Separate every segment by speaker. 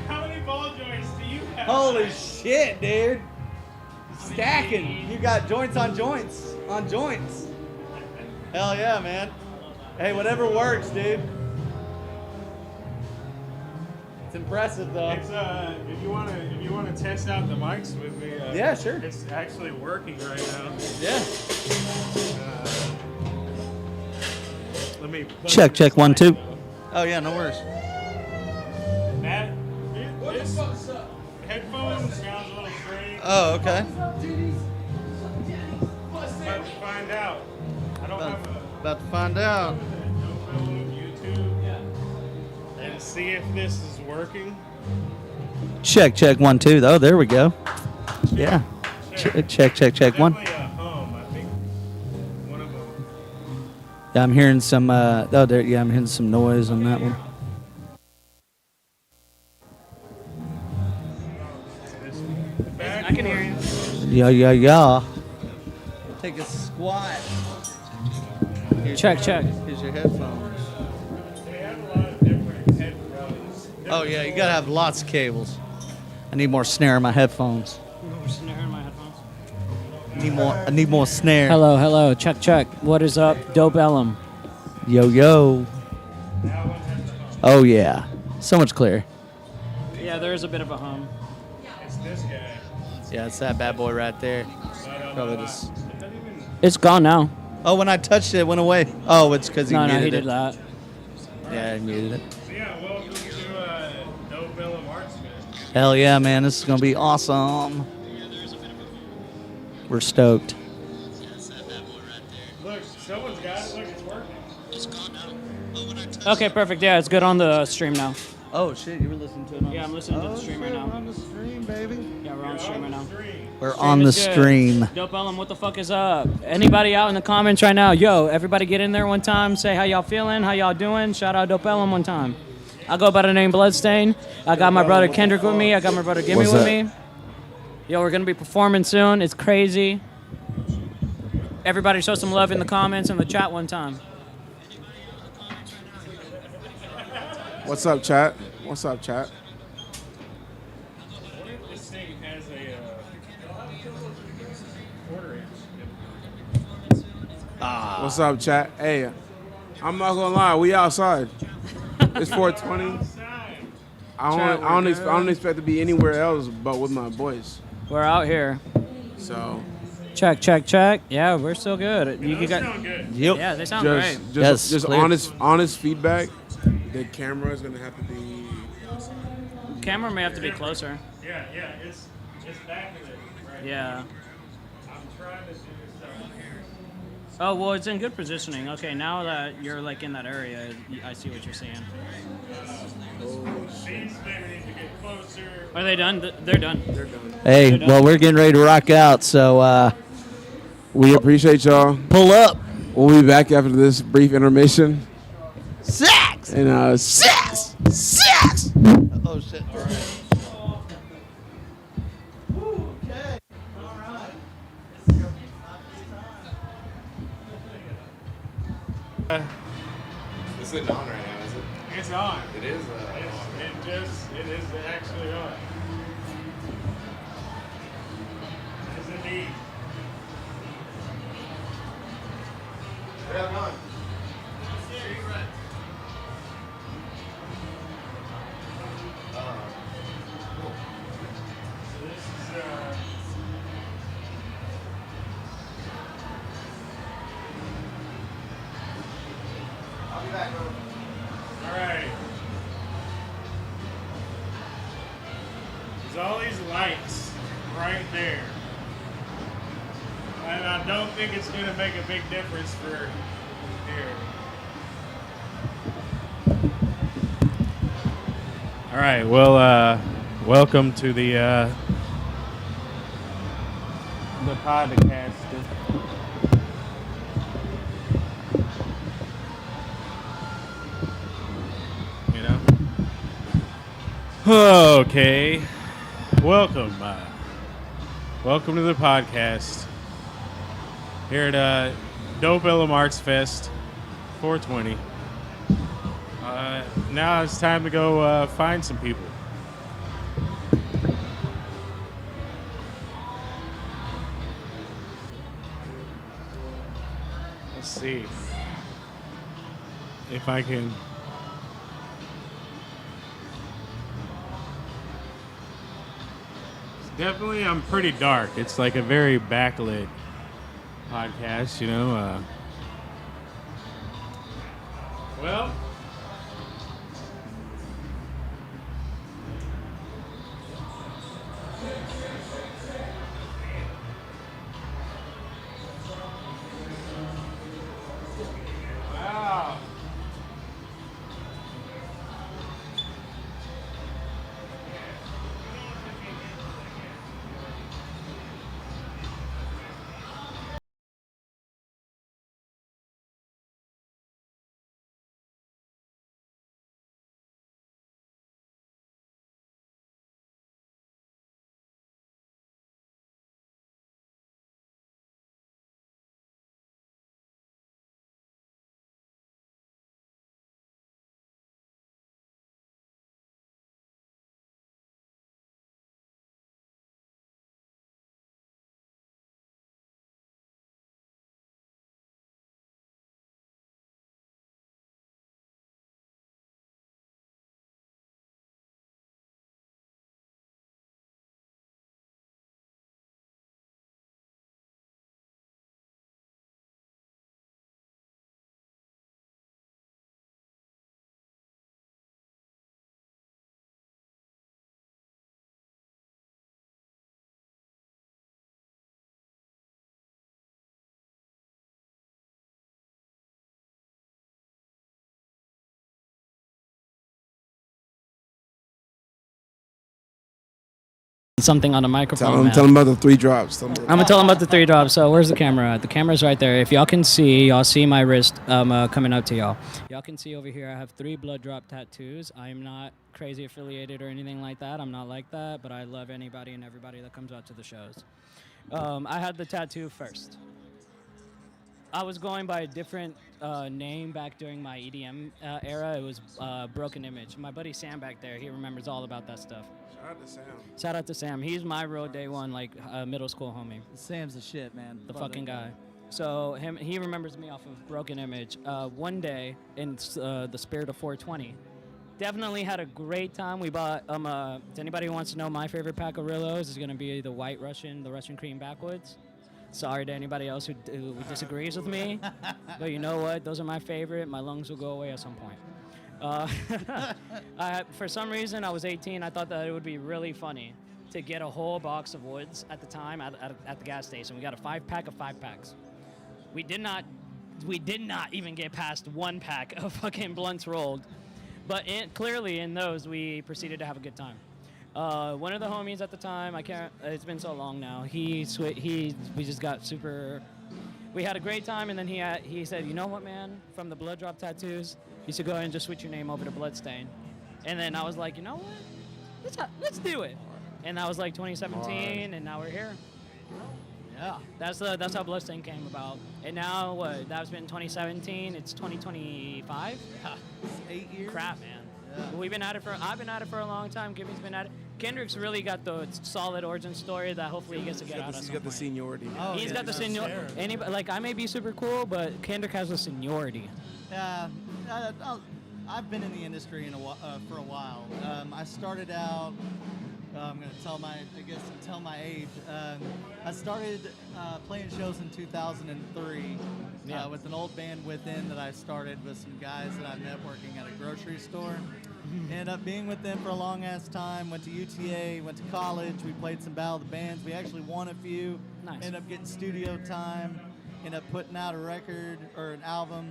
Speaker 1: How many ball joints do you have?
Speaker 2: Holy shit, dude. Stacking. You got joints on joints on joints. Hell yeah, man. Hey, whatever works, dude. It's impressive though.
Speaker 1: It's if you wanna test out the mics with me.
Speaker 2: Yeah, sure.
Speaker 1: It's actually working right now.
Speaker 2: Yeah.
Speaker 1: Let me
Speaker 3: Check 1 2.
Speaker 2: Oh yeah, no worries.
Speaker 1: This headphone sounds a little strange.
Speaker 2: Oh, okay.
Speaker 1: About to find out. I don't have
Speaker 2: About to find out.
Speaker 1: No YouTube. And see if this is working.
Speaker 3: Check 1 2. Oh, there we go. Yeah. Check 1.
Speaker 1: Definitely a hum. I think one of them.
Speaker 3: Yeah, I'm hearing some. I'm hearing some noise on that one.
Speaker 1: I can hear you.
Speaker 3: Yeah.
Speaker 2: Take a squat.
Speaker 3: Check.
Speaker 2: Here's your headphones.
Speaker 1: They have a lot of different headphones.
Speaker 2: Oh yeah, you gotta have lots of cables.
Speaker 3: I need more snare in my headphones.
Speaker 2: I need more snare.
Speaker 4: Hello. Check. What is up? D.O.P.E.llum.
Speaker 3: Yo. Oh yeah. So much clearer.
Speaker 4: Yeah, there is a bit of a hum.
Speaker 1: It's this guy.
Speaker 2: Yeah, it's that bad boy right there. Probably just.
Speaker 4: It's gone now.
Speaker 2: Oh, when I touched it, it went away. Oh, it's because he
Speaker 4: No,
Speaker 2: muted
Speaker 4: he
Speaker 2: it.
Speaker 4: did that.
Speaker 2: Yeah, he muted it.
Speaker 1: So yeah, welcome to D.O.P.E.llum Arts Fest.
Speaker 3: Hell yeah, man. This is gonna be awesome. We're stoked.
Speaker 1: Look, someone's got it. Look, it's working.
Speaker 4: Okay, perfect. Yeah, it's good on the stream now.
Speaker 2: Oh shit, you were listening to it on
Speaker 4: Yeah, I'm listening to the stream right now.
Speaker 2: We're on the stream, baby.
Speaker 4: Yeah, we're on stream right now.
Speaker 3: We're on the stream.
Speaker 4: D.O.P.E.llum, what the fuck is up? Anybody out in the comments right now? Yo, everybody get in there one time. Say how y'all feeling, how y'all doing. Shout out D.O.P.E.llum one time. I go by the name Bloodstain. I got my brother Kendrick with me. I got my brother Gimme with me. Yo, we're going to be performing soon. It's crazy. Everybody show some love in the comments and the chat one time.
Speaker 5: What's up, chat?
Speaker 1: What if this thing has a quarter inch?
Speaker 5: What's up, chat? Hey, I'm not gonna lie, we outside. It's 420. I don't expect to be anywhere else but with my boys.
Speaker 4: We're out here.
Speaker 5: So
Speaker 4: Check. Yeah, we're still good.
Speaker 1: Those sound good.
Speaker 2: Yep.
Speaker 4: Yeah, they sound great.
Speaker 5: just
Speaker 3: clear.
Speaker 5: honest feedback. The camera is gonna have to be.
Speaker 4: Camera may have to be closer.
Speaker 1: Yeah, it's back of it. Right.
Speaker 4: Yeah.
Speaker 1: I'm trying to do stuff here.
Speaker 4: Oh, well, it's in good positioning. Okay, now that you're like in that area, I see what you're saying.
Speaker 1: These maybe need to get closer.
Speaker 4: Are they done? They're done.
Speaker 3: Hey, well, we're getting ready to rock out, so
Speaker 5: We appreciate y'all.
Speaker 3: pull up.
Speaker 5: We'll be back after this brief intermission.
Speaker 3: Sex!
Speaker 5: And
Speaker 3: Sex!
Speaker 2: Oh shit. All right.
Speaker 6: This isn't on right now, is it?
Speaker 1: It's on.
Speaker 6: It is.
Speaker 1: It is actually on. It is indeed. So this is all right. There's all these lights right there. And I don't think it's going to make a big difference for here. All right, well, welcome to the podcast. You know? Okay. Welcome. Welcome to the podcast. Here at D.O.P.E.llum Arts Fest 420. Now it's time to go find some people. Let's see if I can. Definitely, I'm pretty dark. It's like a very backlit podcast, you know. Well, wow.
Speaker 4: Something on the microphone.
Speaker 5: Tell them about the 3 drops.
Speaker 4: I'm gonna tell them about the 3 drops. So where's the camera at? The camera's right there. If y'all can see, y'all see my wrist coming up to y'all. Y'all can see over here I have 3 blood drop tattoos. I'm not crazy affiliated or anything like that. I'm not like that, but I love anybody and everybody that comes out to the shows. I had the tattoo first. I was going by a different name back during my EDM era. It was Broken Image. My buddy Sam back there, he remembers all about that stuff.
Speaker 5: Shout out to Sam.
Speaker 4: Shout out to Sam. He's my real day one, like middle school homie.
Speaker 2: Sam's the shit, man.
Speaker 4: The fucking guy. So he remembers me off of Broken Image. One day in the spirit of 420, definitely had a great time. We bought. If anybody wants to know my favorite pack of Rillos, is gonna be the White Russian, the Russian Cream Backwoods. Sorry to anybody else who disagrees with me, but you know what? Those are my favorite. My lungs will go away at some point. For some reason, I was 18. I thought that it would be really funny to get a whole box of woods at the time at the gas station. We got a 5-pack of 5-packs. We did not even get past 1 pack of fucking blunts rolled. But clearly in those, we proceeded to have a good time. One of the homies at the time, it's been so long now, we just got super, we had a great time, and then he said, you know what, man, from the blood drop tattoos, you should go ahead and just switch your name over to Bloodstain. And then I was like, you know what, let's do it. And that was like 2017, and now we're here. Yeah, that's how Bloodstain came about. And now that's been 2017. It's 2025.
Speaker 2: Yeah, it's 8 years.
Speaker 4: Crap, man.
Speaker 2: Yeah.
Speaker 4: I've been at it for a long time. Gimmy's been at it. Kendrick's really got the solid origin story that hopefully he gets to get out of.
Speaker 5: He's got the seniority.
Speaker 2: Oh,
Speaker 4: He's got the seniority. Like I may be super cool, but Kendrick has the seniority.
Speaker 2: Yeah, I've been in the industry for a while. I started out. I'm gonna tell my age. I started playing shows in 2003 with an old band Within that I started with some guys that I met working at a grocery store. Ended up being with them for a long ass time. Went to UTA, went to college. We played some Battle of the Bands. We actually won a few.
Speaker 4: Nice.
Speaker 2: Ended up getting studio time. Ended up putting out a record or an album.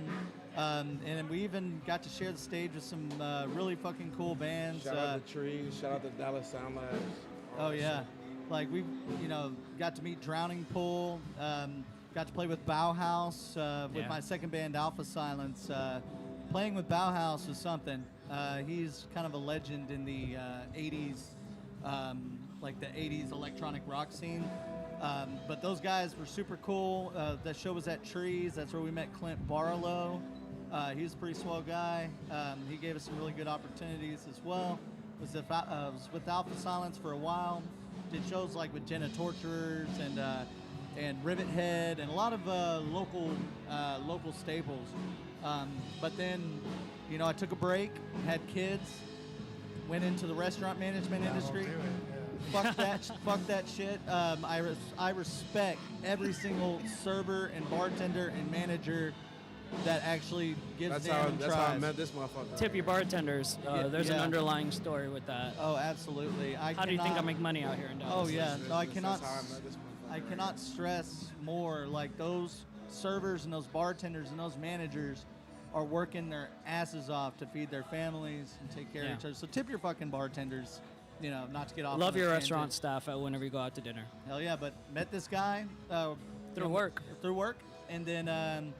Speaker 2: And we even got to share the stage with some really fucking cool bands.
Speaker 5: Shout out to Trees. Shout out to Dallas Sound Labs.
Speaker 2: Oh yeah, like we, got to meet Drowning Pool. Got to play with Bauhaus with my second band, Alpha Silence. Playing with Bauhaus was something. He's kind of a legend in the 80s, like the 80s electronic rock scene. But those guys were super cool. That show was at Trees. That's where we met Clint Barlow. He's a pretty swell guy. He gave us some really good opportunities as well. Was with Alpha Silence for a while. Did shows like with Jenna Torturers and Rivet Head and a lot of local staples. But then, you know, I took a break, had kids, went into the restaurant management industry.
Speaker 7: Won't do it, yeah.
Speaker 2: Fuck that shit. I respect every single server and bartender and manager that actually gives
Speaker 5: That's
Speaker 2: damn
Speaker 5: how
Speaker 2: and
Speaker 5: that's how I
Speaker 2: tries.
Speaker 5: met this motherfucker.
Speaker 4: Tip your bartenders. There's an
Speaker 2: yeah.
Speaker 4: underlying story with that.
Speaker 2: Oh, absolutely.
Speaker 4: How do you think I make money out here in Dallas?
Speaker 2: Oh yeah, no, I cannot.
Speaker 5: That's how I met this motherfucker.
Speaker 2: I cannot stress more. Like those servers and those bartenders and those managers are working their asses off to feed their families and take care of each other. So tip your fucking bartenders. You know, not to get off.
Speaker 4: Love
Speaker 2: on a
Speaker 4: your
Speaker 2: tangent.
Speaker 4: restaurant staff whenever you go out to dinner.
Speaker 2: Hell yeah, but met this guy
Speaker 4: Through work.
Speaker 2: Through work, and then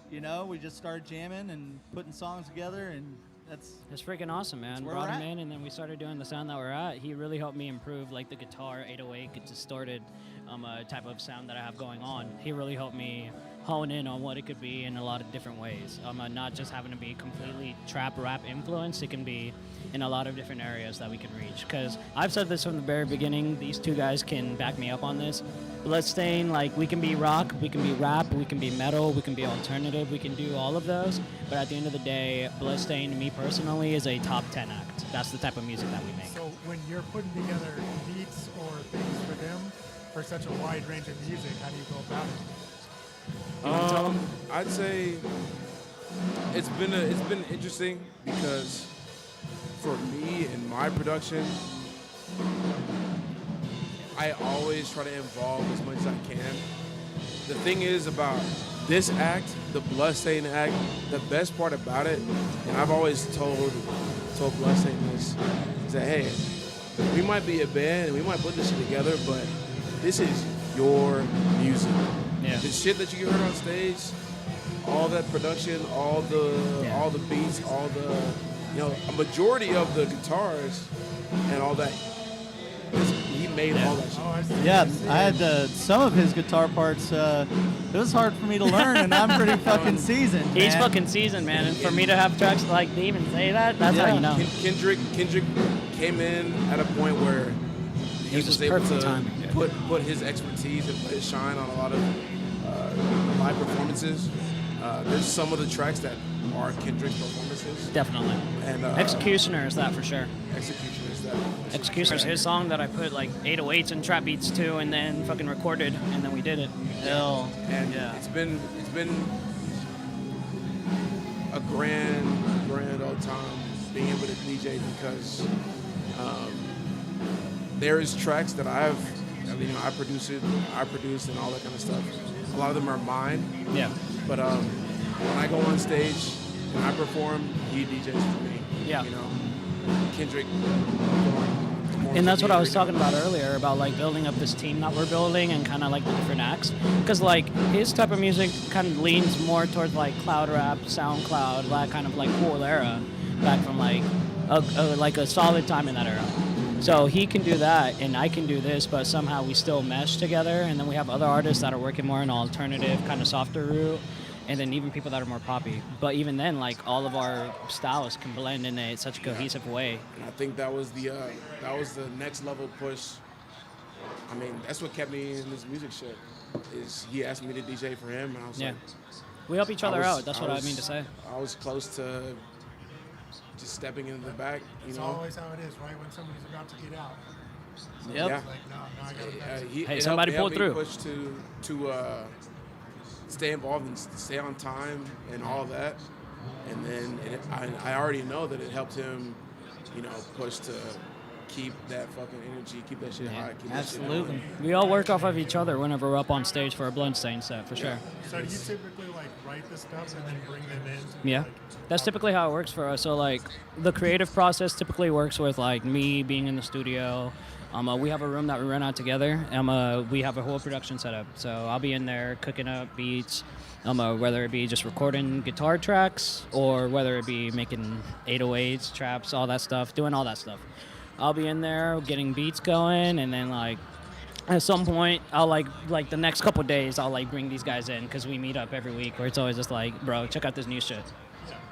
Speaker 2: you know, we just started jamming and putting songs together, and that's
Speaker 4: It's freaking awesome, man.
Speaker 2: where
Speaker 4: Brought
Speaker 2: we're
Speaker 4: him
Speaker 2: at.
Speaker 4: in, and then we started doing the sound that we're at. He really helped me improve like the guitar 808, get distorted type of sound that I have going on. He really helped me hone in on what it could be in a lot of different ways. Not just having to be completely trap rap influenced. It can be in a lot of different areas that we can reach. Because I've said this from the very beginning. These two guys can back me up on this. Bloodstain, like, we can be rock, we can be rap, we can be metal, we can be alternative, we can do all of those. But at the end of the day, Bloodstain, me personally, is a top 10 act. That's the type of music that we make.
Speaker 7: So when you're putting together beats or things for them for such a wide range of music, how do you go about it?
Speaker 5: I'd say it's been interesting because for me and my production, I always try to involve as much as I can. The thing is about this act, the Bloodstain act, the best part about it, and I've always told Bloodstain this, is that hey, we might be a band and we might put this shit together, but this is your music.
Speaker 4: Yeah.
Speaker 5: The shit that you heard on stage, all that production, all the beats, all the, you know, a majority of the guitars and all that, he made all that shit.
Speaker 7: Oh, I see.
Speaker 2: yeah. I had some of his guitar parts. It was hard for me to learn, and I'm pretty fucking seasoned.
Speaker 4: He's
Speaker 2: man.
Speaker 4: fucking seasoned, man. And for me to have tracks like to even say that, that's how you know.
Speaker 5: Kendrick came in at a point where he
Speaker 4: was
Speaker 5: was
Speaker 4: just
Speaker 5: able
Speaker 4: perfect
Speaker 5: to
Speaker 4: timing, yeah.
Speaker 5: put his expertise and put his shine on a lot of live performances. There's some of the tracks that are Kendrick's performances.
Speaker 4: Definitely.
Speaker 5: And
Speaker 4: Executioner is that for sure.
Speaker 5: Execution is that.
Speaker 4: Executioner is his song that I put like 808s and trap beats to, and then fucking recorded, and then we did it.
Speaker 2: Hell.
Speaker 5: And it's been a grand old time being able to DJ because there's tracks that I produced and all that kind of stuff. A lot of them are mine.
Speaker 4: Yeah.
Speaker 5: But when I go on stage and I perform, he DJs for me.
Speaker 4: Yeah.
Speaker 5: You know, Kendrick.
Speaker 4: And that's what I was talking about earlier, about like building up this team that we're building and kind of like the different acts. Because like his type of music kind of leans more towards like cloud rap, SoundCloud, that kind of like cool era, back from like a solid time in that era. So he can do that, and I can do this, but somehow we still mesh together. And then we have other artists that are working more in an alternative, kind of softer route, and then even people that are more poppy. But even then, like all of our styles can blend in such a cohesive way.
Speaker 5: And I think that was the next level push. I mean, that's what kept me in this music shit. Is he asked me to DJ for him, and I was like,
Speaker 4: We help each other
Speaker 5: I was-
Speaker 4: out. That's what I mean to say.
Speaker 5: I was close to just stepping into the back, you
Speaker 7: It's
Speaker 5: know.
Speaker 7: always how it is, right? When somebody's about to get out. So
Speaker 2: Yep.
Speaker 5: Yeah.
Speaker 7: it's like, no, I got to back.
Speaker 4: Hey, somebody pull through.
Speaker 5: Push to stay involved and stay on time and all that, and then I already know that it helped him, you know, push to keep that fucking energy, keep that shit high, keep that shit
Speaker 2: Absolutely.
Speaker 5: going.
Speaker 4: We all work off of each other whenever we're up on stage for a Bloodstain set, for sure.
Speaker 7: So do you typically like write the stuff and then bring them in? To
Speaker 4: Yeah,
Speaker 7: like,
Speaker 4: that's typically how it works for us. So like the creative process typically works with like me being in the studio. We have a room that we rent out together. We have a whole production setup. So I'll be in there cooking up beats, whether it be just recording guitar tracks or whether it be making 808s, traps, all that stuff, doing all that stuff. I'll be in there getting beats going, and then like at some point I'll like the next couple days I'll like bring these guys in because we meet up every week where it's always just like, bro, check out this new shit.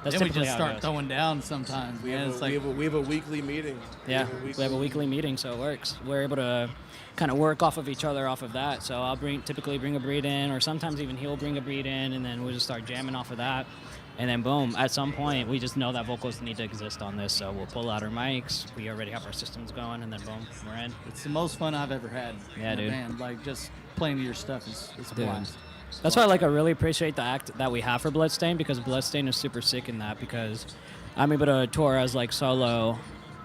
Speaker 4: That's
Speaker 2: Then we
Speaker 4: typically
Speaker 2: just
Speaker 4: how it
Speaker 2: start
Speaker 4: goes.
Speaker 2: throwing down sometimes.
Speaker 5: We
Speaker 2: Man,
Speaker 5: have,
Speaker 2: it's
Speaker 5: a,
Speaker 2: like
Speaker 5: we have a weekly meeting.
Speaker 4: Yeah, we have a weekly meeting, so it works. We're able to kind of work off of each other off of that. So I'll typically bring a breed in, or sometimes even he'll bring a breed in, and then we'll just start jamming off of that. And then boom, at some point we just know that vocals need to exist on this, so we'll pull out our mics. We already have our systems going, and then boom, we're in.
Speaker 2: it's the most fun I've ever had.
Speaker 4: Yeah,
Speaker 2: in a
Speaker 4: dude.
Speaker 2: band. Like just playing to your stuff is a
Speaker 4: Dude.
Speaker 2: blast.
Speaker 4: That's why I really appreciate the act that we have for Bloodstain, because Bloodstain is super sick in that, because I'm able to tour as like solo,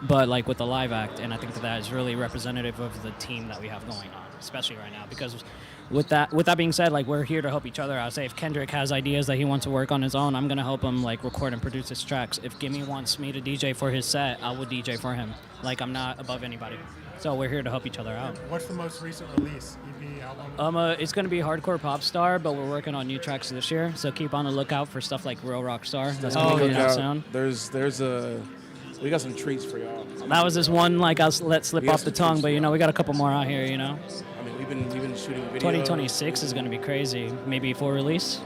Speaker 4: but like with the live act, and I think that is really representative of the team that we have going on, especially right now. Because with that being said, like we're here to help each other out. Say if Kendrick has ideas that he wants to work on his own, I'm gonna help him like record and produce his tracks. If Gimme wants me to DJ for his set, I will DJ for him. Like I'm not above anybody. So we're here to help each other out.
Speaker 7: What's the most recent release? EP, album?
Speaker 4: It's gonna be Hardcore Pop Star, but we're working on new tracks this year. So keep on the lookout for stuff like Real Rock Star. That's gonna be coming out soon.
Speaker 5: We got some treats for y'all.
Speaker 4: That was just one like I let slip
Speaker 5: We got
Speaker 4: off the
Speaker 5: some
Speaker 4: tongue,
Speaker 5: treats
Speaker 4: but
Speaker 5: for
Speaker 4: you know
Speaker 5: y'all.
Speaker 4: we got a couple more out here. You know,
Speaker 5: I mean, we've been shooting videos.
Speaker 4: 2026 is gonna be crazy. Maybe full release.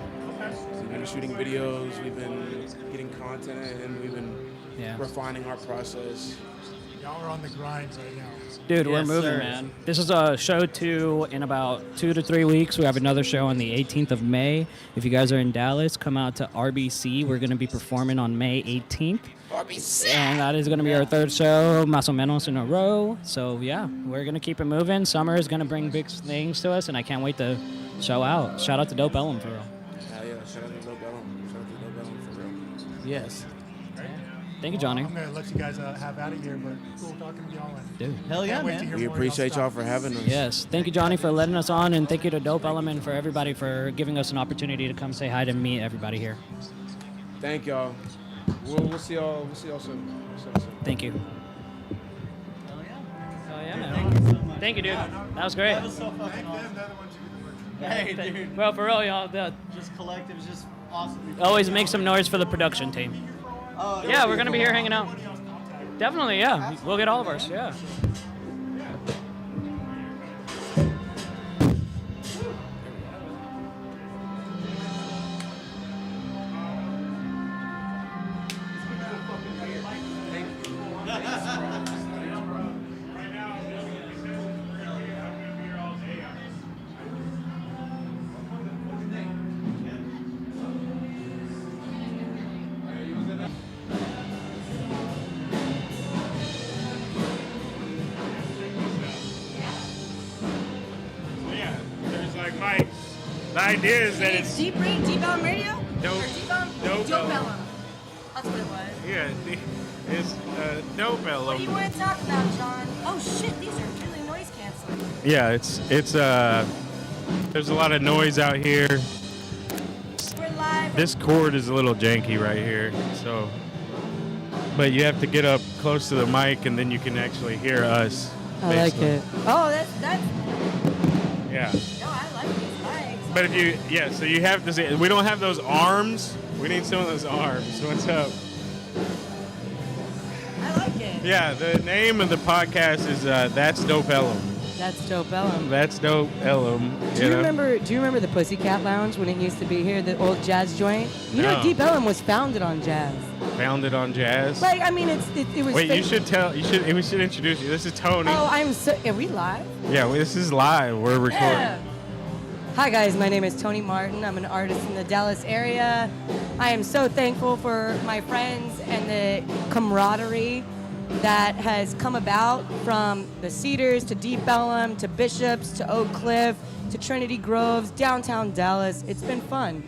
Speaker 5: We've been shooting videos. We've been getting content, and we've been
Speaker 4: Yeah.
Speaker 5: refining our process.
Speaker 7: Y'all are on the grind right now.
Speaker 4: Dude, we're
Speaker 2: Yes,
Speaker 4: moving,
Speaker 2: sir.
Speaker 4: man. This is show 2 in about 2 to 3 weeks. We have another show on the 18th of May. If you guys are in Dallas, come out to RBC. We're going to be performing on May 18th. RBC! And that is going to be our 3rd show, más o menos in a row. So, yeah, we're going to keep it moving. Summer is going to bring big things to us, and I can't wait to show out. Shout out to D.O.P.E.llum, for real.
Speaker 5: Hell yeah, shout out to D.O.P.E.llum. Shout out to D.O.P.E.llum for real.
Speaker 2: Yes.
Speaker 4: Thank you, Johnny.
Speaker 7: I'm going to let you guys have out of here, but cool talking to y'all. And
Speaker 4: Dude.
Speaker 2: Hell yeah,
Speaker 7: can't wait to
Speaker 2: man.
Speaker 7: hear
Speaker 5: We
Speaker 7: more
Speaker 5: appreciate y'all
Speaker 7: stuff.
Speaker 5: for having us.
Speaker 4: Yes. Thank you, Johnny, for letting us on, and thank you to D.O.P.E.llum and for everybody for giving us an opportunity to come say hi to meet everybody here.
Speaker 5: Thank y'all. We'll see y'all. We'll see y'all soon.
Speaker 4: Thank you.
Speaker 2: Hell yeah.
Speaker 4: Oh, yeah,
Speaker 2: Thank you so much.
Speaker 4: Thank you, dude. That was great.
Speaker 2: That was so fucking awesome.
Speaker 7: They're the ones who do the work.
Speaker 2: Hey, dude.
Speaker 4: Well, for real, y'all.
Speaker 2: Just collective is just awesome.
Speaker 4: Always make some noise for the production team.
Speaker 2: Oh,
Speaker 4: Yeah, we're going to be here hanging out. Definitely, yeah. We'll get all of ours, yeah.
Speaker 1: Yeah, there's like Mike. The idea is that it's
Speaker 8: D.O.P.E.llum Radio?
Speaker 1: Dope.
Speaker 8: Or D.O.P.E.llum?
Speaker 1: Dope.
Speaker 8: D.O.P.E.llum. That's what it was.
Speaker 1: yeah, it's
Speaker 8: What do you
Speaker 1: D.O.P.E.llum.
Speaker 8: want to talk about, John? Oh shit, these are really noise canceling.
Speaker 1: Yeah, it's there's a lot of noise out here.
Speaker 8: We're live.
Speaker 1: This cord is a little janky right here, so. But you have to get up close to the mic, and then you can actually hear us.
Speaker 9: I like
Speaker 1: basically.
Speaker 9: it.
Speaker 8: Oh, that's.
Speaker 1: Yeah.
Speaker 8: No, I like these mics.
Speaker 1: But if you, yeah, so you have to say, we don't have those arms. We need some of those arms. What's up?
Speaker 8: I like it.
Speaker 1: Yeah, the name of the podcast is That's D.O.P.E.llum.
Speaker 9: That's D.O.P.E.llum.
Speaker 1: That's D.O.P.E.llum.
Speaker 9: Do you remember the Pussycat Lounge when it used to be here, the old jazz joint? You know,
Speaker 1: No.
Speaker 9: D.O.P.E.llum was founded on jazz.
Speaker 1: Founded on jazz?
Speaker 9: Like, I mean, it was.
Speaker 1: Wait, we should introduce you. This is Tony.
Speaker 9: Oh, I'm so. Are we live?
Speaker 1: Yeah, this is live. We're recording.
Speaker 9: Yeah. Hi guys, my name is Tony Martin. I'm an artist in the Dallas area. I am so thankful for my friends and the camaraderie that has come about from the Cedars to D.O.P.E.llum to Bishops to Oak Cliff to Trinity Groves, downtown Dallas. It's been fun.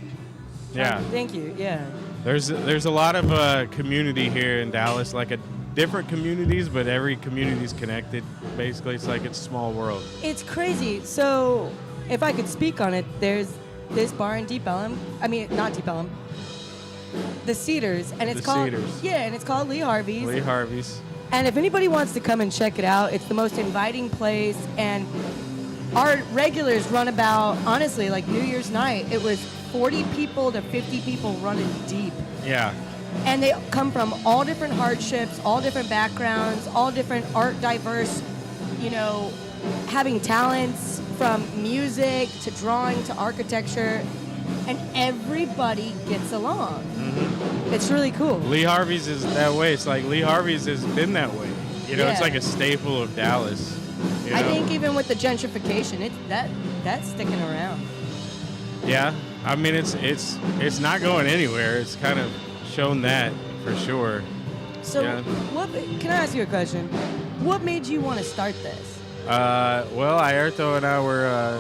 Speaker 1: Yeah.
Speaker 9: Thank you. Yeah.
Speaker 1: There's a lot of community here in Dallas, like different communities, but every community's connected. Basically, it's like it's a small world.
Speaker 9: It's crazy. So, if I could speak on it, there's this bar in D.O.P.E.llum. I mean, not D.O.P.E.llum. The Cedars, and it's
Speaker 1: The
Speaker 9: called
Speaker 1: Cedars.
Speaker 9: Yeah, and it's called Lee Harvey's.
Speaker 1: Lee Harvey's.
Speaker 9: And if anybody wants to come and check it out, it's the most inviting place. And our regulars run about, honestly, like New Year's night, it was 40 people to 50 people running deep.
Speaker 1: Yeah.
Speaker 9: And they come from all different hardships, all different backgrounds, all different art diverse, you know, having talents from music to drawing to architecture. and everybody gets along.
Speaker 1: Mm-hmm.
Speaker 9: It's really cool.
Speaker 1: Lee Harvey's is that way. It's like Lee Harvey's has been that way. You know, it's
Speaker 9: Yeah.
Speaker 1: like a staple of Dallas. You
Speaker 9: I
Speaker 1: know?
Speaker 9: think even with the gentrification, that's sticking around.
Speaker 1: Yeah, I mean it's not going anywhere. It's kind of shown that for sure.
Speaker 9: So,
Speaker 1: Yeah.
Speaker 9: can I ask you a question? What made you want to start this?
Speaker 1: Well, Aerto and I were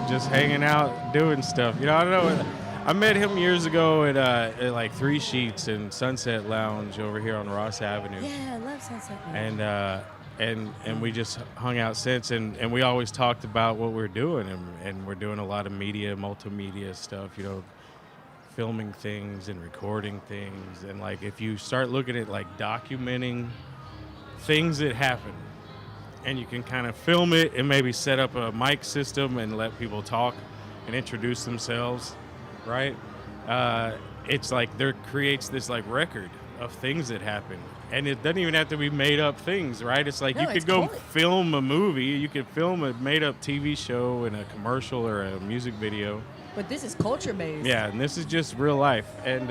Speaker 1: just hanging out, doing stuff. You know, I don't know. I met him years ago at like Three Sheets in Sunset Lounge over here on Ross Avenue.
Speaker 9: Yeah, I love Sunset Lounge.
Speaker 1: And we just hung out since, and we always talked about what we're doing, and we're doing a lot of media, multimedia stuff, you know, filming things and recording things, and like if you start looking at like documenting things that happen, and you can kind of film it and maybe set up a mic system and let people talk and introduce themselves, right? It's like there creates this like record of things that happen. And it doesn't even have to be made up things, right? It's like
Speaker 9: No,
Speaker 1: you could
Speaker 9: it's
Speaker 1: go
Speaker 9: cool.
Speaker 1: film a movie, you could film a made up TV show and a commercial or a music video.
Speaker 9: But this is culture based.
Speaker 1: Yeah, and this is just real life. And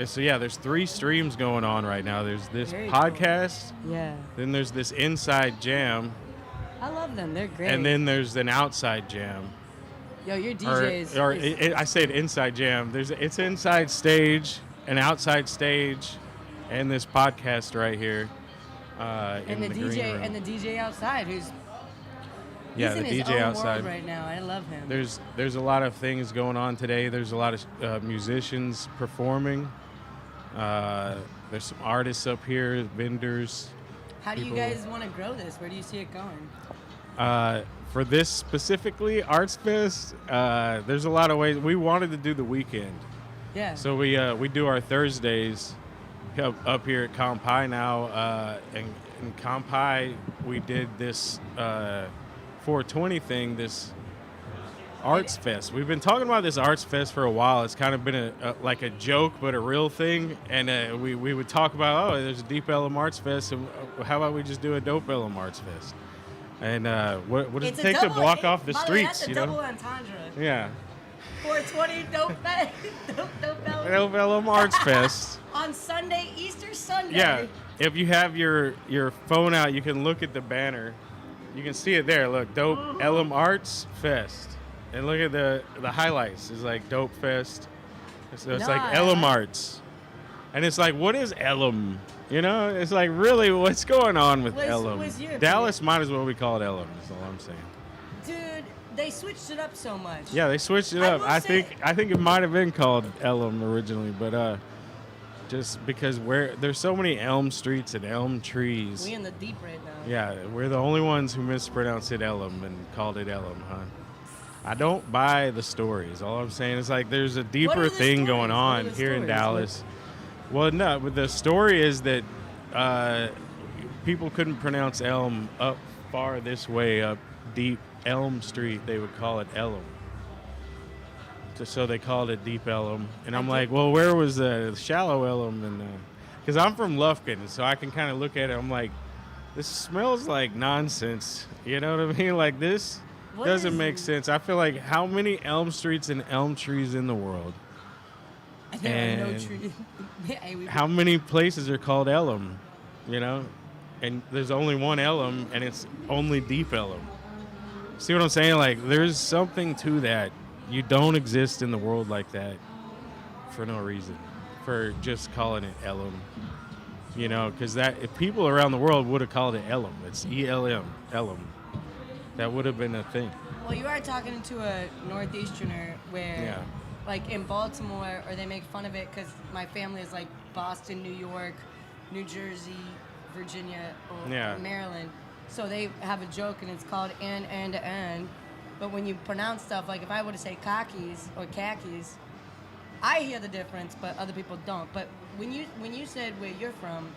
Speaker 1: so, yeah, there's 3 streams going on right now. There's this
Speaker 9: Very cool.
Speaker 1: podcast,
Speaker 9: Yeah.
Speaker 1: then there's this Inside Jam,
Speaker 9: I love them. They're great.
Speaker 1: and then there's an Outside Jam.
Speaker 9: Yo, your DJ
Speaker 1: Or
Speaker 9: is
Speaker 1: I said Inside Jam. It's Inside Stage, an Outside Stage, and this podcast right here
Speaker 9: and
Speaker 1: in
Speaker 9: the
Speaker 1: the green
Speaker 9: DJ
Speaker 1: room.
Speaker 9: and the DJ outside who's
Speaker 1: Yeah,
Speaker 9: he's
Speaker 1: the
Speaker 9: in his
Speaker 1: DJ
Speaker 9: own
Speaker 1: outside.
Speaker 9: world right now. I love him.
Speaker 1: There's a lot of things going on today. There's a lot of musicians performing. There's some artists up here, vendors.
Speaker 9: How do you
Speaker 1: people-
Speaker 9: guys want to grow this? Where do you see it going?
Speaker 1: For this specifically, Arts Fest, there's a lot of ways. We wanted to do the weekend.
Speaker 9: Yeah.
Speaker 1: So we do our Thursdays up here at Kanpai now. And in Kanpai, we did this 420 thing, this Arts Fest. We've been talking about this Arts Fest for a while. It's kind of been like a joke, but a real thing. And we would talk about, there's a D.O.P.E.llum Arts Fest, and how about we just do a D.O.P.E.llum Arts Fest? And what does
Speaker 9: It's
Speaker 1: it
Speaker 9: a
Speaker 1: take to
Speaker 9: double-
Speaker 1: block off the
Speaker 9: by way,
Speaker 1: streets?
Speaker 9: that's a
Speaker 1: You
Speaker 9: double
Speaker 1: know?
Speaker 9: entendre.
Speaker 1: Yeah.
Speaker 9: 420 dope
Speaker 1: D.O.P.E.llum Arts Fest.
Speaker 9: on Sunday, Easter Sunday.
Speaker 1: Yeah. If you have your phone out, you can look at the banner. You can see it there. Look, D.O.P.E.llum Arts Fest. And look at the highlights. It's like Dope Fest. So it's like
Speaker 9: Nice.
Speaker 1: Ellum Arts. And it's like, what is Ellum? You know, it's like, really, what's going on with Ellum?
Speaker 9: was your
Speaker 1: Dallas might as well be called Ellum, is all I'm saying.
Speaker 9: Dude, they switched it up so much.
Speaker 1: Yeah, they switched it
Speaker 9: I
Speaker 1: up.
Speaker 9: will
Speaker 1: I
Speaker 9: say-
Speaker 1: think it might have been called Ellum originally, but just because there's so many elm streets and elm trees.
Speaker 9: We in the deep right now.
Speaker 1: Yeah, we're the only ones who mispronounced it Ellum and called it Ellum, huh? I don't buy the stories. All I'm saying is like there's a deeper
Speaker 9: the
Speaker 1: thing
Speaker 9: stories?
Speaker 1: going
Speaker 9: What are
Speaker 1: on
Speaker 9: the
Speaker 1: here in
Speaker 9: stories?
Speaker 1: Dallas. Well, no, but the story is that people couldn't pronounce Elm up far this way, up deep Elm Street. They would call it Ellum. So they called it Deep Ellum. And I'm like, well, where was the shallow Ellum? And because I'm from Lufkin, so I can kind of look at it. I'm like, this smells like nonsense. You know what I mean? Like this
Speaker 9: What
Speaker 1: doesn't
Speaker 9: is-
Speaker 1: make sense. I feel like how many elm streets and elm trees in the world?
Speaker 9: There are no
Speaker 1: And
Speaker 9: trees. Hey, we-
Speaker 1: How many places are called Ellum? You know, and there's only one Ellum, and it's only Deep Ellum. See what I'm saying? Like, there's something to that. You don't exist in the world like that for no reason, for just calling it Ellum. You know, because if people around the world would have called it Ellum, it's E-L-M, Ellum. That would have been a thing.
Speaker 9: Well, you are talking to a Northeasterner where,
Speaker 1: Yeah.
Speaker 9: like in Baltimore, or they make fun of it because my family is like Boston, New York, New Jersey, Virginia, or
Speaker 1: Yeah.
Speaker 9: Maryland. So they have a joke and it's called and. But when you pronounce stuff, like if I were to say khakis or khakis, I hear the difference, but other people don't. But when you said where you're from,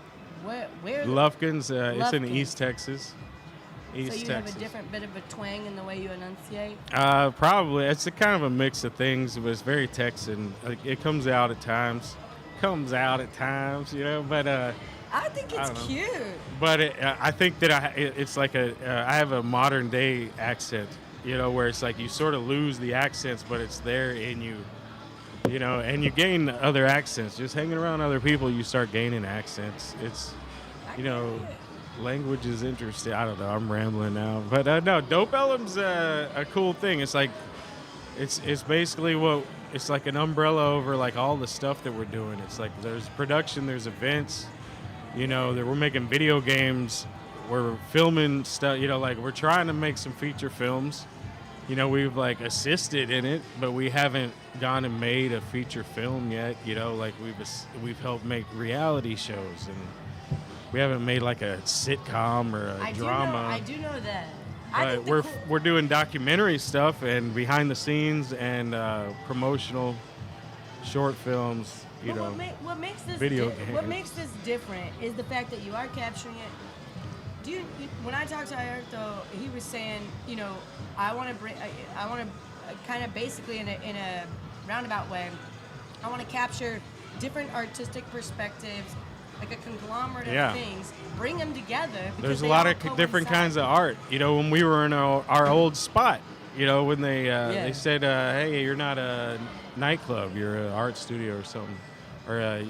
Speaker 9: where
Speaker 1: Lufkin's, it's in
Speaker 9: Lufkin.
Speaker 1: East Texas. East
Speaker 9: so you
Speaker 1: Texas.
Speaker 9: have a different bit of a twang in the way you enunciate?
Speaker 1: Probably. It's a kind of a mix of things, but it's very Texan. Like, it comes out at times. You know, but
Speaker 9: I think
Speaker 1: I
Speaker 9: it's
Speaker 1: don't know.
Speaker 9: cute.
Speaker 1: but I think that it's like I have a modern day accent you know, where it's like you sort of lose the accents, but it's there in you, you know, and you gain other accents. Just hanging around other people, you start gaining accents. It's, you know, language is interesting. I don't know. I'm rambling now, but no, D.O.P.E.llum's a cool thing. It's like, it's basically what it's like an umbrella over like all the stuff that we're doing. It's like there's production, there's events, you know, that we're making video games, we're filming stuff. You know, like we're trying to make some feature films. You know, we've like assisted in it, but we haven't gone and made a feature film yet. You know, like we've helped make reality shows, and we haven't made like a sitcom or a drama.
Speaker 9: I do know that.
Speaker 1: But we're doing documentary stuff and behind the scenes and promotional short films. You
Speaker 9: But
Speaker 1: know,
Speaker 9: what makes this
Speaker 1: video games.
Speaker 9: What makes this different is the fact that you are capturing it. When I talked to Ayerto, he was saying, you know, I want to kind of basically in a roundabout way, I want to capture different artistic perspectives, like a conglomerate of things, bring them together.
Speaker 1: There's a lot of different kinds of art. You know, when we were in our old spot, you know, when they said, hey, you're not a nightclub, you're an art studio or something. Or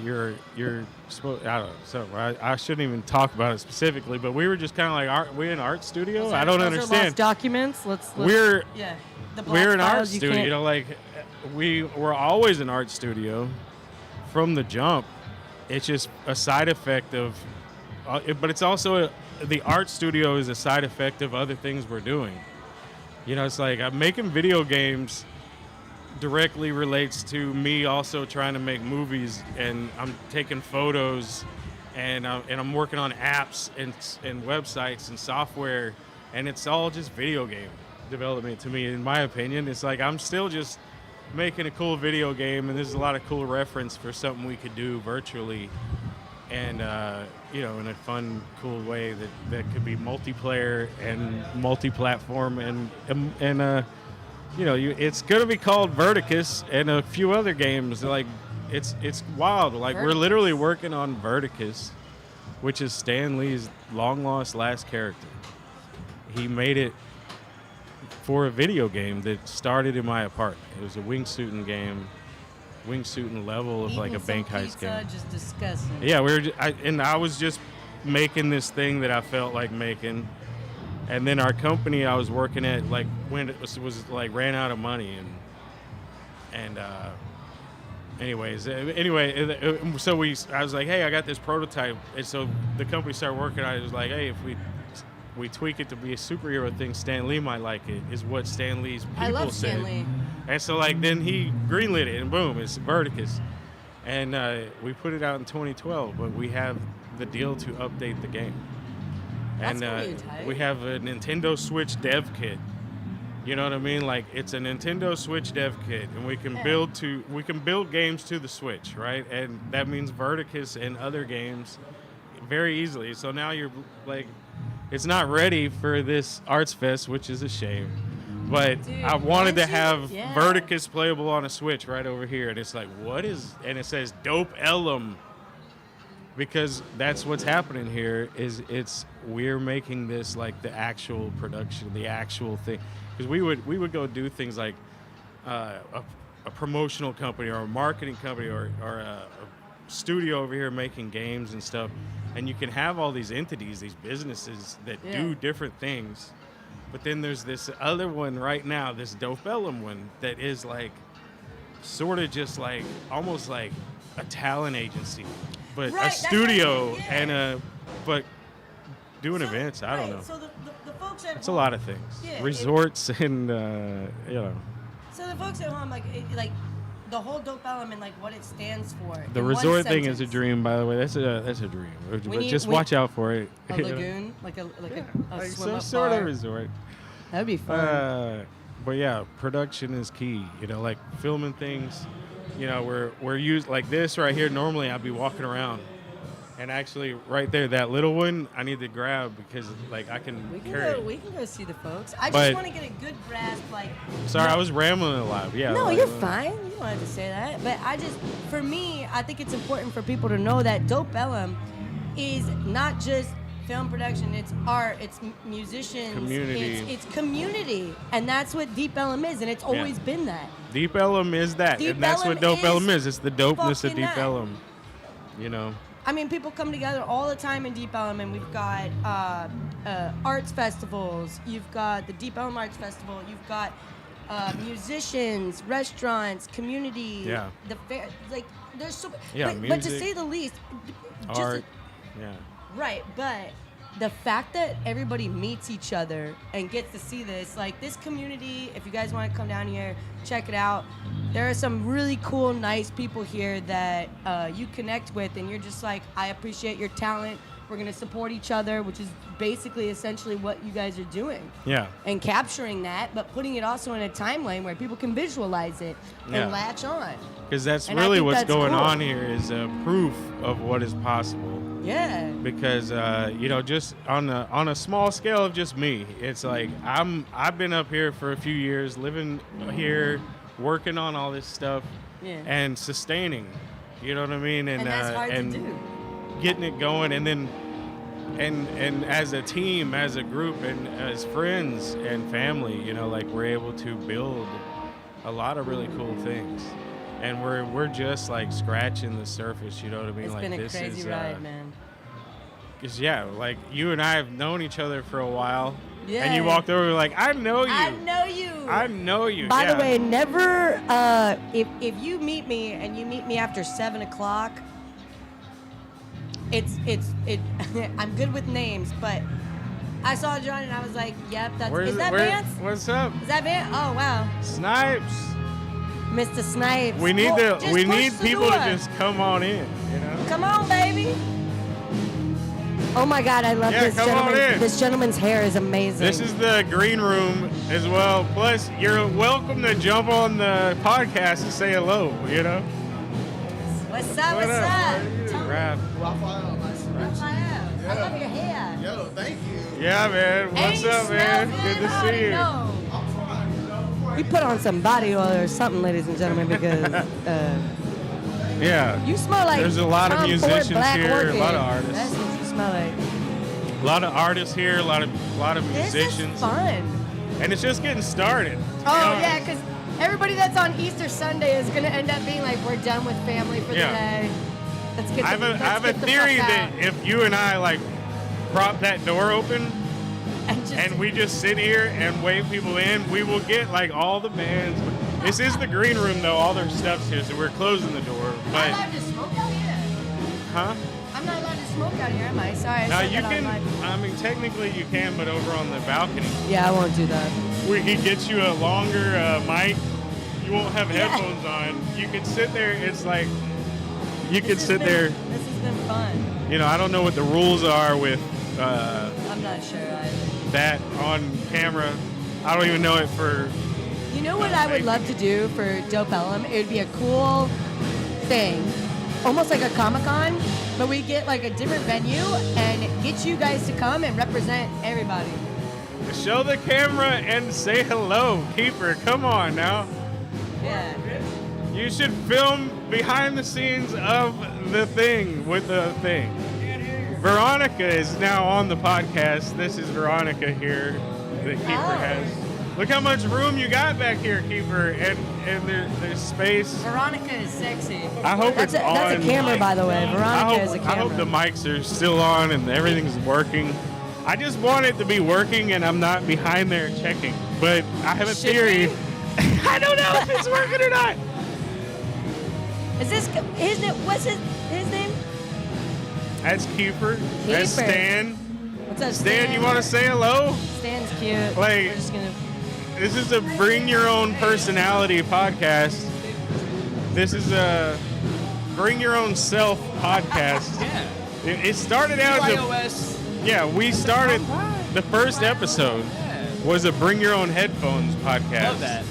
Speaker 1: you're supposed, I don't know. So I shouldn't even talk about it specifically, but we were just kind of like, we're an art studio. I don't understand.
Speaker 9: Lost documents. Let's
Speaker 1: we're
Speaker 9: the
Speaker 1: we're an art
Speaker 9: files, you
Speaker 1: studio.
Speaker 9: can't-
Speaker 1: You know, like we were always an art studio from the jump. It's just a side effect of, but it's also the art studio is a side effect of other things we're doing. You know, it's like I'm making video games. Directly relates to me also trying to make movies, and I'm taking photos, and I'm working on apps and websites and software, and it's all just video game development to me. In my opinion, it's like I'm still just making a cool video game, and there's a lot of cool reference for something we could do virtually, and you know, in a fun, cool way that could be multiplayer and multi-platform and you know, it's going to be called Verticus and a few other games. Like, it's wild. Like, we're literally working on Verticus, which is Stan Lee's long-lost last character. He made it for a video game that started in my apartment. It was a wingsuiting game, wingsuiting level of like a bank heist game.
Speaker 9: Just disgusting.
Speaker 1: Yeah, I was just making this thing that I felt like making. And then our company I was working at, like, when it was like ran out of money, and anyway, so I was like, hey, I got this prototype, and so the company started working on it. It was like, hey, if we tweak it to be a superhero thing, Stan Lee might like it. Is what Stan Lee's people said.
Speaker 9: I love Stan Lee.
Speaker 1: And so like then he greenlit it, and boom, it's Verticus, and we put it out in 2012, but we have the deal to update the game.
Speaker 9: That's
Speaker 1: And
Speaker 9: pretty tight.
Speaker 1: we have a Nintendo Switch dev kit. You know what I mean? Like, it's a Nintendo Switch dev kit, and we can build games to the Switch, right? And that means Verticus and other games very easily. So now you're like, it's not ready for this Arts Fest, which is a shame. But
Speaker 9: Dude,
Speaker 1: I wanted to
Speaker 9: once you-
Speaker 1: have
Speaker 9: yeah.
Speaker 1: Verticus playable on a Switch right over here, and it's like, what is? And it says D.O.P.E.llum. Because that's what's happening here is we're making this like the actual production, the actual thing. Because we would go do things like a promotional company or a marketing company or a studio over here making games and stuff, and you can have all these entities, these businesses that do different things. But then there's this other one right now, this D.O.P.E.llum one that is like sort of just like almost like a talent agency. But
Speaker 9: Right,
Speaker 1: a studio
Speaker 9: that's-
Speaker 1: and but doing events, I don't know.
Speaker 9: So the folks at
Speaker 1: It's a
Speaker 9: home,
Speaker 1: lot of things.
Speaker 9: Yeah,
Speaker 1: Resorts and you know.
Speaker 9: So the folks at home, like the whole D.O.P.E.llum and like what it stands for.
Speaker 1: The
Speaker 9: in one
Speaker 1: resort thing is a
Speaker 9: sentence.
Speaker 1: dream, by the way. That's a dream.
Speaker 9: We
Speaker 1: But
Speaker 9: need-
Speaker 1: just
Speaker 9: we-
Speaker 1: watch out for it.
Speaker 9: A
Speaker 1: you know?
Speaker 9: lagoon, like a
Speaker 1: Like
Speaker 9: swim
Speaker 1: some
Speaker 9: up
Speaker 1: sort
Speaker 9: bar.
Speaker 1: of resort.
Speaker 9: That'd be fun.
Speaker 1: But yeah, production is key. You know, like filming things. You know, we're used like this right here. Normally, I'd be walking around, and actually, right there, that little one, I need to grab because like I can
Speaker 9: We can
Speaker 1: carry.
Speaker 9: we can go see the folks. I
Speaker 1: But-
Speaker 9: just want to get a good grasp, like.
Speaker 1: Sorry, I was rambling a lot. Yeah.
Speaker 9: No,
Speaker 1: like,
Speaker 9: you're fine. You don't have to say that. But for me, I think it's important for people to know that D.O.P.E.llum is not just film production, it's art, it's musicians,
Speaker 1: Community.
Speaker 9: it's community, and that's what D.O.P.E.llum is, and it's always been that.
Speaker 1: D.O.P.E.llum is that, and that's what
Speaker 9: D.O.P.E.llum
Speaker 1: D.O.P.E.llum is. It's the dopeness of
Speaker 9: fucking that.
Speaker 1: D.O.P.E.llum. You know.
Speaker 9: I mean, people come together all the time in D.O.P.E.llum, and we've got arts festivals. You've got the D.O.P.E.llum Arts Festival. You've got musicians, restaurants, community.
Speaker 1: Yeah.
Speaker 9: The fair, like there's so.
Speaker 1: Yeah,
Speaker 9: but to
Speaker 1: music,
Speaker 9: say the least, just
Speaker 1: art. Yeah.
Speaker 9: right, but the fact that everybody meets each other and gets to see this, like this community, if you guys want to come down here, check it out. There are some really cool, nice people here that you connect with, and you're just like, I appreciate your talent. We're going to support each other, which is basically essentially what you guys are doing.
Speaker 1: Yeah.
Speaker 9: And capturing that, but putting it also in a timeline where people can visualize it and latch on.
Speaker 1: Because that's
Speaker 9: And I
Speaker 1: really
Speaker 9: think
Speaker 1: what's
Speaker 9: that's
Speaker 1: going
Speaker 9: cool.
Speaker 1: on here is proof of what is possible.
Speaker 9: Yeah.
Speaker 1: Because you know, just on a small scale of just me, it's like I've been up here for a few years, living here, working on all this stuff, and sustaining. You know what I mean?
Speaker 9: And that's hard to do.
Speaker 1: Getting it going, and then and as a team, as a group, and as friends and family, you know, like we're able to build a lot of really cool things. And we're just like scratching the surface, you know what I mean?
Speaker 9: It's
Speaker 1: like
Speaker 9: been a
Speaker 1: this
Speaker 9: crazy
Speaker 1: is,
Speaker 9: ride, man.
Speaker 1: Cause yeah, like you and I have known each other for a while.
Speaker 9: Yeah.
Speaker 1: And you walked over, like, I know you.
Speaker 9: I know you.
Speaker 1: I know you.
Speaker 9: By
Speaker 1: yeah.
Speaker 9: the way, never. If you meet me and you meet me after 7:00, it's I'm good with names, but I saw John and I was like, yep, that's. Is that Vance?
Speaker 1: What's up?
Speaker 9: Is that Vance? Oh wow.
Speaker 1: Snipes.
Speaker 9: Mr. Snipes.
Speaker 1: We need
Speaker 9: Just
Speaker 1: we
Speaker 9: push
Speaker 1: need
Speaker 9: the
Speaker 1: people to
Speaker 9: door.
Speaker 1: just come on in, you know.
Speaker 9: Come on, baby. Oh my God, I love
Speaker 1: Yeah,
Speaker 9: this
Speaker 1: come on
Speaker 9: gentleman.
Speaker 1: in.
Speaker 9: This gentleman's hair is amazing.
Speaker 1: This is the green room as well. Plus, you're welcome to jump on the podcast and say hello, you know.
Speaker 9: What's up? What's up?
Speaker 1: Raph.
Speaker 9: Raphael, I love your hair.
Speaker 6: Yo, thank you.
Speaker 1: Yeah, man. What's
Speaker 9: Ain't
Speaker 1: up, man?
Speaker 9: smell
Speaker 1: Good to
Speaker 9: I
Speaker 1: see you.
Speaker 9: know. We put on some body oil or something, ladies and gentlemen, because
Speaker 1: Yeah.
Speaker 9: you smell like
Speaker 1: There's a lot of
Speaker 9: Tom Ford
Speaker 1: musicians
Speaker 9: Black
Speaker 1: here,
Speaker 9: Orchid.
Speaker 1: a lot of artists.
Speaker 9: That's what you smell like.
Speaker 1: A lot of artists here, a lot of
Speaker 9: This
Speaker 1: musicians.
Speaker 9: is fun.
Speaker 1: And it's just getting started.
Speaker 9: Oh yeah, because everybody that's on Easter Sunday is gonna end up being like, we're done with family for the day. Let's get.
Speaker 1: I have a theory that if you and I like prop that door open and we just sit here and wave people in, we will get like all the bands. This is the green room though, all their stuff's here, so we're closing the door.
Speaker 9: I'm
Speaker 1: But
Speaker 9: allowed to smoke out here.
Speaker 1: huh?
Speaker 9: I'm not allowed to smoke out here, am I? Sorry. I
Speaker 1: No,
Speaker 9: said
Speaker 1: you
Speaker 9: that
Speaker 1: can.
Speaker 9: online.
Speaker 1: I mean, technically you can, but over on the balcony,
Speaker 9: Yeah, I won't do that.
Speaker 1: we can get you a longer mic. You won't have
Speaker 9: Yeah.
Speaker 1: headphones on. You can sit there. It's like you can
Speaker 9: This has
Speaker 1: sit
Speaker 9: been-
Speaker 1: there.
Speaker 9: This has been fun.
Speaker 1: You know, I don't know what the rules are with
Speaker 9: I'm not sure either.
Speaker 1: that on camera. I don't even know it for.
Speaker 9: You know what I would love to do for D.O.P.E.llum? It would be a cool thing, almost like a Comic-Con, but we get like a different venue and get you guys to come and represent everybody.
Speaker 1: Show the camera and say hello, Keeper. Come on now.
Speaker 9: Yeah.
Speaker 1: You should film behind the scenes of the thing with the thing. Veronica is now on the podcast. This is Veronica here that Keeper has. Look how much room you got back here, Keeper, and there's space.
Speaker 9: Veronica is sexy.
Speaker 1: I hope
Speaker 9: That's
Speaker 1: it's on.
Speaker 9: That's a camera, by the way. Veronica is a camera.
Speaker 1: I hope the mics are still on and everything's working. I just want it to be working and I'm not behind there checking. But I have a
Speaker 9: Should
Speaker 1: theory.
Speaker 9: we?
Speaker 1: I don't know if it's working or not.
Speaker 9: Is this his name? What's his name?
Speaker 1: That's Keeper. That's
Speaker 9: Keeper.
Speaker 1: Stan.
Speaker 9: What's up,
Speaker 1: Stan, you want to say hello?
Speaker 9: Stan's cute.
Speaker 1: Like-
Speaker 9: We're just gonna.
Speaker 1: This is a Bring Your Own Personality podcast. This is a Bring Your Own Self podcast.
Speaker 10: Yeah.
Speaker 1: It started out as a,
Speaker 10: iOS.
Speaker 1: yeah, we started, the first episode was a Bring Your Own Headphones podcast.
Speaker 10: Love that.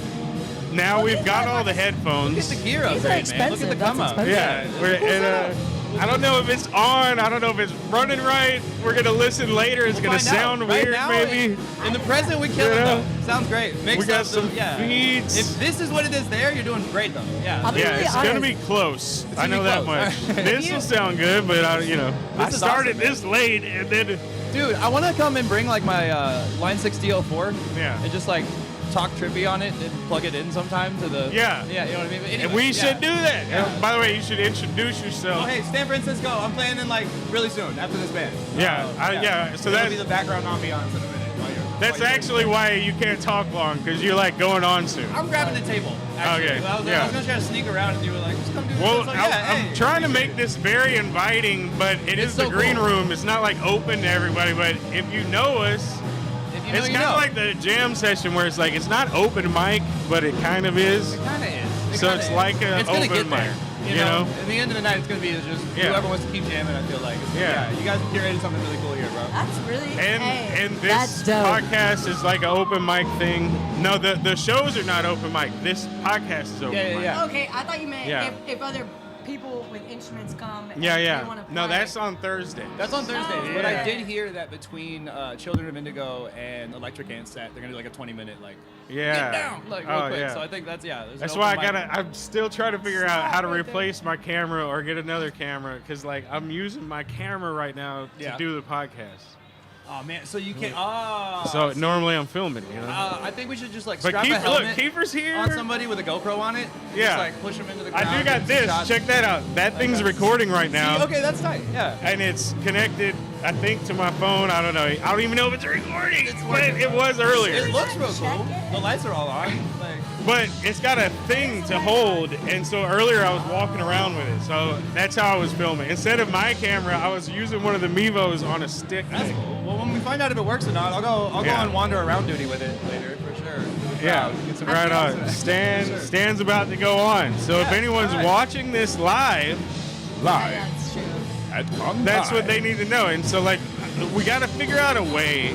Speaker 1: Now we've got all the
Speaker 10: Look at
Speaker 1: headphones.
Speaker 10: the gear
Speaker 9: These are
Speaker 10: upgrade, man. Look at the
Speaker 9: expensive.
Speaker 10: come
Speaker 9: That's
Speaker 10: up.
Speaker 9: expensive.
Speaker 1: Yeah, we're, I don't know if it's on. I don't know if it's running right. We're gonna listen later. It's gonna
Speaker 10: Find out.
Speaker 1: sound
Speaker 10: Right
Speaker 1: weird,
Speaker 10: now,
Speaker 1: maybe.
Speaker 10: In the present, we kill
Speaker 1: You
Speaker 10: it
Speaker 1: know?
Speaker 10: though. Sounds great. Mix
Speaker 1: We got
Speaker 10: up
Speaker 1: some
Speaker 10: yeah.
Speaker 1: feeds.
Speaker 10: If this is what it is there, you're doing great though. Yeah.
Speaker 9: I'll be
Speaker 1: Yeah,
Speaker 9: really
Speaker 1: it's gonna
Speaker 9: honest.
Speaker 1: be close. I
Speaker 10: gonna
Speaker 1: know
Speaker 10: be
Speaker 1: that
Speaker 10: close.
Speaker 1: much. This will sound good, but I
Speaker 10: This is
Speaker 1: started
Speaker 10: awesome,
Speaker 1: this late, and then
Speaker 10: Dude, I want to come and bring like my Line 6 D.O.P.E.llum
Speaker 1: Yeah.
Speaker 10: and just like talk trippy on it and plug it in sometime to the.
Speaker 1: Yeah.
Speaker 10: Yeah, you know what I mean? But
Speaker 1: And
Speaker 10: anyway,
Speaker 1: we
Speaker 10: yeah.
Speaker 1: should do that.
Speaker 10: Yeah.
Speaker 1: By the way, you should introduce yourself.
Speaker 10: Oh, hey, San Francisco. I'm playing in like really soon after this band.
Speaker 1: Yeah, So
Speaker 10: that'll
Speaker 1: that's
Speaker 10: be the background ambiance in a minute.
Speaker 1: that's actually why you can't talk long, because you're like going on soon.
Speaker 10: I'm grabbing the table. Actually.
Speaker 1: Okay,
Speaker 10: I was
Speaker 1: yeah.
Speaker 10: gonna try to sneak around, and you were like, "Just come do
Speaker 1: Well,
Speaker 10: this." Like, yeah,
Speaker 1: I'm
Speaker 10: hey,
Speaker 1: trying to make this very inviting, but it is
Speaker 10: so
Speaker 1: the green
Speaker 10: cool.
Speaker 1: room. It's not like open to everybody, but if you know us,
Speaker 10: If you know,
Speaker 1: it's
Speaker 10: you
Speaker 1: kind of
Speaker 10: know.
Speaker 1: like the jam session where it's like it's not open mic, but it kind of is.
Speaker 10: It kind of is.
Speaker 1: So it's like an
Speaker 10: it's gonna
Speaker 1: open
Speaker 10: get
Speaker 1: mic.
Speaker 10: there. You know, at the end of the night, it's gonna be just whoever wants to keep jamming. I feel like.
Speaker 1: Yeah.
Speaker 10: You guys have curated something really cool here, bro.
Speaker 8: That's really.
Speaker 1: And
Speaker 9: That's
Speaker 1: this
Speaker 9: dope.
Speaker 1: podcast is like an open mic thing. No, the shows are not open mic. This podcast is open mic.
Speaker 9: Okay, I thought you meant
Speaker 1: Yeah.
Speaker 9: if other people with instruments come. And
Speaker 1: Yeah,
Speaker 9: They wanna
Speaker 1: yeah.
Speaker 9: play.
Speaker 1: No, that's on Thursday.
Speaker 10: That's on Thursdays,
Speaker 9: Oh,
Speaker 10: but I
Speaker 9: yeah.
Speaker 10: did hear that between Children of Indigo and Electric Ant Set, they're gonna do like a 20-minute like
Speaker 1: Yeah.
Speaker 10: get down like real
Speaker 1: Oh,
Speaker 10: quick.
Speaker 1: yeah.
Speaker 10: So I think that's there's
Speaker 1: That's
Speaker 10: an
Speaker 1: why
Speaker 10: open mic.
Speaker 1: I'm still trying to figure out how to
Speaker 9: Stop it.
Speaker 1: replace my camera or get another camera, because like I'm using my camera right now to
Speaker 10: Yeah.
Speaker 1: do the podcast.
Speaker 10: Oh man, so you can't.
Speaker 1: So normally I'm filming, you know.
Speaker 10: I think we should just like
Speaker 1: But
Speaker 10: strap a
Speaker 1: look,
Speaker 10: helmet
Speaker 1: Kiefer's here.
Speaker 10: on somebody with a GoPro on it.
Speaker 1: Yeah.
Speaker 10: Just like push them into the ground.
Speaker 1: I do got
Speaker 10: and
Speaker 1: this.
Speaker 10: shots.
Speaker 1: Check that out. That thing's recording right now.
Speaker 10: See, okay, that's tight. Yeah.
Speaker 1: And it's connected, I think, to my phone. I don't know. I don't even know if it's recording. But it was earlier.
Speaker 10: It looks real cool. The lights are all on. Like,
Speaker 1: But it's got a thing to hold, and so earlier I was walking around with it. So that's how I was filming. Instead of my camera, I was using one of the Mevos on a stick.
Speaker 10: that's cool. Well, when we find out if it works or not, I'll go on wander around duty with it later for sure.
Speaker 1: Yeah,
Speaker 10: Get some
Speaker 1: right on.
Speaker 10: videos.
Speaker 1: Stan's about to go on. So if
Speaker 10: Yeah,
Speaker 1: anyone's
Speaker 10: all right.
Speaker 1: watching this live,
Speaker 9: That's true.
Speaker 10: At Kanpai.
Speaker 1: that's what they need to know. And so like, we got to figure out a way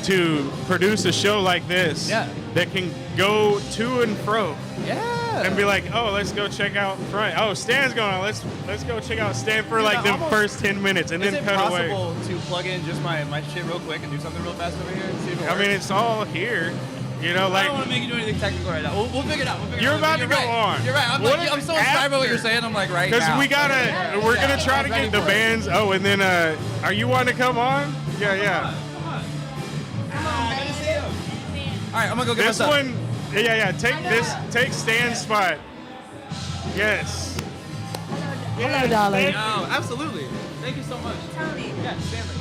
Speaker 1: to produce a show like this that can go to and fro.
Speaker 10: Yeah.
Speaker 1: And be like, oh, let's go check out front. Oh, Stan's going on. Let's go check out Stan for like the first 10 minutes and
Speaker 10: Is
Speaker 1: then
Speaker 10: it
Speaker 1: cut away.
Speaker 10: possible to plug in just my shit real quick and do something real fast over here and see if it
Speaker 1: I
Speaker 10: works?
Speaker 1: mean, it's all here. You know,
Speaker 10: I
Speaker 1: like
Speaker 10: don't want to make you do anything technical right now. We'll figure it out.
Speaker 1: You're about to go
Speaker 10: right.
Speaker 1: on.
Speaker 10: You're right. I'm
Speaker 1: What
Speaker 10: so
Speaker 1: if
Speaker 10: inspired by what
Speaker 1: after?
Speaker 10: you're saying. I'm like right
Speaker 1: because
Speaker 10: now.
Speaker 1: we gotta, we're gonna try to get the bands. Oh, and then, are you wanting to come on? Yeah, yeah.
Speaker 10: All right, I'm gonna go get
Speaker 1: This
Speaker 10: myself.
Speaker 1: one, yeah. Take Stan's spot. Yes.
Speaker 9: Hello, darling.
Speaker 10: No, absolutely. Thank you so much.
Speaker 8: Tony.
Speaker 10: Yeah, Stanley.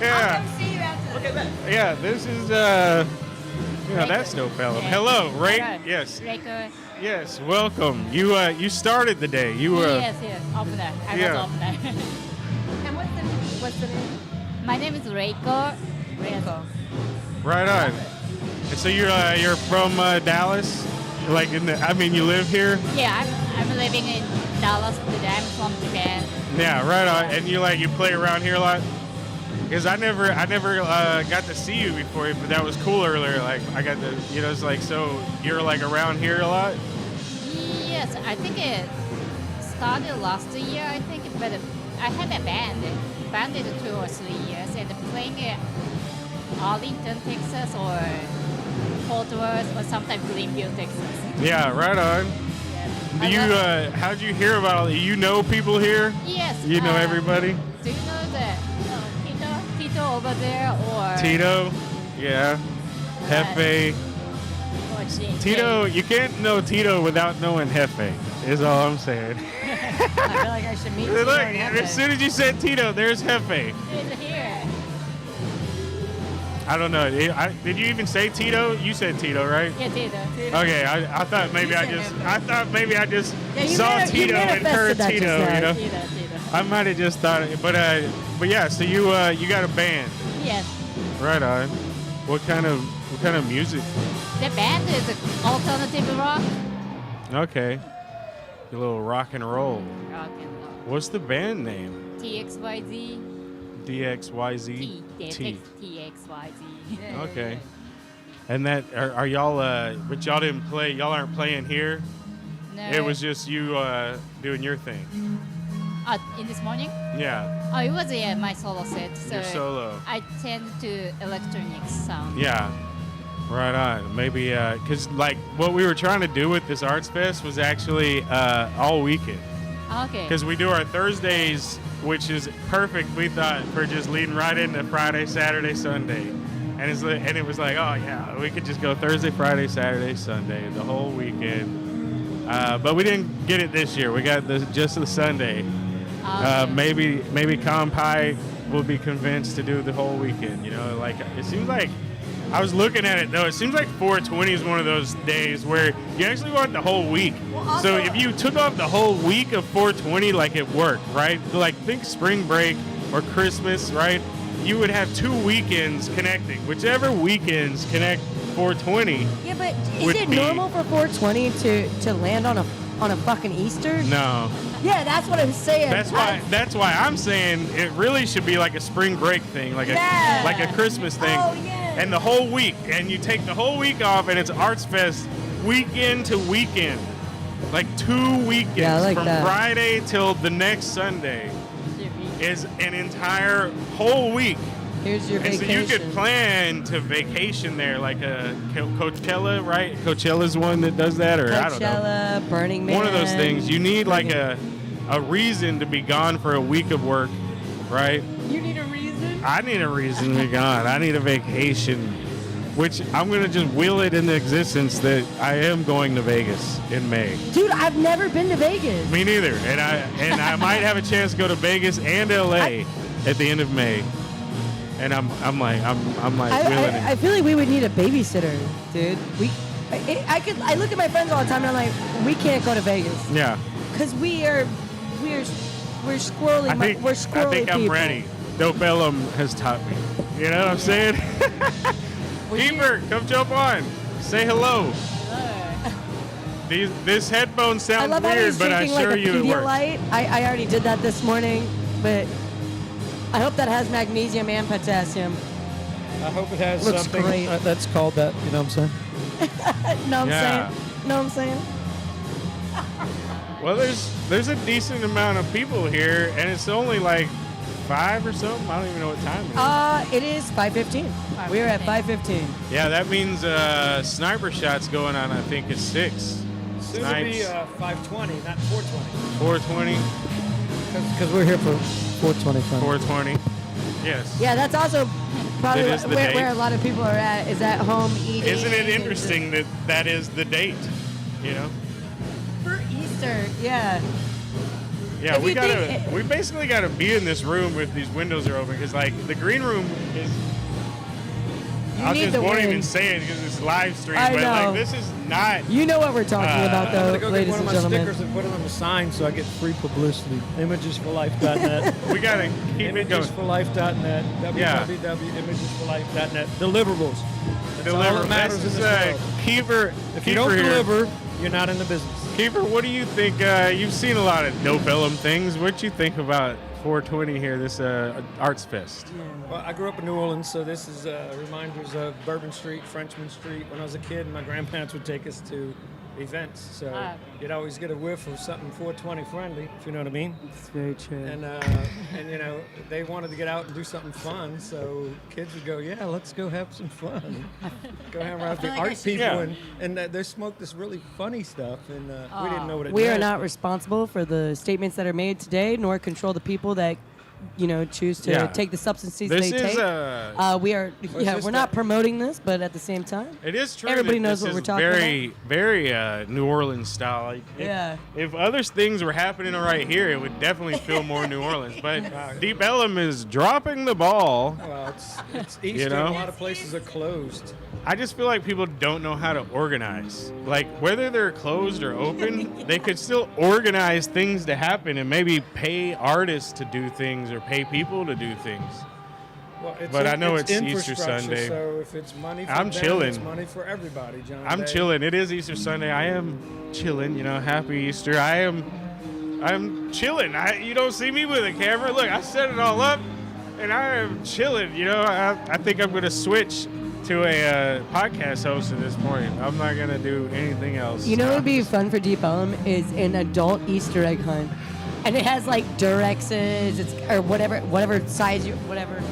Speaker 1: Yeah.
Speaker 8: I'll come see you after
Speaker 10: Okay, bet.
Speaker 1: Yeah. This is, that's D.O.P.E.llum. Hello, Ray. Yes.
Speaker 11: Reiko.
Speaker 1: Yes. Welcome. You started the day. You were.
Speaker 11: Yes, over there. I
Speaker 1: Yeah.
Speaker 11: was over there.
Speaker 8: And what's the name?
Speaker 11: My name is Reiko.
Speaker 8: Reiko.
Speaker 1: Right on. And so you're from Dallas, like you live here.
Speaker 11: Yeah, I'm living in Dallas today. I'm from Japan.
Speaker 1: Yeah, right on. And you play around here a lot. Because I never got to see you before, but that was cool earlier. Like I got to, it's like, so you're like around here a lot.
Speaker 11: Yes, I think it started last year. I think, but I had a band. Banded 2 or 3 years and playing at Arlington, Texas, or Fort Worth, or sometimes Greenville, Texas.
Speaker 1: Yeah, right on.
Speaker 11: Yes.
Speaker 1: Do you how'd you hear about it? You know people here?
Speaker 11: Yes.
Speaker 1: You know everybody?
Speaker 11: Do you know the Tito over there, or
Speaker 1: Tito, yeah. Hefe.
Speaker 11: or
Speaker 1: Tito, you can't know Tito without knowing Hefe, is all I'm saying.
Speaker 9: I feel like I should meet you.
Speaker 1: Look, as soon as you said Tito, there's Hefe.
Speaker 11: He's here.
Speaker 1: I don't know. Did you even say Tito? You said Tito, right?
Speaker 11: Yeah, Tito.
Speaker 1: Okay, I thought maybe I just
Speaker 9: Yeah, you
Speaker 1: saw
Speaker 9: mani- you
Speaker 1: Tito and heard
Speaker 9: manifested that
Speaker 1: Tito.
Speaker 9: just now.
Speaker 1: You know,
Speaker 11: Tito.
Speaker 1: I might have just thought it, but yeah. So you got a band,
Speaker 11: Yes.
Speaker 1: right on? What kind of music?
Speaker 11: The band is alternative rock.
Speaker 1: Okay, a little rock and roll.
Speaker 11: Rock and roll.
Speaker 1: What's the band name?
Speaker 11: TXYZ.
Speaker 1: DXYZ.
Speaker 11: TXYZ.
Speaker 1: Okay. And that are y'all? But y'all didn't play. Y'all aren't playing here.
Speaker 11: No.
Speaker 1: It was just you doing your thing.
Speaker 11: In this morning?
Speaker 1: Yeah.
Speaker 11: Oh, it was my solo set. So
Speaker 1: Your solo.
Speaker 11: I tend to electronic sound.
Speaker 1: Yeah. Right on. Maybe because like what we were trying to do with this Arts Fest was actually all weekend.
Speaker 11: Okay.
Speaker 1: Because we do our Thursdays, which is perfect, we thought, for just leading right into Friday, Saturday, Sunday. And it was like, oh yeah, we could just go Thursday, Friday, Saturday, Sunday, the whole weekend. But we didn't get it this year. We got just the Sunday. Maybe Kanpai will be convinced to do the whole weekend. You know, like it seems like I was looking at it though. It seems like 420 is one of those days where you actually want the whole week. So if you took off the whole week of 420, like it worked, right? Like think spring break or Christmas, right? You would have 2 weekends connecting. Whichever weekends connect 420.
Speaker 9: Yeah, but is it normal for 420 to land on a fucking Easter?
Speaker 1: No.
Speaker 9: Yeah, that's what I'm saying.
Speaker 1: That's why I'm saying it really should be like a spring break thing, like a Christmas thing.
Speaker 9: Oh, yeah.
Speaker 1: And the whole week, and you take the whole week off, and it's Arts Fest weekend to weekend, like 2 weekends from
Speaker 9: that.
Speaker 1: Friday till the next Sunday is an entire whole week.
Speaker 9: Here's your
Speaker 1: and
Speaker 9: vacation.
Speaker 1: so you could plan to vacation there, like a Coachella, right? Coachella's one that does that, or I don't know.
Speaker 9: Coachella, Burning Man.
Speaker 1: One of those things. You need like a reason to be gone for a week of work, right?
Speaker 9: You need a reason?
Speaker 1: I need a reason to be gone. I need a vacation, which I'm going to just will it into existence that I am going to Vegas in May.
Speaker 9: Dude, I've never been to Vegas.
Speaker 1: Me neither. And I might have a chance to go to Vegas and LA at the end of May. And I'm like willing.
Speaker 9: I feel like we would need a babysitter, dude. I look at my friends all the time and I'm like, we can't go to Vegas.
Speaker 1: Yeah.
Speaker 9: Because we're squirrely. We're squirrely
Speaker 1: I think I'm
Speaker 9: people.
Speaker 1: ready. D.O.P.E.llum has taught me. You know what I'm saying? Keeper, come jump on. Say hello. This headphone sounds weird, but I assure you it works.
Speaker 9: I already did that this morning, but I hope that has magnesium and potassium.
Speaker 12: I hope it has
Speaker 9: Looks
Speaker 12: something
Speaker 9: great.
Speaker 12: that's called that. You know what I'm saying?
Speaker 9: Know what I'm saying? Know what I'm saying?
Speaker 1: Well, there's a decent amount of people here, and it's only like 5 or something. I don't even know what time it is.
Speaker 9: It is 5:15. We're at 5:15.
Speaker 1: Yeah, that means sniper shots going on. I think it's 6.
Speaker 12: Soon to be 5:20, not 4:20.
Speaker 1: 4:20.
Speaker 12: Because we're here for 4:20.
Speaker 1: 4:20. Yes.
Speaker 9: Yeah, that's also probably
Speaker 1: It is the
Speaker 9: where
Speaker 1: date.
Speaker 9: a lot of people are at. Is at home eating.
Speaker 1: Isn't it interesting that that is the date? You know.
Speaker 9: For Easter, yeah.
Speaker 1: Yeah,
Speaker 9: If you
Speaker 1: we basically gotta be in this room with these windows are open because like the green room is. I
Speaker 9: need
Speaker 1: just
Speaker 9: the
Speaker 1: won't
Speaker 9: wind.
Speaker 1: even say it because it's live stream,
Speaker 9: I
Speaker 1: but
Speaker 9: know.
Speaker 1: like this is not.
Speaker 9: You know what we're talking about,
Speaker 12: I'm
Speaker 9: though,
Speaker 12: going to go get
Speaker 9: ladies
Speaker 12: one of
Speaker 9: and
Speaker 12: my
Speaker 9: gentlemen.
Speaker 12: stickers and put it on the sign so I get free publicity. Imagesforlife.net.
Speaker 1: We got to keep it going.
Speaker 12: Imagesforlife.net.
Speaker 1: Yeah.
Speaker 12: www.imagesforlife.net. Deliverables. That's all
Speaker 1: Deliver.
Speaker 12: that matters in this world.
Speaker 1: Keeper.
Speaker 12: If you don't
Speaker 1: here.
Speaker 12: deliver, you're not in the business.
Speaker 1: Keeper, what do you think? You've seen a lot of D.O.P.E.llum things. What do you think about 420 here, this Arts Fest?
Speaker 12: Well, I grew up in New Orleans, so this is reminders of Bourbon Street, Frenchman Street. When I was a kid, my grandparents would take us to events, so you'd always get a whiff of something 420 friendly, if you know what I mean.
Speaker 9: It's very true.
Speaker 12: And you know, they wanted to get out and do something fun, so kids would go, yeah, let's go have some fun. Go hang around with the art people, and they smoked this really funny stuff, and we didn't know what it
Speaker 9: We
Speaker 12: meant.
Speaker 9: are not responsible for the statements that are made today, nor control the people that, choose to take the substances
Speaker 1: This
Speaker 9: they
Speaker 1: is,
Speaker 9: take. We're not promoting this, but at the same time,
Speaker 1: It is true.
Speaker 9: Everybody
Speaker 1: that
Speaker 9: knows
Speaker 1: this
Speaker 9: what we're
Speaker 1: is
Speaker 9: talking
Speaker 1: very, very New Orleans style. Like, if other things were happening right here, it would definitely feel more New Orleans. But D.O.P.E.llum is dropping the ball.
Speaker 12: Well, it's Easter,
Speaker 1: You know?
Speaker 12: and a lot of places are closed.
Speaker 1: I just feel like people don't know how to organize. Like, whether they're closed or open, they could still organize things to happen and maybe pay artists to do things or pay people to do things.
Speaker 12: Well,
Speaker 1: But I know it's Easter
Speaker 12: infrastructure,
Speaker 1: Sunday.
Speaker 12: So if it's money for
Speaker 1: I'm
Speaker 12: them,
Speaker 1: chilling.
Speaker 12: it's money for everybody, John.
Speaker 1: I'm chilling. It is Easter Sunday. I am chilling. Happy Easter. I'm chilling. You don't see me with a camera. Look, I set it all up, and I am chilling. I think I'm gonna switch to a podcast host at this point. I'm not gonna do anything else.
Speaker 9: what would be fun for D.O.P.E.llum is an adult Easter egg hunt, and it has like Durexes, or whatever size whatever.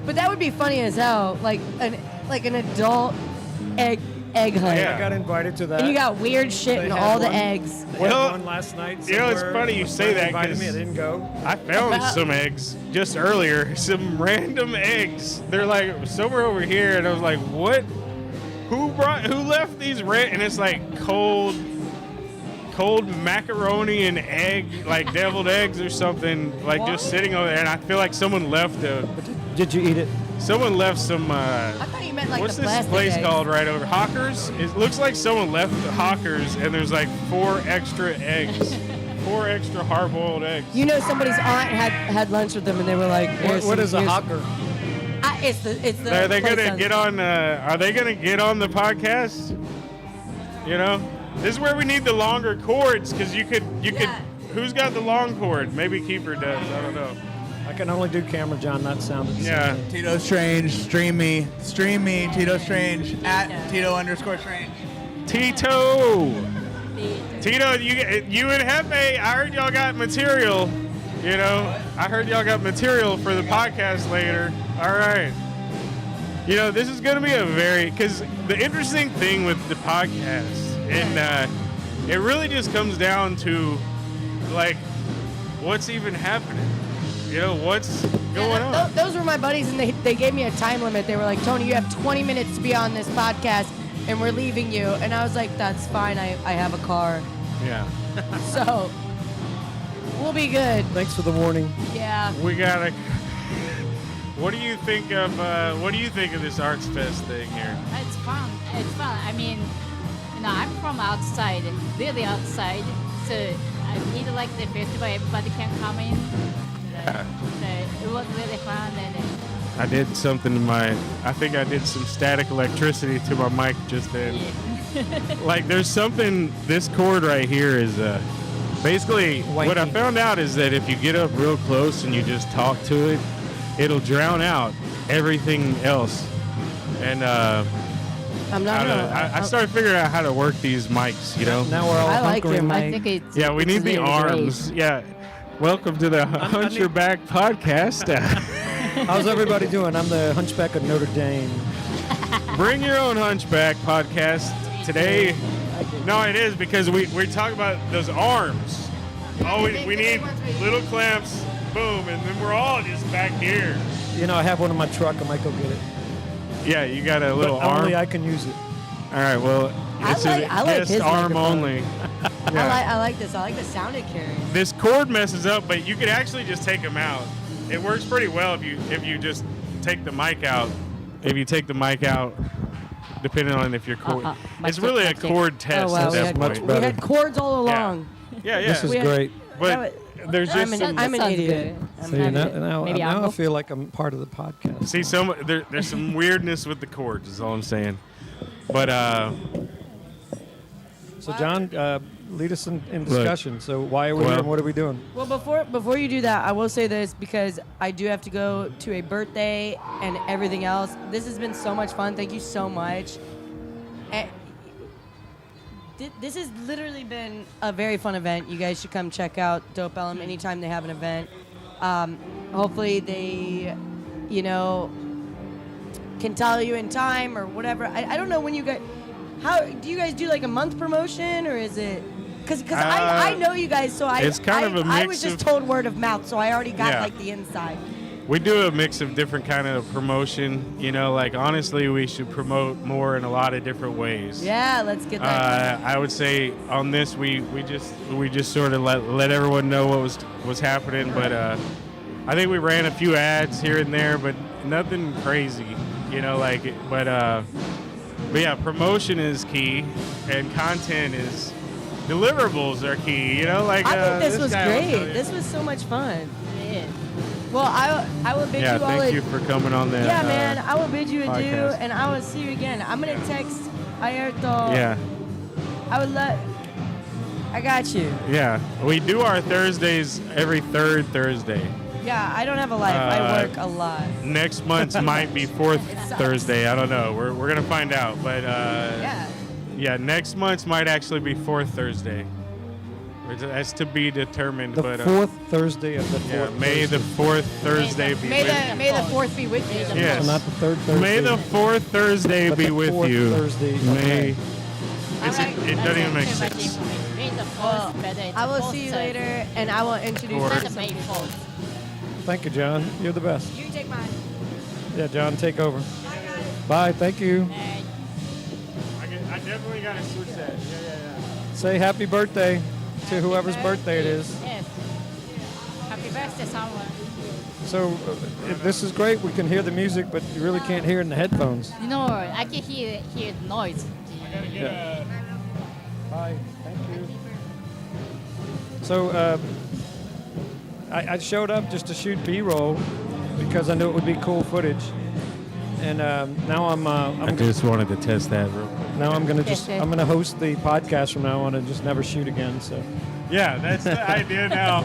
Speaker 9: But that would be funny as hell, like an adult egg egg hunt.
Speaker 12: I got invited to that.
Speaker 9: And you got weird shit
Speaker 12: They
Speaker 9: in
Speaker 12: had
Speaker 9: all the
Speaker 12: one-
Speaker 9: eggs.
Speaker 12: They
Speaker 1: Well,
Speaker 12: had one last night.
Speaker 1: You know, it's
Speaker 12: somewhere.
Speaker 1: funny you
Speaker 12: My
Speaker 1: say
Speaker 12: friend
Speaker 1: that
Speaker 12: invited me. I
Speaker 1: 'cause
Speaker 12: didn't go.
Speaker 1: I found some eggs just earlier, some random eggs. They're like somewhere over here, and I was like, "What? Who left these And it's like cold macaroni and egg, like deviled eggs or something, like just sitting over there. And I feel like someone left
Speaker 12: Did you eat it?
Speaker 1: Someone left some.
Speaker 9: I thought you meant like
Speaker 1: what's
Speaker 9: the
Speaker 1: this
Speaker 9: plastic
Speaker 1: place
Speaker 9: eggs.
Speaker 1: called right over? Hawkers. It looks like someone left the Hawkers, and there's like 4 extra eggs, 4 extra hard-boiled eggs.
Speaker 9: You know, somebody's aunt had lunch with them, and they were like,
Speaker 12: What is a hawker?
Speaker 9: It's the.
Speaker 1: Are they
Speaker 9: place
Speaker 1: gonna
Speaker 9: on-
Speaker 1: get on? Are they gonna get on the podcast? You know, this is where we need the longer cords because you could. Who's got the long cord? Maybe Keeper does. I don't know.
Speaker 12: I can only do camera, John, not sound.
Speaker 1: Yeah.
Speaker 13: Tito Strange, stream me, Tito Strange at Tito_Strange.
Speaker 1: Tito, you and Hefe, I heard y'all got material. You know, I heard y'all got material for the podcast later. All right. You know, this is going to be because the interesting thing with the podcast, and it really just comes down to, like, what's even happening? You know, what's going on?
Speaker 9: Those were my buddies, and they gave me a time limit. They were like, Tony, you have 20 minutes to be on this podcast, and we're leaving you. And I was like, that's fine. I have a car.
Speaker 1: Yeah.
Speaker 9: So, we'll be good.
Speaker 12: Thanks for the warning.
Speaker 9: Yeah.
Speaker 1: We gotta. What do you think of this Arts Fest thing here?
Speaker 11: It's fun. It's fun. I mean, I'm from outside, really outside. So I really like the festival. Everybody can come in. So it was really fun. And
Speaker 1: I did something to I think I did some static electricity to my mic just then. Like there's something, this cord right here is basically, what I found out is that if you get up real close and you just talk to it, it'll drown out everything else. And I started figuring out how to work these mics, you know?
Speaker 12: Now we're all
Speaker 9: I like your
Speaker 12: hunkering.
Speaker 9: mic.
Speaker 11: I think it's
Speaker 1: Yeah, we need the arms. Yeah. Welcome to the Hunch Your Back podcast.
Speaker 12: How's everybody doing? I'm the Hunchback of Notre Dame.
Speaker 1: Bring your own Hunchback podcast today. No, it is because we talk about those arms. Oh, we need little clamps, boom, and then we're all just back here.
Speaker 12: You know, I have one in my truck. I might go get it.
Speaker 1: Yeah, you got a little
Speaker 12: But
Speaker 1: arm.
Speaker 12: only I can use it.
Speaker 1: All right, well, this is
Speaker 9: I like
Speaker 1: just
Speaker 9: his
Speaker 1: arm
Speaker 9: microphone.
Speaker 1: only. Yeah.
Speaker 9: I like this. I like the sound it carries.
Speaker 1: This cord messes up, but you could actually just take them out. It works pretty well if you just take the mic out. If you take the mic out, depending on if your cord. It's really a cord test at that point.
Speaker 9: We had cords all along.
Speaker 1: Yeah.
Speaker 12: This is great.
Speaker 1: But there's just
Speaker 9: I'm an idiot.
Speaker 12: See, now I feel like I'm part of the podcast.
Speaker 1: See, there's some weirdness with the cords. Is all I'm saying. But
Speaker 12: So John, lead us in discussion. So why are we here and what are we doing?
Speaker 9: Well, before you do that, I will say this because I do have to go to a birthday and everything else. This has been so much fun. Thank you so much. And this has literally been a very fun event. You guys should come check out D.O.P.E.llum anytime they have an event. Hopefully they, can tell you in time or whatever. I don't know when you guys. How do you guys do like a month promotion or is it? Because I know you guys, so
Speaker 1: it's kind of a
Speaker 9: I
Speaker 1: mix
Speaker 9: was just
Speaker 1: of-
Speaker 9: told word of mouth, so I already got
Speaker 1: Yeah.
Speaker 9: like the inside.
Speaker 1: we do a mix of different kind of promotion. Like honestly, we should promote more in a lot of different ways.
Speaker 9: Yeah, let's get that.
Speaker 1: I would say on this we just sort of let everyone know what was happening, but I think we ran a few ads here and there, but nothing crazy, but yeah, promotion is key, and content is deliverables are key.
Speaker 9: I think this was
Speaker 1: guy will tell
Speaker 9: great.
Speaker 1: you.
Speaker 9: This was so much fun. Yeah. Well, I will bid
Speaker 1: Yeah,
Speaker 9: you all.
Speaker 1: thank you for coming on the.
Speaker 9: Yeah, man, I will bid you adieu,
Speaker 1: podcast.
Speaker 9: and I will see you again. I'm gonna text Ayrton.
Speaker 1: Yeah.
Speaker 9: I would let. I got you.
Speaker 1: Yeah, we do our Thursdays every third Thursday.
Speaker 9: Yeah, I don't have a life. I work a lot.
Speaker 1: Next month's might be fourth Thursday. I don't know. We're gonna find out. But yeah, next month's might actually be fourth Thursday. That's to be determined.
Speaker 12: The
Speaker 1: but
Speaker 12: fourth Thursday of the
Speaker 1: yeah,
Speaker 12: fourth.
Speaker 1: May the fourth Thursday be
Speaker 8: May
Speaker 1: with
Speaker 8: the,
Speaker 1: you.
Speaker 8: may the fourth be with you.
Speaker 1: Yes.
Speaker 12: So not the third Thursday.
Speaker 1: May the fourth Thursday
Speaker 12: but
Speaker 1: be
Speaker 12: the
Speaker 1: with
Speaker 12: fourth
Speaker 1: you.
Speaker 12: Thursday.
Speaker 1: May.
Speaker 12: Okay.
Speaker 1: It doesn't even make sense.
Speaker 11: May the fourth
Speaker 9: Well,
Speaker 11: better. It's
Speaker 9: I will
Speaker 11: fourth
Speaker 9: see you
Speaker 11: Thursday.
Speaker 9: later, and I will introduce
Speaker 1: Or-
Speaker 9: you to
Speaker 11: Not
Speaker 9: some
Speaker 11: May
Speaker 9: people.
Speaker 11: 4th.
Speaker 12: Thank you, John. You're the best.
Speaker 9: You take mine.
Speaker 12: Yeah, John, take over. Bye. Thank you.
Speaker 1: I definitely got to switch that.
Speaker 12: Say happy birthday to whoever's birthday it is.
Speaker 11: Yes. Happy birthday, someone.
Speaker 12: So this is great. We can hear the music, but you really can't hear it in the headphones.
Speaker 11: You know, I can hear the noise.
Speaker 12: Yeah. Bye. Thank you. So I showed up just to shoot B-roll because I knew it would be cool footage, and now
Speaker 1: I just wanted to test that real quick.
Speaker 12: now I'm gonna host the podcast from now on and just never shoot again. So
Speaker 1: Yeah, that's the idea now.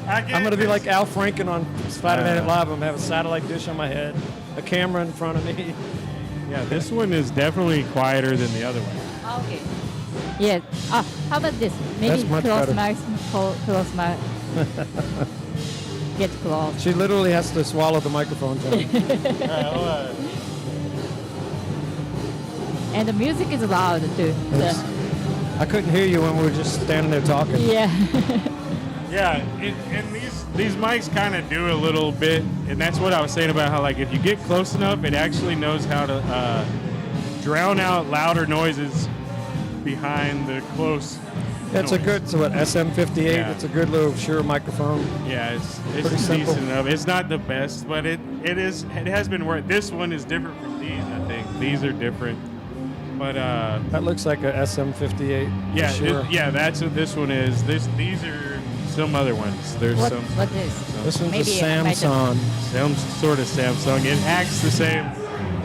Speaker 12: I'm gonna be like Al Franken on Saturday Night Live. I'm gonna have a satellite dish on my head, a camera in front of me.
Speaker 1: Yeah, this one is definitely quieter than the other one.
Speaker 11: Okay. Yeah. How about this? Maybe
Speaker 12: That's much
Speaker 11: close
Speaker 12: better.
Speaker 11: my close my. Get close.
Speaker 12: She literally has to swallow the microphone.
Speaker 11: And the music is loud too. So,
Speaker 12: I couldn't hear you when we were just standing there talking.
Speaker 11: yeah.
Speaker 1: Yeah, and these mics kind of do a little bit, and that's what I was saying about how, like, if you get close enough, it actually knows how to drown out louder noises behind the close.
Speaker 12: It's a good, so what, SM58?
Speaker 1: Yeah.
Speaker 12: It's a good little Shure microphone.
Speaker 1: Yeah, it's
Speaker 12: Pretty simple.
Speaker 1: decent enough. It's not the best, but it has been worth. This one is different from these. I think these are different, but
Speaker 12: That looks like a SM58.
Speaker 1: yeah,
Speaker 12: Sure.
Speaker 1: yeah, that's what this one is. These are some other ones. There's
Speaker 11: What
Speaker 1: some.
Speaker 11: what is?
Speaker 12: This one's
Speaker 11: Maybe
Speaker 12: a
Speaker 11: I might
Speaker 12: Samsung.
Speaker 1: Some sort of Samsung. It acts the same.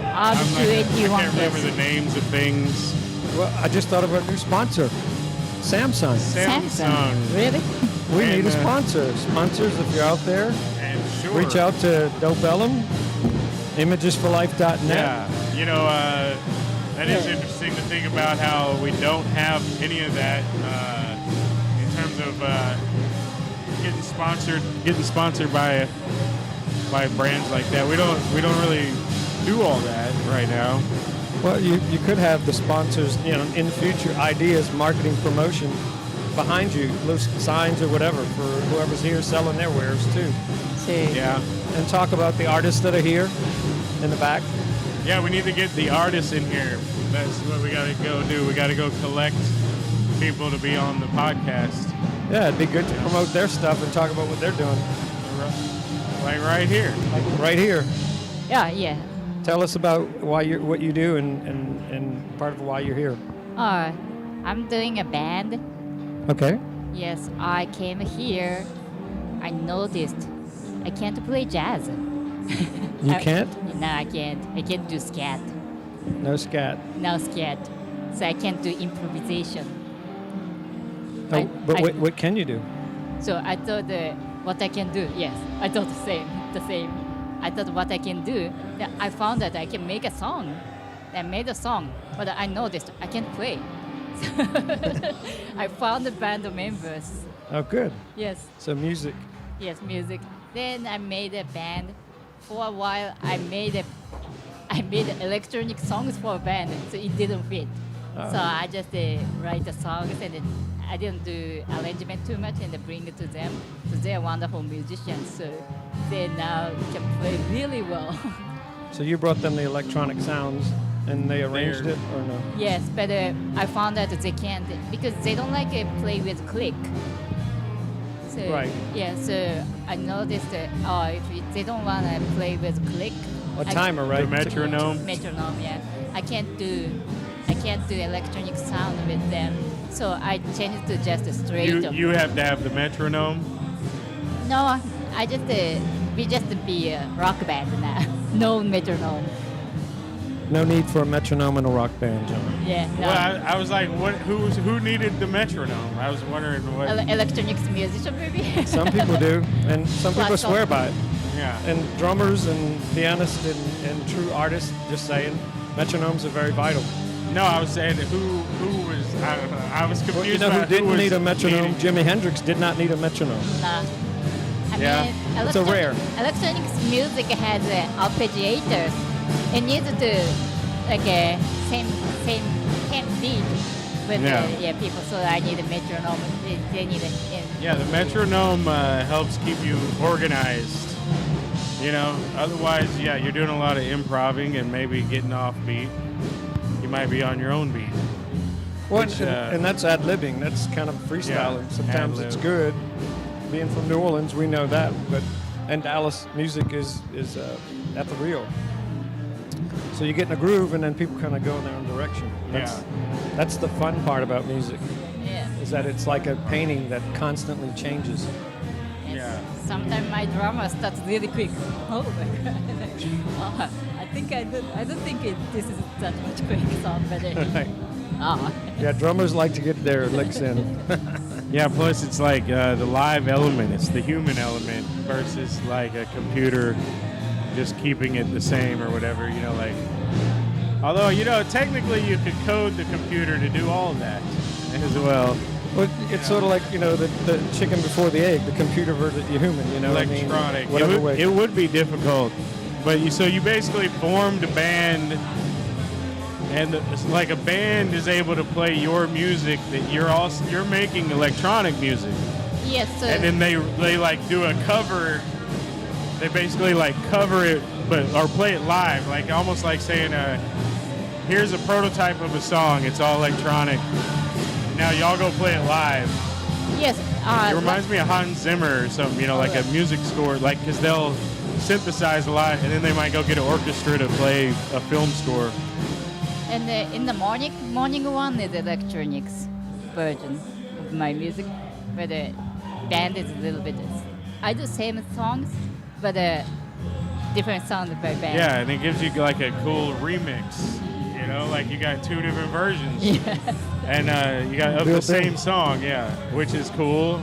Speaker 11: I'll
Speaker 1: I'm
Speaker 11: do
Speaker 1: not-
Speaker 11: it. You
Speaker 1: I
Speaker 11: want
Speaker 1: can't remember
Speaker 11: this?
Speaker 1: the names of things.
Speaker 12: Well, I just thought of a new sponsor. Samsung.
Speaker 1: Samsung.
Speaker 11: Really?
Speaker 12: We
Speaker 1: And,
Speaker 12: need a sponsor. Sponsors, if you're out there,
Speaker 1: And sure.
Speaker 12: reach out to D.O.P.E.llum, imagesforlife.net.
Speaker 1: Yeah, you know, that is interesting to think about how we don't have any of that in terms of getting sponsored by brands like that. We don't really do all that right now.
Speaker 12: Well, you could have the sponsors, in the future, ideas, marketing, promotion behind you, loose signs or whatever for whoever's here selling their wares too.
Speaker 11: See.
Speaker 1: Yeah.
Speaker 12: And talk about the artists that are here in the back.
Speaker 1: Yeah, we need to get the artists in here. That's what we got to go do. We got to go collect people to be on the podcast.
Speaker 12: Yeah, it'd be good to promote their stuff and talk about what they're doing.
Speaker 1: Like right here.
Speaker 12: Like right here.
Speaker 11: Yeah.
Speaker 12: Tell us about what you do and part of why you're here.
Speaker 11: I'm doing a band.
Speaker 12: Okay.
Speaker 11: Yes, I came here. I noticed I can't play jazz.
Speaker 12: You can't?
Speaker 11: No, I can't. I can't do scat.
Speaker 12: No scat.
Speaker 11: No scat. So I can't do improvisation.
Speaker 12: Oh, but what can you do?
Speaker 11: So I thought what I can do. Yes, I thought the same. I thought what I can do. That I found that I can make a song. I made a song, but I noticed I can't play. I found the band members.
Speaker 12: Oh, good.
Speaker 11: Yes.
Speaker 12: So music.
Speaker 11: Yes, music. Then I made a band. For a while, I made electronic songs for a band, so it didn't fit.
Speaker 12: Oh.
Speaker 11: So I just write the songs and then I didn't do arrangement too much and bring it to them. So they're wonderful musicians, so they now can play really well.
Speaker 12: So you brought them the electronic sounds and they arranged it, or no?
Speaker 11: Yes, but I found that they can't because they don't like play with click. So,
Speaker 12: Right.
Speaker 11: Yeah, so I noticed that if they don't want to play with click.
Speaker 12: A timer, right?
Speaker 1: The metronome.
Speaker 11: Metronome, yeah. I can't do electronic sound with them. So I changed to just a straight.
Speaker 1: You have to have the metronome.
Speaker 11: No, we just be a rock band now. No metronome.
Speaker 12: No need for a metronome in a rock band, John.
Speaker 11: Yeah. No.
Speaker 1: Well, I was like, who needed the metronome? I was wondering what.
Speaker 11: Electronics musician, maybe.
Speaker 12: Some people do, and some people
Speaker 11: Classical.
Speaker 12: swear by it.
Speaker 1: Yeah.
Speaker 12: And drummers and pianists and true artists, just saying, metronomes are very vital.
Speaker 1: No, I was saying who was, I don't know. I was confused.
Speaker 12: Well, you know who
Speaker 1: about
Speaker 12: didn't
Speaker 1: was
Speaker 12: need a metronome?
Speaker 1: needing-
Speaker 12: Jimi Hendrix did not need a metronome.
Speaker 11: Nah. I
Speaker 1: Yeah.
Speaker 11: mean,
Speaker 12: It's a rare.
Speaker 11: Electronic music has arpeggiators. It needs to like a same beat with people. So I need a metronome. They need a
Speaker 1: Yeah, the metronome helps keep you organized. You know, otherwise, yeah, you're doing a lot of improving and maybe getting off beat. You might be on your own beat.
Speaker 12: Well,
Speaker 1: Which,
Speaker 12: and that's ad-libbing. That's kind of freestyling.
Speaker 1: Yeah,
Speaker 12: Sometimes it's
Speaker 1: ad-lib.
Speaker 12: good. Being from New Orleans, we know that. And Dallas music is ethereal. So you get in a groove, and then people kind of go in their own direction. That's the fun part about music.
Speaker 11: Yeah.
Speaker 12: Is that it's like a painting that constantly changes.
Speaker 1: Yeah.
Speaker 11: Sometimes my drama starts really quick. Oh my god! I don't think this is that much quick song, but
Speaker 12: Yeah, drummers like to get their licks in.
Speaker 1: Yeah, plus it's like the live element. It's the human element versus like a computer just keeping it the same or whatever, you know, like. Although, you know, technically you could code the computer to do all of that as well.
Speaker 12: Well, it's sort of like, you know, the chicken before the egg, the computer versus the human, you know what I mean?
Speaker 1: Electronic.
Speaker 12: Whatever way.
Speaker 1: It would be difficult. But so you basically formed a band, and it's like a band is able to play your music that you're making electronic music.
Speaker 11: yes. So
Speaker 1: And then they like do a cover. They basically like cover it, or play it live, like almost like saying, "Here's a prototype of a song. It's all electronic. Now y'all go play it live."
Speaker 11: yes.
Speaker 1: It reminds me of Hans Zimmer or something, you know, like a music score, like because they'll synthesize a lot, and then they might go get an orchestra to play a film score.
Speaker 11: And in the morning one is electronics version of my music, but the band is a little bit. I do same songs, but different songs by band.
Speaker 1: Yeah, and it gives you like a cool remix. You know, like you got two different versions.
Speaker 11: Yes.
Speaker 1: And you got of the
Speaker 12: Built in.
Speaker 1: same song, yeah, which is cool.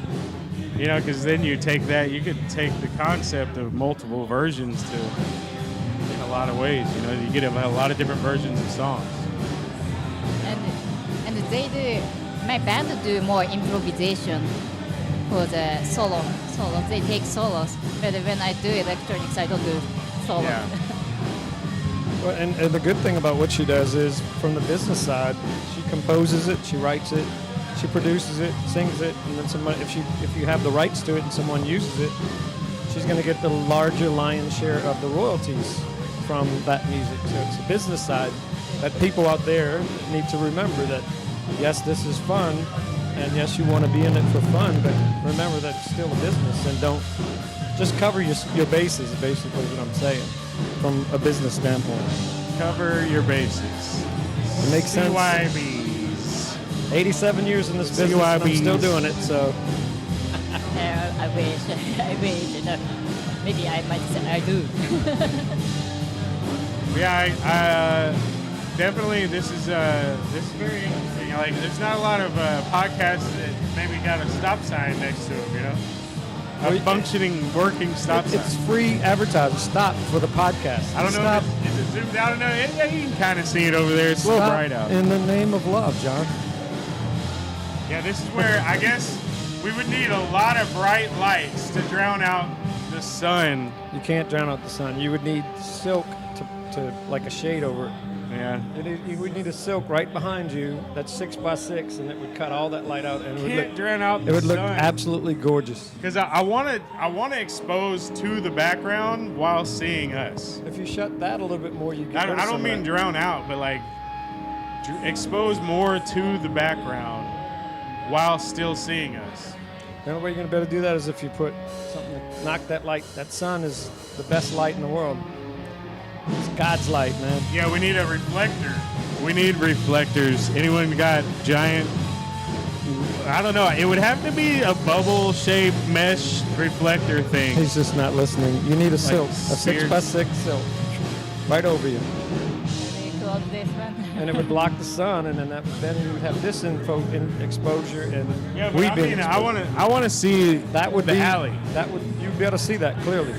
Speaker 1: You know, because then you could take the concept of multiple versions to in a lot of ways. You know, you get a lot of different versions of songs.
Speaker 11: And they do. My band do more improvisation for the solos. They take solos, but when I do electronics, I don't do solos.
Speaker 1: Yeah.
Speaker 12: Well, and the good thing about what she does is, from the business side, she composes it, she writes it, she produces it, sings it, and then somebody, if you have the rights to it and someone uses it, she's going to get the larger lion's share of the royalties from that music. So it's the business side that people out there need to remember that, yes, this is fun, and yes, you want to be in it for fun, but remember that it's still a business, and don't just cover your bases, basically what I'm saying, from a business standpoint.
Speaker 1: Cover your bases.
Speaker 12: It makes sense.
Speaker 1: CYBs.
Speaker 12: 87 years in this business, and I'm still doing it, so.
Speaker 11: I wish. No, maybe I might say I do.
Speaker 1: Yeah, I definitely. This is very interesting. Like, there's not a lot of podcasts that maybe got a stop sign next to them. You know, a functioning, working stop sign.
Speaker 12: It's free advertising. Stop for the podcast.
Speaker 1: I don't know.
Speaker 12: Stop.
Speaker 1: Is it zoomed out? No, you can kind of see it over there. It's a little
Speaker 12: Stop
Speaker 1: bright out.
Speaker 12: in the name of love, John.
Speaker 1: Yeah, this is where I guess we would need a lot of bright lights to drown out the sun.
Speaker 12: You can't drown out the sun. You would need silk to like a shade over it.
Speaker 1: Yeah.
Speaker 12: You would need a silk right behind you that's 6 by 6, and it would cut all that light out, and it would
Speaker 1: Can't
Speaker 12: look,
Speaker 1: drown out
Speaker 12: it
Speaker 1: the
Speaker 12: would look
Speaker 1: sun.
Speaker 12: absolutely gorgeous.
Speaker 1: Because I want to expose to the background while seeing us.
Speaker 12: If you shut that a little bit more, you get.
Speaker 1: I don't mean drown out, but like expose more to the background while still seeing us.
Speaker 12: The only way you're going to be able to do that is if you put something to knock that light. That sun is the best light in the world. It's God's light, man.
Speaker 1: Yeah, we need a reflector. We need reflectors. Anyone got giant? I don't know. It would have to be a bubble-shaped mesh reflector thing.
Speaker 12: He's just not listening. You need a silk, a 6 by 6 silk, right over you.
Speaker 11: This one.
Speaker 12: And it would block the sun, and then you would have this exposure, and
Speaker 1: Yeah, but
Speaker 12: we'd be
Speaker 1: I want to see
Speaker 12: that would
Speaker 1: the
Speaker 12: be
Speaker 1: alley.
Speaker 12: You'd be able to see that clearly.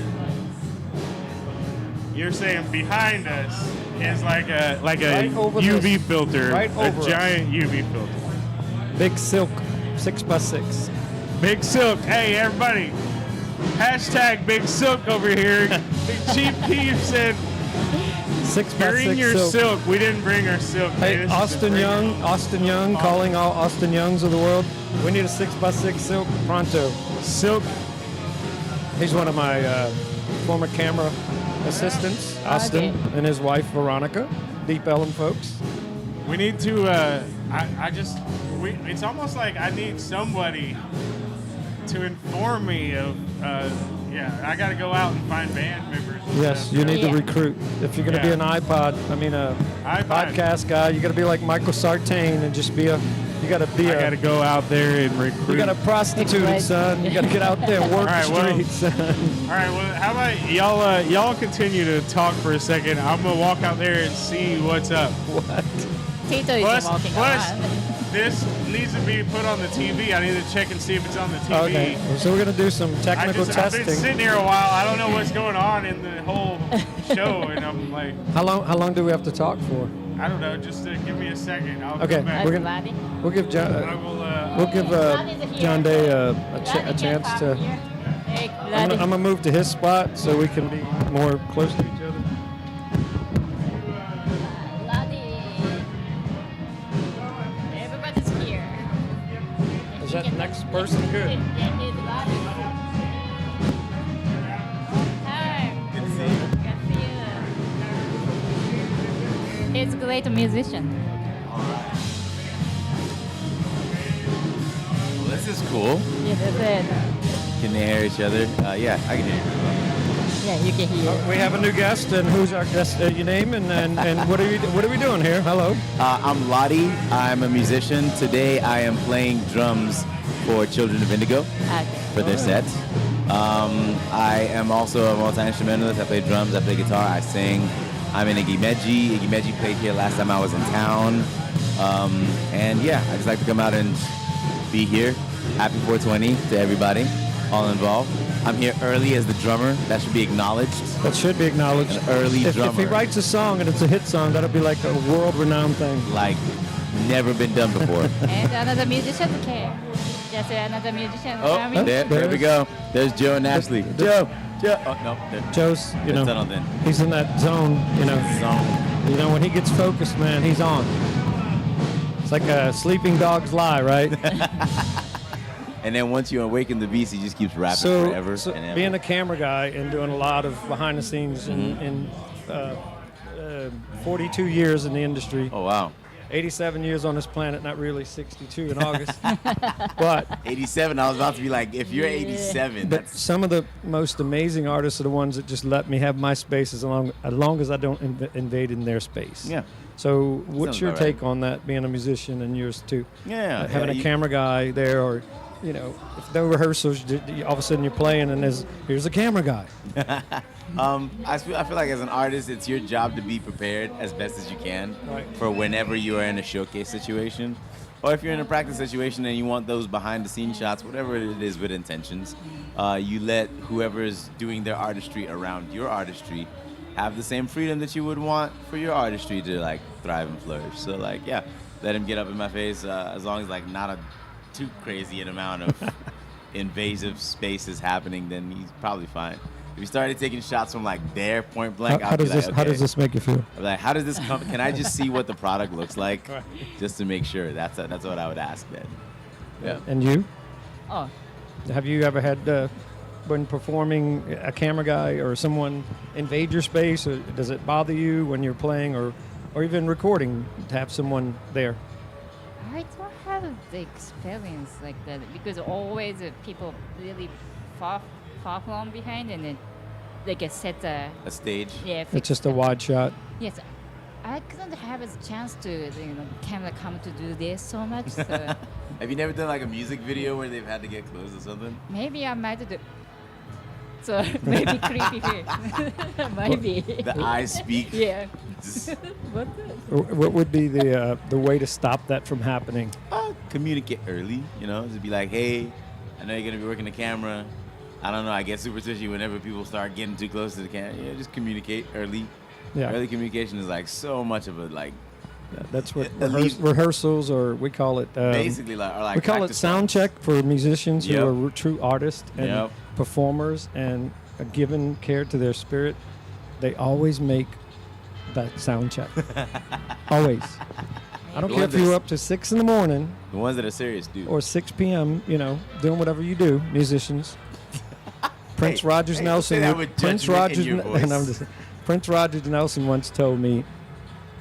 Speaker 1: You're saying behind us. is like a
Speaker 12: Right over
Speaker 1: UV
Speaker 12: this.
Speaker 1: filter,
Speaker 12: Right
Speaker 1: a
Speaker 12: over us.
Speaker 1: giant UV filter.
Speaker 12: Big silk, 6x6.
Speaker 1: Big Silk. Hey, everybody. Hashtag Big Silk over here. Chief Keef said,
Speaker 12: 6x6
Speaker 1: bring your
Speaker 12: silk.
Speaker 1: silk. We didn't bring our silk.
Speaker 12: Hey,
Speaker 1: This is
Speaker 12: Austin
Speaker 1: the
Speaker 12: Young, calling all Austin Youngs of the world. We need a 6x6 silk pronto.
Speaker 1: Silk.
Speaker 12: He's one of my former camera assistants, Austin, and his wife Veronica, D.O.P.E.llum folks.
Speaker 1: We need to. It's almost like I need somebody to inform me of. I got to go out and find band members. and
Speaker 12: Yes,
Speaker 1: stuff.
Speaker 12: you need to recruit. If you're going to be an podcast guy, you got to be like Michael Sartain and just be a. You got to be
Speaker 1: I got to go out there and recruit.
Speaker 12: You got to prostitute it, son. You got to get out there and work the streets, son.
Speaker 1: All right. Well, how about y'all continue to talk for a second? I'm gonna walk out there and see what's up.
Speaker 12: What?
Speaker 11: Tito is walking
Speaker 1: plus,
Speaker 11: around.
Speaker 1: this needs to be put on the TV. I need to check and see if it's on the TV.
Speaker 12: Okay, so we're going to do some technical
Speaker 1: I've
Speaker 12: testing.
Speaker 1: been sitting here a while. I don't know what's going on in the whole show, and I'm like,
Speaker 12: How long do we have to talk for?
Speaker 1: I don't know. Just give me a second. I'll
Speaker 12: Okay,
Speaker 1: come back.
Speaker 12: we'll give John.
Speaker 1: I will,
Speaker 12: We'll give John Day a chance to.
Speaker 11: Hey,
Speaker 12: I'm gonna move to his spot so we can be more close to each other.
Speaker 11: Everybody's here.
Speaker 12: Is that next person good?
Speaker 11: He's a great musician.
Speaker 6: Well, this is cool.
Speaker 11: Yeah, that's it.
Speaker 6: Can they hear each other? Yeah, I can hear you.
Speaker 11: Yeah, you can hear.
Speaker 12: We have a new guest, and who's our guest? Your name and what are we doing here? Hello.
Speaker 6: I'm Lottie. I'm a musician. Today I am playing drums for Children of Indigo for their set. I am also a multi-instrumentalist. I play drums, I play guitar, I sing. I'm in Iggy Medji. Iggy Medji played here last time I was in town. And yeah, I just like to come out and be here. Happy 420 to everybody, all involved. I'm here early as the drummer. That should be acknowledged.
Speaker 12: That should be acknowledged.
Speaker 6: An early drummer.
Speaker 12: If he writes a song and it's a hit song, that'll be like a world-renowned thing.
Speaker 6: Like, never been done before.
Speaker 11: And another musician came. Just another musician coming.
Speaker 6: There we go. There's Joe and Ashley. Joe. Oh, no.
Speaker 12: Joe's,
Speaker 6: It's done on then.
Speaker 12: he's in that zone, when he gets focused, man, he's on. It's like a sleeping dog's lie, right?
Speaker 6: And then once you awaken the beast, he just keeps rapping forever
Speaker 12: So
Speaker 6: and ever.
Speaker 12: being a camera guy and doing a lot of behind the scenes in 42 years in the industry.
Speaker 6: Oh, wow.
Speaker 12: 87 years on this planet, not really 62 in August. But
Speaker 6: 87, I was about to be like, if you're 87,
Speaker 12: but
Speaker 6: that's...
Speaker 12: some of the most amazing artists are the ones that just let me have my space as long as I don't invade in their space.
Speaker 6: Yeah.
Speaker 12: So what's
Speaker 6: Sounds
Speaker 12: your
Speaker 6: about right.
Speaker 12: take on that, being a musician and yours too?
Speaker 6: Yeah.
Speaker 12: Having a camera guy there, or if no rehearsals, all of a sudden you're playing and here's a camera guy.
Speaker 6: I feel like as an artist, it's your job to be prepared as best as you can for whenever you are in a showcase situation. Or if you're in a practice situation and you want those behind-the-scenes shots, whatever it is with intentions, you let whoever is doing their artistry around your artistry have the same freedom that you would want for your artistry to like thrive and flourish. So like, yeah, let him get up in my face as long as like not a too crazy an amount of invasive space is happening, then he's probably fine. If you started taking shots from like there, point blank,
Speaker 12: How does this make you feel?
Speaker 6: I'm like, how does this come? Can I just see what the product looks like, just to make sure? That's what I would ask then. Yeah.
Speaker 12: And you?
Speaker 11: Oh.
Speaker 12: Have you ever had, when performing, a camera guy or someone invade your space, or does it bother you when you're playing or even recording to have someone there?
Speaker 11: I don't have the experience like that because always people really far from behind and then they get set a
Speaker 6: stage.
Speaker 11: Yeah.
Speaker 12: It's just a wide shot.
Speaker 11: Yes. I couldn't have a chance to, camera come to do this so much. So
Speaker 6: Have you never done like a music video where they've had to get close or something?
Speaker 11: maybe I might do. So maybe creepy here. Maybe.
Speaker 6: The eyes speak.
Speaker 11: Yeah.
Speaker 12: What would be the way to stop that from happening?
Speaker 6: Communicate early, to be like, hey, I know you're gonna be working the camera. I don't know, I get super touchy whenever people start getting too close to the camera. Yeah, just communicate early.
Speaker 12: Yeah.
Speaker 6: Early communication is like so much of a like.
Speaker 12: That's what
Speaker 6: Elite-
Speaker 12: rehearsals, or we call it.
Speaker 6: Basically, like
Speaker 12: we call it
Speaker 6: practice
Speaker 12: sound
Speaker 6: songs.
Speaker 12: check for musicians
Speaker 6: Yep.
Speaker 12: who are true artists and
Speaker 6: Yep.
Speaker 12: performers and given care to their spirit. They always make that sound check. Always. I don't
Speaker 6: The
Speaker 12: care
Speaker 6: ones
Speaker 12: if you're
Speaker 6: that-
Speaker 12: up to 6 in the morning
Speaker 6: The ones that are serious do.
Speaker 12: or 6 p.m. Doing whatever you do, musicians. Prince
Speaker 6: Hey,
Speaker 12: Rogers
Speaker 6: hey,
Speaker 12: Nelson.
Speaker 6: say that with
Speaker 12: Prince
Speaker 6: judgment in
Speaker 12: Rogers.
Speaker 6: your voice.
Speaker 12: And I'm just, Prince Rogers Nelson once told me,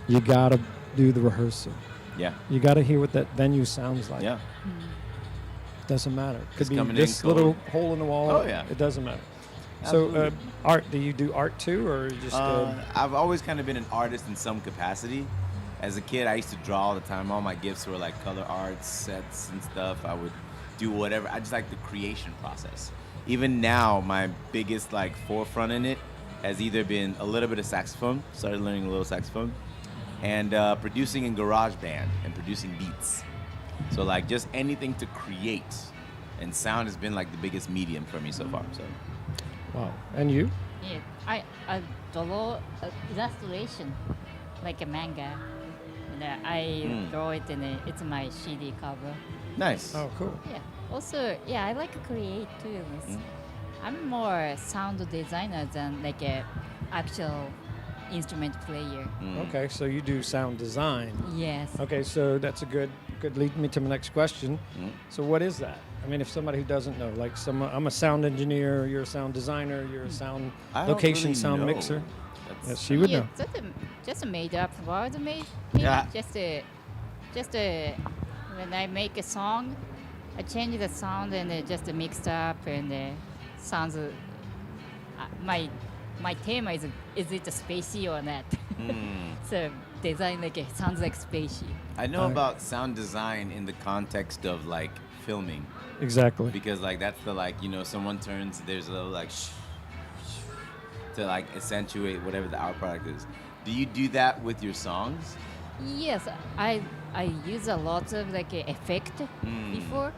Speaker 12: "You gotta do the rehearsal.
Speaker 6: Yeah.
Speaker 12: You gotta hear what that venue sounds like.
Speaker 6: Yeah.
Speaker 12: Doesn't matter. Could
Speaker 6: Just
Speaker 12: be
Speaker 6: coming in
Speaker 12: this
Speaker 6: cold.
Speaker 12: little hole in the wall.
Speaker 6: Oh, yeah.
Speaker 12: It doesn't matter.
Speaker 6: Absolutely.
Speaker 12: So, art. Do you do art too, or just?
Speaker 6: I've always kind of been an artist in some capacity. As a kid, I used to draw all the time. All my gifts were like color arts, sets, and stuff. I would do whatever. I just like the creation process. Even now, my biggest like forefront in it has either been a little bit of saxophone. Started learning a little saxophone, and producing in GarageBand and producing beats. So like just anything to create, and sound has been like the biggest medium for me so far. So.
Speaker 12: Wow. And you?
Speaker 11: Yeah, I draw illustration, like a manga. And I draw it, and it's my CD cover.
Speaker 6: Nice.
Speaker 12: Oh, cool.
Speaker 11: Yeah. Also, yeah, I like to create too. I'm more sound designer than like a actual instrument player.
Speaker 12: Okay, so you do sound design.
Speaker 11: Yes.
Speaker 12: Okay, so that's a good lead me to my next question. So what is that? I mean, if somebody who doesn't know, like I'm a sound engineer, you're a sound designer, you're a sound
Speaker 6: I don't
Speaker 12: location
Speaker 6: really
Speaker 12: sound
Speaker 6: know.
Speaker 12: mixer.
Speaker 6: That's-
Speaker 12: Yes, she would
Speaker 11: Yeah,
Speaker 12: know.
Speaker 11: just a made up word, maybe.
Speaker 6: Yeah.
Speaker 11: Just when I make a song, I change the sound and just mixed up and sounds. My theme is it spacey or not? So design like it sounds like spacey.
Speaker 6: I know about sound design in the context of like filming.
Speaker 12: Exactly.
Speaker 6: Because like that's the like someone turns there's a little like to like accentuate whatever the art product is. Do you do that with your songs?
Speaker 11: Yes, I use a lot of like effect before,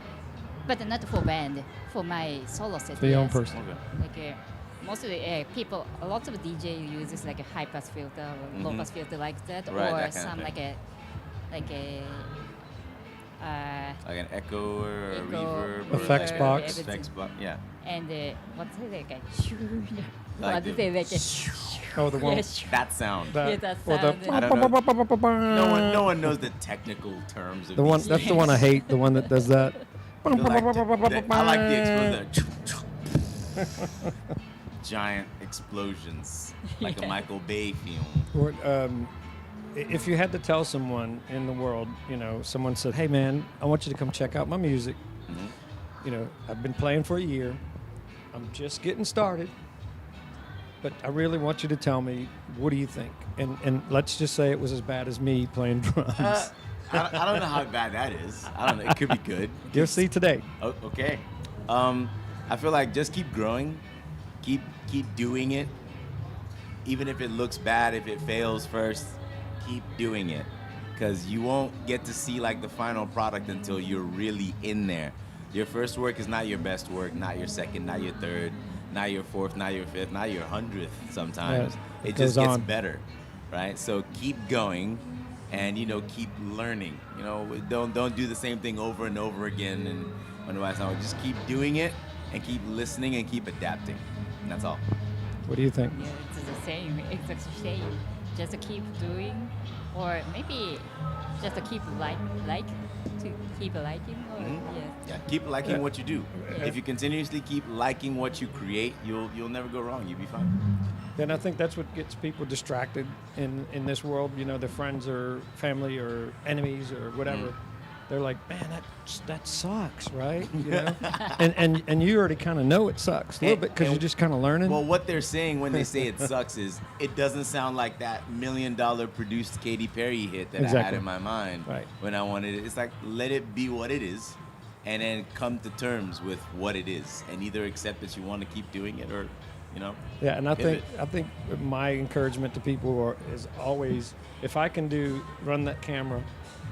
Speaker 11: but not for band. For my solo set.
Speaker 12: For your own
Speaker 11: yes.
Speaker 12: person.
Speaker 11: Like mostly people, a lot of DJ uses like a high pass filter or low pass filter like that,
Speaker 6: Right,
Speaker 11: or
Speaker 6: that kind of
Speaker 11: some
Speaker 6: thing.
Speaker 11: like
Speaker 6: Like an echo or a
Speaker 11: Echo,
Speaker 6: reverb or
Speaker 12: Effects
Speaker 6: like
Speaker 12: box.
Speaker 6: a effects box. Yeah.
Speaker 11: and what's it like a
Speaker 6: Like
Speaker 11: what's
Speaker 6: the-
Speaker 11: it like a
Speaker 12: Oh, the one.
Speaker 11: yes.
Speaker 6: That sound.
Speaker 11: Yeah, that
Speaker 12: or the-
Speaker 11: sound.
Speaker 6: I don't know. No one knows the technical terms of
Speaker 12: The one
Speaker 6: these
Speaker 12: that's the
Speaker 6: things.
Speaker 12: one I hate. The one that does that.
Speaker 6: I like the explosion. Giant explosions, like a Michael Bay film.
Speaker 12: Or, if you had to tell someone in the world, someone said, "Hey, man, I want you to come check out my music. I've been playing for a year. I'm just getting started, but I really want you to tell me, what do you think?" And let's just say it was as bad as me playing drums.
Speaker 6: I don't know how bad that is. I don't know. It could be good.
Speaker 12: You'll see today.
Speaker 6: Oh, okay. I feel like just keep growing, keep doing it. Even if it looks bad, if it fails first, keep doing it, because you won't get to see like the final product until you're really in there. Your first work is not your best work, not your second, not your third, not your fourth, not your fifth, not your 100th. Sometimes
Speaker 12: Yeah,
Speaker 6: it just
Speaker 12: goes
Speaker 6: gets
Speaker 12: on.
Speaker 6: better, right? So keep going. And keep learning. Don't do the same thing over and over again. And otherwise, just keep doing it and keep listening and keep adapting. And that's all.
Speaker 12: What do you think?
Speaker 11: Yeah, it's the same. It's the same. Just to keep doing, or maybe just to keep keep liking. Or,
Speaker 6: Yeah, keep liking
Speaker 12: Yeah.
Speaker 6: what you do. If you continuously keep liking what you create, you'll never go wrong. You'll be fine.
Speaker 12: Then I think that's what gets people distracted in this world. Their friends or family or enemies or whatever. They're like, man, that sucks, right? And you already kind of know it sucks a little bit because you're just kind of learning.
Speaker 6: Well, what they're saying when they say it sucks is it doesn't sound like that $1 million produced Katy Perry hit that I had
Speaker 12: Exactly.
Speaker 6: in my mind
Speaker 12: Right.
Speaker 6: when I wanted it. It's like, let it be what it is, and then come to terms with what it is, and either accept that you want to keep doing it or,
Speaker 12: Yeah, and I
Speaker 6: pivot.
Speaker 12: think my encouragement to people is always, if I can run that camera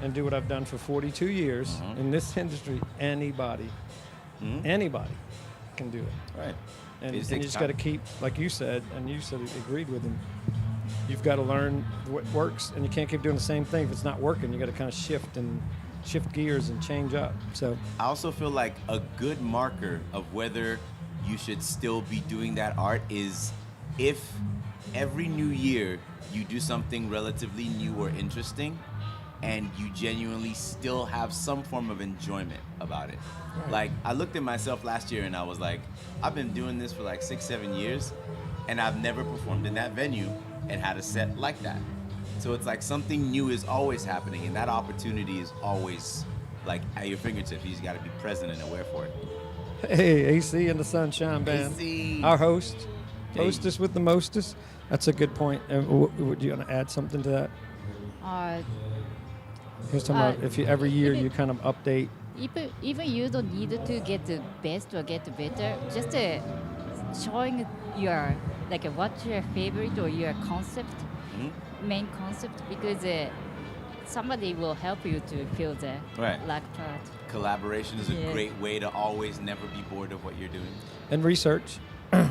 Speaker 12: and do what I've done for 42 years in this industry, anybody can do it.
Speaker 6: Right.
Speaker 12: And
Speaker 6: It just
Speaker 12: you
Speaker 6: takes
Speaker 12: just got to
Speaker 6: time.
Speaker 12: keep, like you said, and you said agreed with him. you've got to learn what works, and you can't keep doing the same thing if it's not working. You got to kind of shift gears and change up. So
Speaker 6: I also feel like a good marker of whether you should still be doing that art is if every new year you do something relatively new or interesting and you genuinely still have some form of enjoyment about it.
Speaker 12: Right.
Speaker 6: Like, I looked at myself last year and I was like, I've been doing this for like 6-7 years and I've never performed in that venue and had a set like that. So it's like something new is always happening, and that opportunity is always like at your fingertips. You just got to be present and aware for it.
Speaker 12: Hey, AC and the Sunshine Band.
Speaker 6: AC.
Speaker 12: Our host.
Speaker 6: Hey.
Speaker 12: Hostess with the mostest. That's a good point. Would you want to add something to that? He was talking about if you, every year you kind of update.
Speaker 11: Even you don't need to get the best or get better, just showing your, like, what's your favorite or your concept, main concept, because somebody will help you to feel the
Speaker 6: Right.
Speaker 11: luck part.
Speaker 6: Collaboration is a
Speaker 11: Yeah.
Speaker 6: great way to always never be bored of what you're doing.
Speaker 12: And research.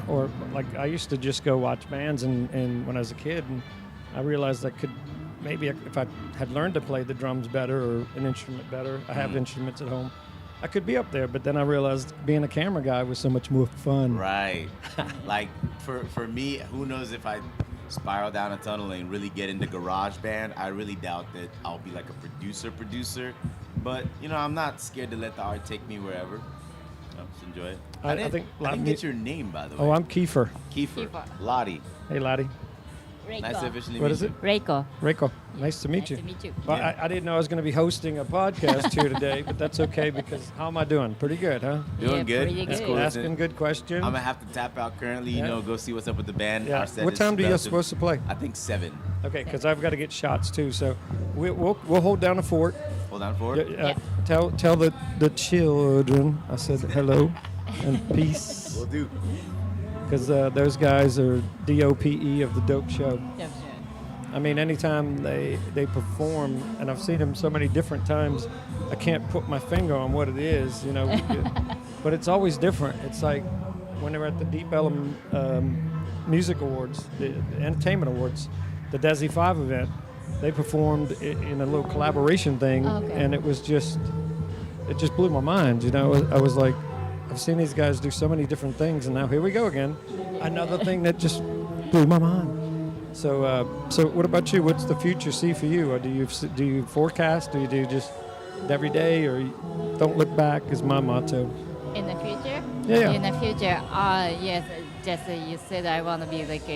Speaker 12: Or like I used to just go watch bands and when I was a kid, and I realized I could maybe if I had learned to play the drums better or an instrument better, I have instruments at home, I could be up there. But then I realized being a camera guy was so much more fun.
Speaker 6: Right. Like for me, who knows if I spiral down a tunnel and really get into garage band, I really doubt that I'll be like a producer. But you know, I'm not scared to let the art take me wherever. Just enjoy it.
Speaker 12: I
Speaker 6: didn't,
Speaker 12: think
Speaker 6: I didn't get your name, by the way.
Speaker 12: Oh, I'm Kiefer.
Speaker 6: Kiefer. Lottie.
Speaker 12: Hey, Lottie.
Speaker 11: Reiko.
Speaker 6: Nice to officially
Speaker 12: What
Speaker 6: meet
Speaker 12: is
Speaker 6: you.
Speaker 12: it?
Speaker 11: Reiko.
Speaker 12: Reiko. Nice to meet
Speaker 11: Nice
Speaker 12: you.
Speaker 11: to meet you.
Speaker 12: Well, I didn't know I was going to be hosting a podcast here today, but that's okay because how am I doing? Pretty good, huh?
Speaker 6: Doing good.
Speaker 11: pretty
Speaker 6: That's
Speaker 11: good.
Speaker 6: cool.
Speaker 12: Asking good questions.
Speaker 6: I'm gonna have to tap out currently. You
Speaker 12: Yeah.
Speaker 6: know, go see what's up with the band.
Speaker 12: Yeah.
Speaker 6: Our set
Speaker 12: What
Speaker 6: is
Speaker 12: time do you
Speaker 6: relative-
Speaker 12: supposed to play?
Speaker 6: I think 7.
Speaker 12: Okay, because I've got to get shots too. So we'll hold down the fort.
Speaker 6: Hold on for it.
Speaker 12: Tell the children I said hello and peace.
Speaker 6: Will do.
Speaker 12: Because those guys are D.O.P.E. of the Dope Show.
Speaker 11: Yeah,
Speaker 12: I mean, anytime they perform, and I've seen them so many different times, I can't put my finger on what it is, you know. But it's always different. It's like when they were at the D.O.P.E.llum Music Awards, the Entertainment Awards, the Desi 5 event, they performed in a little collaboration thing, and it just blew my mind, you know. I was like, I've seen these guys do so many different things, and now here we go again. Another thing that just blew my mind. So what about you? What's the future see for you? Or do you forecast? Do you do just every day, or don't look back? Is my motto.
Speaker 11: In the future?
Speaker 12: Yeah.
Speaker 11: In the future, yes, just you said I want to be like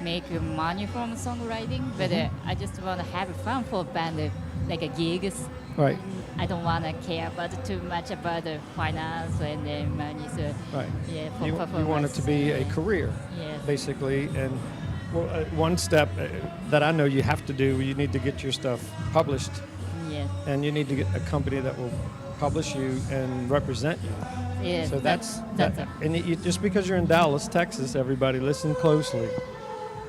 Speaker 11: make money from songwriting, but I just want to have fun for band, like gigs.
Speaker 12: Right.
Speaker 11: I don't want to care about too much about the finance and the money. So
Speaker 12: Right.
Speaker 11: yeah, for
Speaker 12: You
Speaker 11: performance.
Speaker 12: want it to be a career,
Speaker 11: Yes.
Speaker 12: basically. And well, one step that I know you have to do, you need to get your stuff published,
Speaker 11: Yes.
Speaker 12: and you need to get a company that will publish you and represent you.
Speaker 11: Yes,
Speaker 12: So
Speaker 11: that's
Speaker 12: and just because you're in Dallas, Texas, everybody listen closely.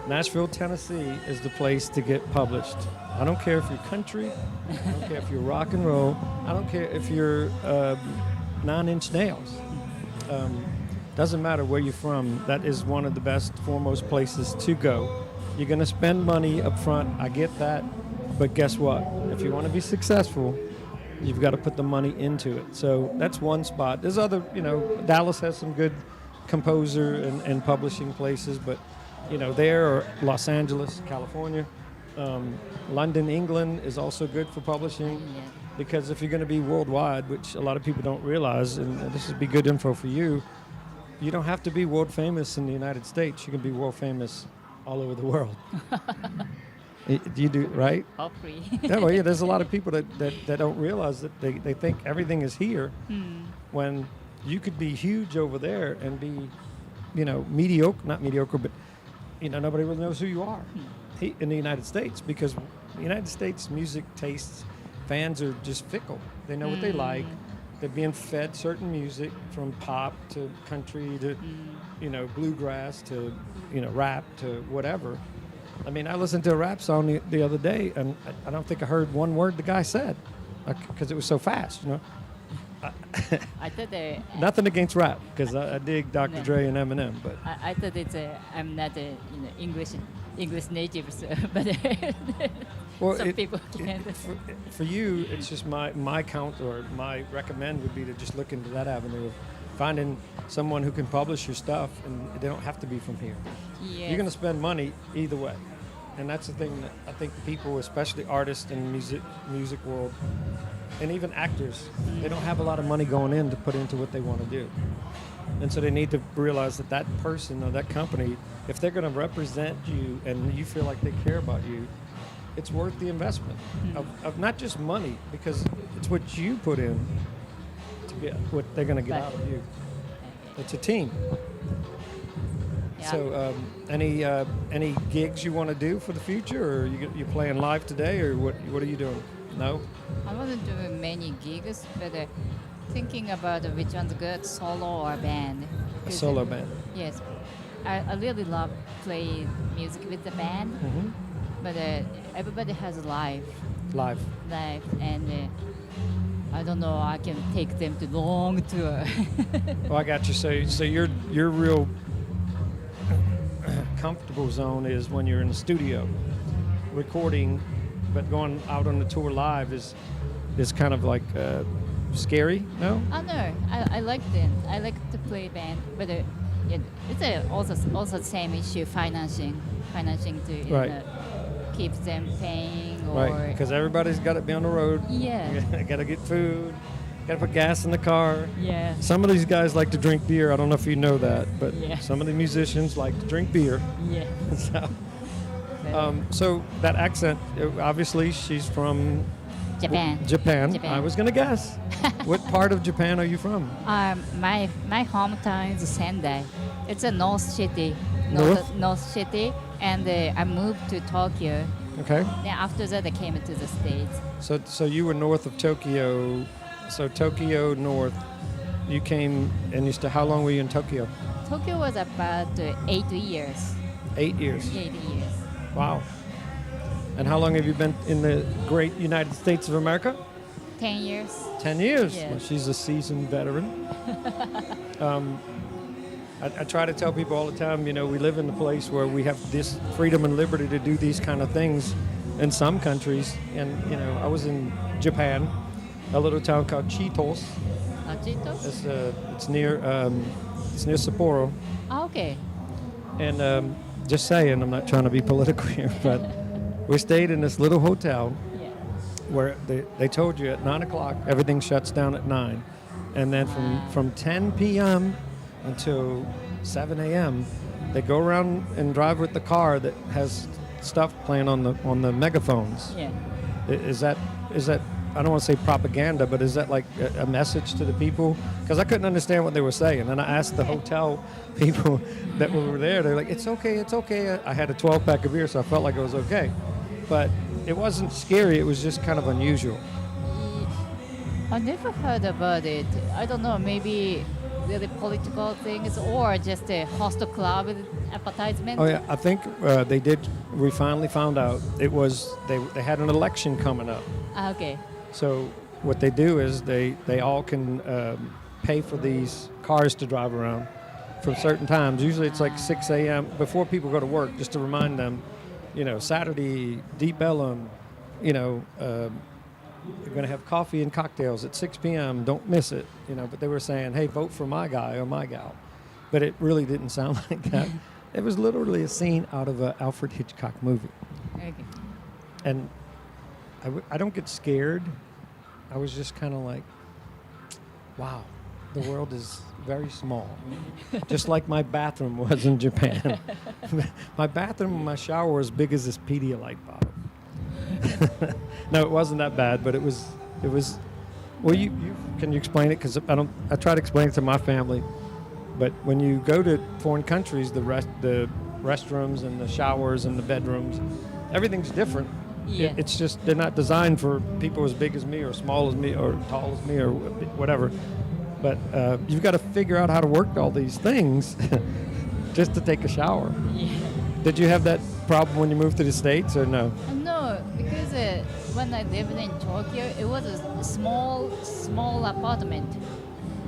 Speaker 12: Nashville, Tennessee is the place to get published. I don't care if you're country, I don't care if you're rock and roll, I don't care if you're 9 Inch Nails. Doesn't matter where you're from, that is one of the best, foremost places to go. You're going to spend money up front, I get that, but guess what? If you want to be successful, you've got to put the money into it. So that's one spot. There's other, you know, Dallas has some good composer and publishing places, but you know, there or Los Angeles, California, London, England is also good for publishing, because if you're going to be worldwide, which a lot of people don't realize, and this would be good info for you, you don't have to be world famous in the United States. You can be world famous all over the world. You do, right?
Speaker 11: Hopefully.
Speaker 12: Yeah, well, yeah, there's a lot of people that don't realize that they think everything is here, when you could be huge over there and be, you know, not mediocre, but you know, nobody really knows who you are in the United States, because the United States music tastes, fans are just fickle. They know what they like. They're being fed certain music, from pop to country to, you know, bluegrass to, you know, rap to whatever. I mean, I listened to a rap song the other day, and I don't think I heard one word the guy said, because it was so fast, you know.
Speaker 11: I thought that
Speaker 12: Nothing against rap, because I dig Dr.
Speaker 11: No.
Speaker 12: Dre and Eminem, but
Speaker 11: I thought it's I'm not a English native, so, but some people can't.
Speaker 12: for you, it's just my count or my recommend would be to just look into that avenue of finding someone who can publish your stuff, and they don't have to be from here.
Speaker 11: Yes.
Speaker 12: You're going to spend money either way, and that's the thing that I think people, especially artists in music world, and even actors, they don't have a lot of money going in to put into what they want to do. And so they need to realize that that person or that company, if they're going to represent you and you feel like they care about you, it's worth the investment of not just money, because it's what you put in to get what they're going to get out of you. It's a team.
Speaker 11: Yeah.
Speaker 12: So any gigs you want to do for the future, or you playing live today, or what are you doing? No?
Speaker 11: I wasn't doing many gigs, but thinking about which one's good, solo or band.
Speaker 12: A solo band.
Speaker 11: Yes. I really love playing music with the band, but everybody has live, and I don't know, I can take them to long tour.
Speaker 12: Well, I got you. So your real comfortable zone is when you're in the studio recording, but going out on the tour live is kind of like scary, no?
Speaker 11: Oh no, I like them. I like to play band, but it's also the same issue, financing to
Speaker 12: Right.
Speaker 11: keep them paying, or
Speaker 12: Right, because everybody's got to be on the road.
Speaker 11: Yeah.
Speaker 12: Got to get food. Got to put gas in the car.
Speaker 11: Yeah.
Speaker 12: Some of these guys like to drink beer. I don't know if you know that, but
Speaker 11: Yeah.
Speaker 12: some of the musicians like to drink beer.
Speaker 11: Yeah.
Speaker 12: So that accent, obviously, she's from
Speaker 11: Japan.
Speaker 12: Japan.
Speaker 11: Japan.
Speaker 12: I was gonna guess. What part of Japan are you from?
Speaker 11: My hometown is Sendai. It's a north city. North city, and I moved to Tokyo.
Speaker 12: Okay.
Speaker 11: Then after that, I came to the States.
Speaker 12: So you were north of Tokyo. So Tokyo north. You came and you how long were you in Tokyo?
Speaker 11: Tokyo was about 8 years.
Speaker 12: 8 years.
Speaker 11: 8 years.
Speaker 12: Wow. And how long have you been in the great United States of America?
Speaker 11: 10 years.
Speaker 12: 10 years.
Speaker 11: Yes.
Speaker 12: Well, she's a seasoned veteran. I try to tell people all the time, we live in a place where we have this freedom and liberty to do these kind of things in some countries. And, I was in Japan, a little town called Chitos.
Speaker 11: Chitos?
Speaker 12: It's near Sapporo.
Speaker 11: Oh, okay.
Speaker 12: And just saying, I'm not trying to be political here, but we stayed in this little hotel where they told you at 9 o'clock everything shuts down at 9. And then from 10 p.m. until 7 a.m., they go around and drive with the car that has stuff playing on the megaphones.
Speaker 11: Yeah.
Speaker 12: Is that I don't want to say propaganda, but is that like a message to the people? Because I couldn't understand what they were saying. And I asked the hotel people that were there, they're like, it's okay. I had a 12-pack of beer, so I felt like it was okay. But it wasn't scary, it was just kind of unusual.
Speaker 11: I never heard about it. I don't know, maybe the political things or just a hostel club advertisement.
Speaker 12: Oh yeah, I think they did. We finally found out it was they had an election coming up.
Speaker 11: Okay.
Speaker 12: So what they do is they all can pay for these cars to drive around from certain times. Usually it's like 6 a.m. before people go to work, just to remind them, Saturday, D.O.P.E.llum, you're going to have coffee and cocktails at 6 p.m. Don't miss it, But they were saying, hey, vote for my guy or my gal. But it really didn't sound like that. It was literally a scene out of an Alfred Hitchcock movie.
Speaker 11: Okay.
Speaker 12: And I don't get scared. I was just kind of like, wow, the world is very small. Just like my bathroom was in Japan. My bathroom and my shower were as big as this Pedialyte bottle. No, it wasn't that bad, but it was. Well, you can you explain it? Because I try to explain it to my family, but when you go to foreign countries, the restrooms and the showers and the bedrooms, everything's different.
Speaker 11: Yeah.
Speaker 12: It's just they're not designed for people as big as me or small as me or tall as me or whatever. But you've got to figure out how to work all these things just to take a shower.
Speaker 11: Yeah.
Speaker 12: Did you have that problem when you moved to the States or no?
Speaker 11: No, because when I lived in Tokyo, it was a small small apartment.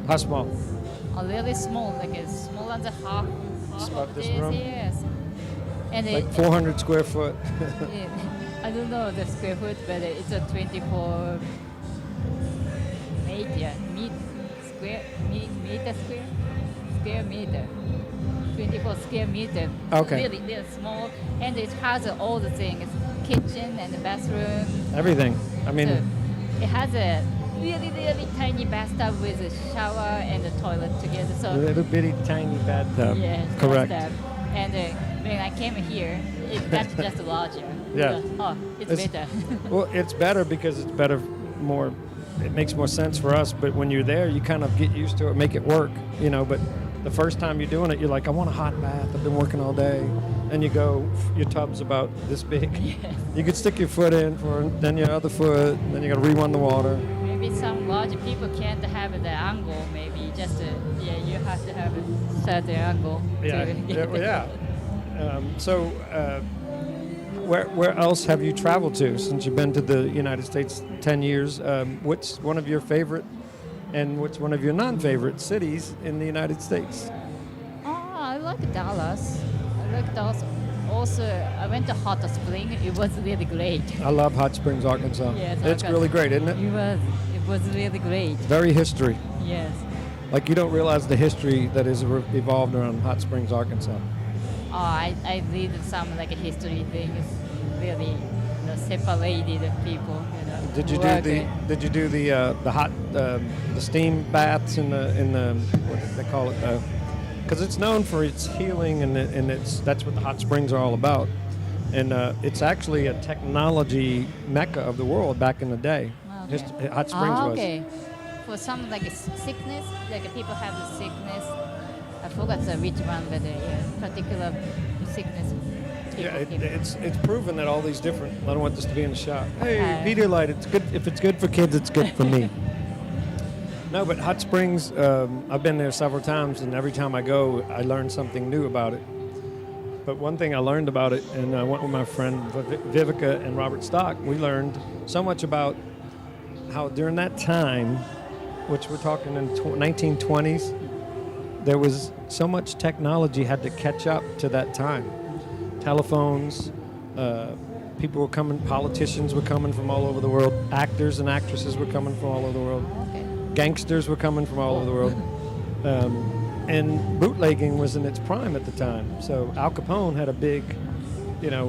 Speaker 12: How small?
Speaker 11: A really small, like a smaller than half
Speaker 12: about
Speaker 11: of
Speaker 12: this
Speaker 11: this,
Speaker 12: room?
Speaker 11: yes. And
Speaker 12: Like 400 square foot.
Speaker 11: yeah, I don't know the square foot, but it's a 24 meter, square meter. 24 square meter.
Speaker 12: Okay.
Speaker 11: Really, really small, and it has all the things, kitchen and the bathroom.
Speaker 12: Everything. I mean,
Speaker 11: So it has a really, really tiny bathtub with a shower and a toilet together. So
Speaker 12: a little bitty tiny bathtub.
Speaker 11: yes,
Speaker 12: Correct.
Speaker 11: bathtub. And when I came here, that's just larger.
Speaker 12: Yeah.
Speaker 11: So, oh, it's better.
Speaker 12: Well, it's better because it's better, more. It makes more sense for us. But when you're there, you kind of get used to it, make it work, But the first time you're doing it, you're like, I want a hot bath. I've been working all day, and you go, your tub's about this big.
Speaker 11: Yes.
Speaker 12: You could stick your foot in then your other foot, and then you got to rewind the water.
Speaker 11: Maybe some large people can't have the angle. Maybe just you have to have a certain angle.
Speaker 12: Yeah,
Speaker 11: to get
Speaker 12: yeah. So, where else have you traveled to since you've been to the United States 10 years? What's one of your favorite and what's one of your non-favorite cities in the United States?
Speaker 11: Oh, I like Dallas. Also, I went to Hot Spring. It was really great.
Speaker 12: I love Hot Springs, Arkansas.
Speaker 11: Yes,
Speaker 12: It's
Speaker 11: Arkansas.
Speaker 12: really great, isn't it?
Speaker 11: It was really great.
Speaker 12: Very history.
Speaker 11: Yes.
Speaker 12: Like you don't realize the history that is evolved around Hot Springs, Arkansas.
Speaker 11: Oh, I read some like history things. Really, separated people.
Speaker 12: Did you
Speaker 11: working.
Speaker 12: do the hot the steam baths in the what do they call it? Because it's known for its healing and that's what the hot springs are all about. And it's actually a technology mecca of the world back in the day.
Speaker 11: Okay.
Speaker 12: Hot Springs was.
Speaker 11: Okay. For some like sickness, like people have the sickness. I forgot which one, but particular sickness.
Speaker 12: Yeah, it's proven that all these different. I don't want this to be in the shop. Hey, Pedialyte, it's good. If it's good for kids, it's good for me. No, but Hot Springs, I've been there several times, and every time I go, I learn something new about it. But one thing I learned about it, and I went with my friend Vivica and Robert Stock, we learned so much about how during that time, which we're talking in 1920s, there was so much technology had to catch up to that time. Telephones, people were coming, politicians were coming from all over the world, actors and actresses were coming from all over the world, gangsters were coming from all over the world, and bootlegging was in its prime at the time. So Al Capone had a big,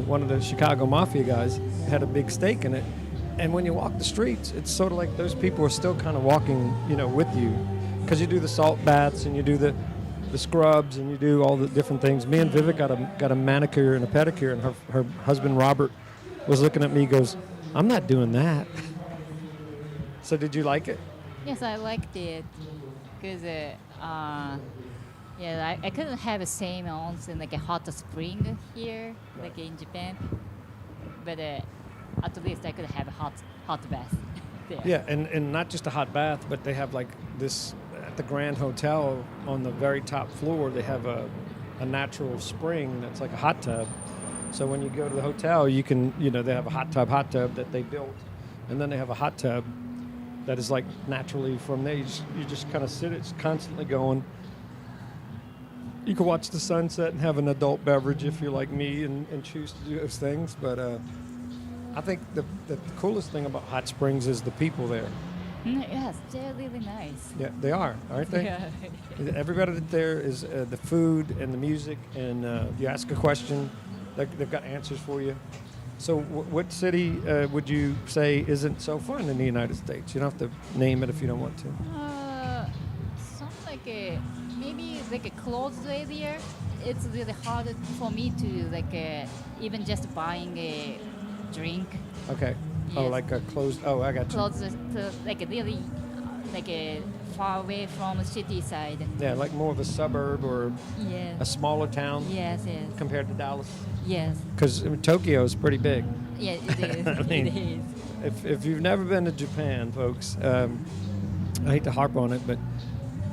Speaker 12: one of the Chicago Mafia guys had a big stake in it. And when you walk the streets, it's sort of like those people are still kind of walking, with you, because you do the salt baths and you do the scrubs and you do all the different things. Me and Vivek got a manicure and a pedicure, and her husband Robert was looking at me. He goes, "I'm not doing that." So did you like it?
Speaker 11: Yes, I liked it because I couldn't have the same onsen like a hot spring here, like in Japan, but at least I could have a hot bath there.
Speaker 12: Yeah, and not just a hot bath, but they have like this at the Grand Hotel on the very top floor. They have a natural spring that's like a hot tub. So when you go to the hotel, you can they have a hot tub that they built, and then they have a hot tub that is like naturally from there. You just kind of sit. It's constantly going. You can watch the sunset and have an adult beverage if you're like me and choose to do those things. But I think the coolest thing about hot springs is the people there.
Speaker 11: Yes, they're really nice.
Speaker 12: Yeah, they are, aren't they?
Speaker 11: Yeah.
Speaker 12: Everybody there is the food and the music, and you ask a question, they've got answers for you. So what city would you say isn't so fun in the United States? You don't have to name it if you don't want to.
Speaker 11: Some maybe like a closed area. It's really hard for me to even just buying a drink.
Speaker 12: Okay.
Speaker 11: Yes.
Speaker 12: Oh, like a closed. Oh, I got you.
Speaker 11: Close to really far away from the city side.
Speaker 12: Yeah, like more of a suburb or
Speaker 11: Yes.
Speaker 12: a smaller town.
Speaker 11: Yes.
Speaker 12: Compared to Dallas.
Speaker 11: Yes.
Speaker 12: Because Tokyo is pretty big.
Speaker 11: Yeah, it is.
Speaker 12: I mean,
Speaker 11: it is.
Speaker 12: If you've never been to Japan, folks, I hate to harp on it, but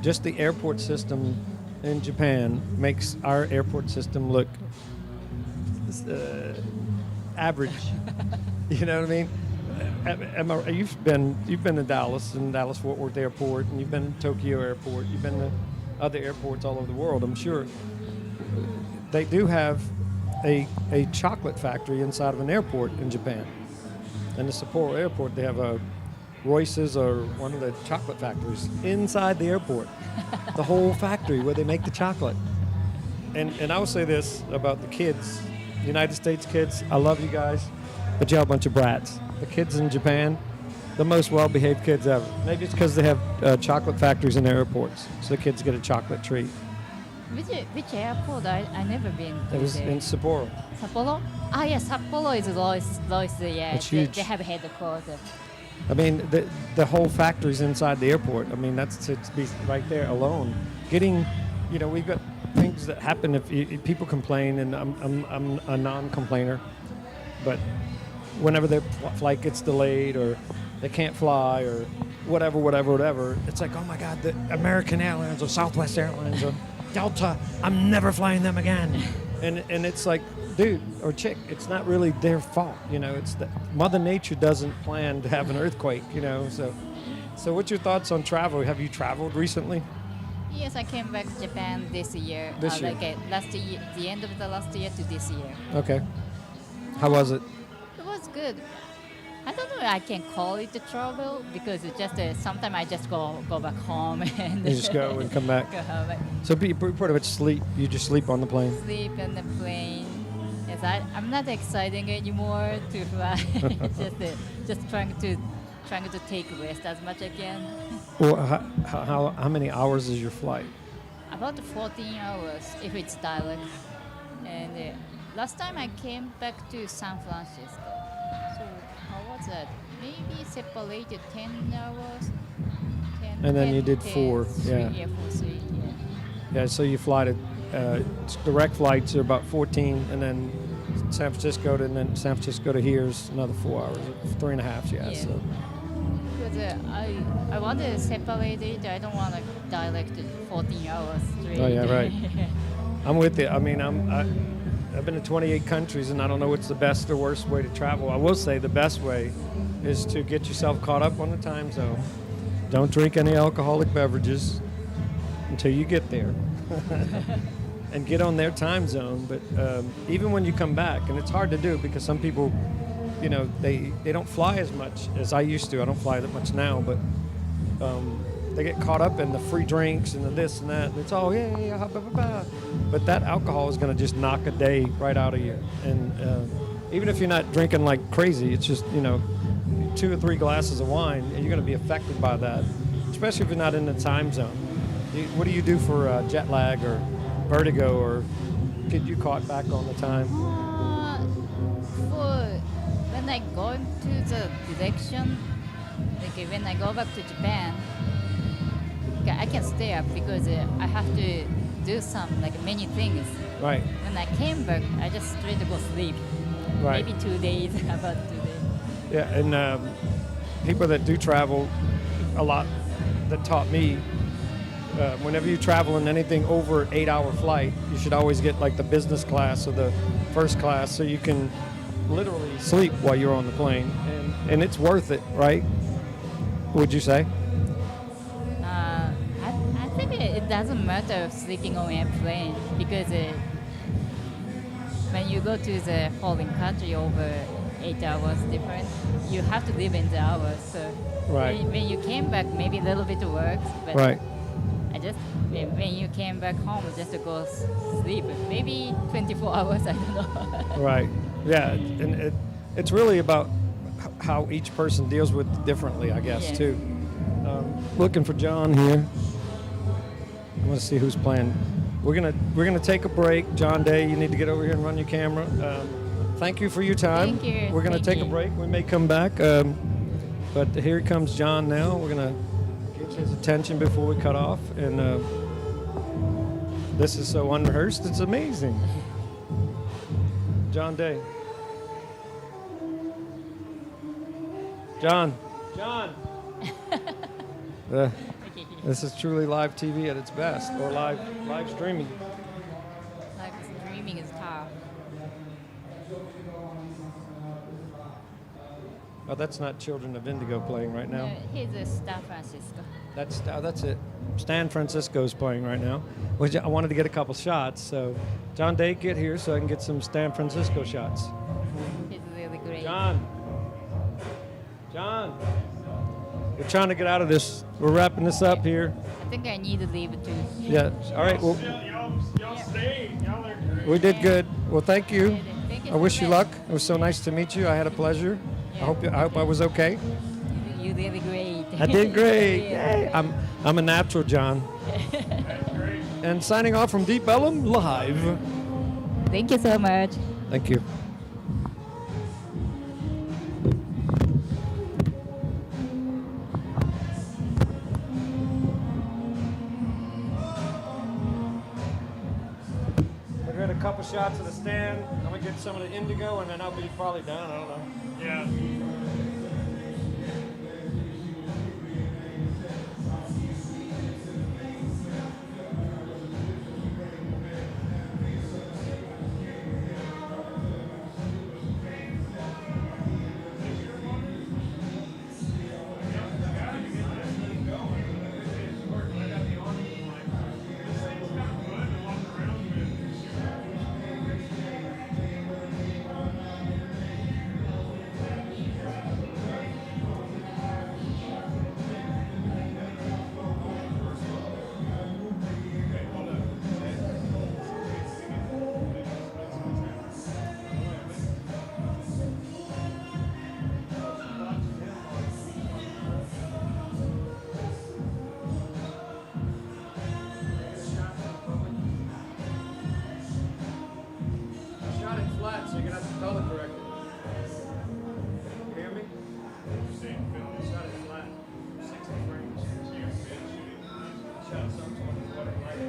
Speaker 12: just the airport system in Japan makes our airport system look average. You know what I mean? you've been to Dallas and Dallas Fort Worth Airport, and you've been to Tokyo Airport. You've been to other airports all over the world. I'm sure they do have a chocolate factory inside of an airport in Japan. In the Sapporo Airport, they have a Royce's or one of the chocolate factories inside the airport. The whole factory where they make the chocolate. And I will say this about the kids, United States kids, I love you guys, but y'all a bunch of brats. The kids in Japan, the most well-behaved kids ever. Maybe it's because they have chocolate factories in their airports, so the kids get a chocolate treat.
Speaker 11: Which airport? I never been to.
Speaker 12: It was in Sapporo.
Speaker 11: Sapporo? Ah, yes, Sapporo is Lois, yeah.
Speaker 12: It's huge.
Speaker 11: They have headquarters.
Speaker 12: I mean, the whole factory's inside the airport. I mean, that's to be right there alone. Getting, we've got things that happen if people complain, and I'm a non-complainer, but whenever their flight gets delayed or they can't fly or whatever, it's like, oh my God, the American Airlines or Southwest Airlines or Delta, I'm never flying them again. And it's like, dude or chick, it's not really their fault, it's that Mother Nature doesn't plan to have an earthquake, So what's your thoughts on travel? Have you traveled recently?
Speaker 11: Yes, I came back to Japan this year.
Speaker 12: This year?
Speaker 11: Last year, the end of the last year to this year.
Speaker 12: Okay. How was it?
Speaker 11: It was good. I don't know if I can call it a travel because it's just sometimes I just go back home and
Speaker 12: You just go and come back.
Speaker 11: Go home.
Speaker 12: So you pretty much sleep. You just sleep on the plane.
Speaker 11: Sleep on the plane. Yes, I'm not exciting anymore to fly. just trying to take rest as much as I can.
Speaker 12: Well, how many hours is your flight?
Speaker 11: About 14 hours if it's direct. And last time I came back to San Francisco. So how was that? Maybe separated 10 hours. 10,
Speaker 12: And then
Speaker 11: 10,
Speaker 12: you did
Speaker 11: 10,
Speaker 12: 4,
Speaker 11: three,
Speaker 12: yeah.
Speaker 11: Yeah, 4, 3, yeah.
Speaker 12: Yeah, so you fly to direct flights are about 14, and then San Francisco to here is another 4 hours, 3.5, yeah. So.
Speaker 11: Because I want to separate it. I don't want to direct 14 hours straight.
Speaker 12: Oh yeah, right. I'm with you. I mean, I've been to 28 countries, and I don't know what's the best or worst way to travel. I will say the best way is to get yourself caught up on the time zone. Don't drink any alcoholic beverages until you get there. And get on their time zone. But even when you come back, and it's hard to do because some people, they don't fly as much as I used to. I don't fly that much now, but they get caught up in the free drinks and the this and that. And it's all, yeah, blah, blah, blah. But that alcohol is going to just knock a day right out of you. And even if you're not drinking like crazy, it's just, 2 or 3 glasses of wine, and you're going to be affected by that, especially if you're not in the time zone. What do you do for jet lag or vertigo, or get you caught back on the time?
Speaker 11: When I go into the direction, like when I go back to Japan, I can stay up because I have to do many things.
Speaker 12: Right.
Speaker 11: When I came back, I just straight to go sleep.
Speaker 12: Right.
Speaker 11: Maybe 2 days, about 2 days.
Speaker 12: Yeah, and people that do travel a lot, that taught me, whenever you travel in anything over 8-hour flight, you should always get like the business class or the first class so you can literally sleep while you're on the plane. And it's worth it, right? Would you say?
Speaker 11: I think it doesn't matter sleeping on airplane because when you go to the foreign country over 8 hours different, you have to live in the hours. So
Speaker 12: right.
Speaker 11: When you came back, maybe a little bit works, but
Speaker 12: right.
Speaker 11: When you came back home, just to go sleep, maybe 24 hours, I don't know.
Speaker 12: Right. Yeah, and it's really about how each person deals with it differently, I guess, too. Looking for John here. I want to see who's playing. We're gonna take a break. John Day, you need to get over here and run your camera. Thank you for your time.
Speaker 11: Thank you.
Speaker 12: We're gonna take a break. We may come back, but here comes John now. We're gonna get his attention before we cut off, and this is so unrehearsed. It's amazing. John Day. John. This is truly live TV at its best, or live streaming.
Speaker 11: Live streaming is tough.
Speaker 12: Oh, that's not Children of Indigo playing right now.
Speaker 11: He's a San Francisco.
Speaker 12: That's it. San Francisco's playing right now. I wanted to get a couple shots, so John Day, get here so I can get some San Francisco shots.
Speaker 11: He's really great.
Speaker 12: John, we're trying to get out of this. We're wrapping this up here.
Speaker 11: I think I need to leave too.
Speaker 12: Yeah. All right. Well,
Speaker 1: Y'all stayed. Y'all are great.
Speaker 12: we did good. Well, thank you.
Speaker 11: Thank you
Speaker 12: I
Speaker 11: so
Speaker 12: wish you
Speaker 11: much.
Speaker 12: luck. It was so nice to meet you. I had a pleasure. I hope I was okay.
Speaker 11: You did great.
Speaker 12: I did great.
Speaker 11: Yeah.
Speaker 12: Yay. I'm a natural, John. And signing off from D.O.P.E.llum live.
Speaker 11: Thank you so much.
Speaker 12: Thank you. We're doing a couple shots of the stand. I'm gonna get some of the indigo, and then I'll be probably done. I don't know.
Speaker 1: Yeah.
Speaker 12: Shot it flat, so you're gonna have to color correct it. You hear me? Shot it flat. 60 frames. Shot some 20 light.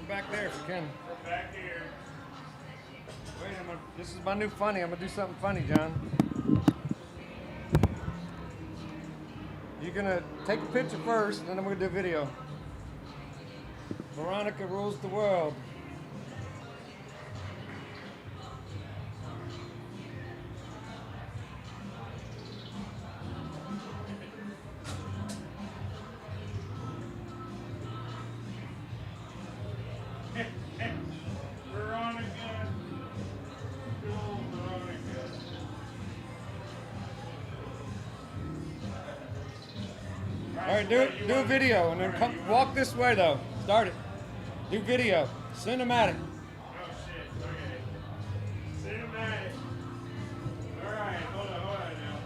Speaker 12: back there if you can. Back here. Wait, this is my new funny. I'm gonna do something funny, John. You're gonna take a picture first, and then I'm gonna do a video. Veronica rules the world. All right, do a video, and then walk this way though. Start it. Do video. Cinematic.
Speaker 1: Oh shit. Okay. Cinematic. All right. Hold on now.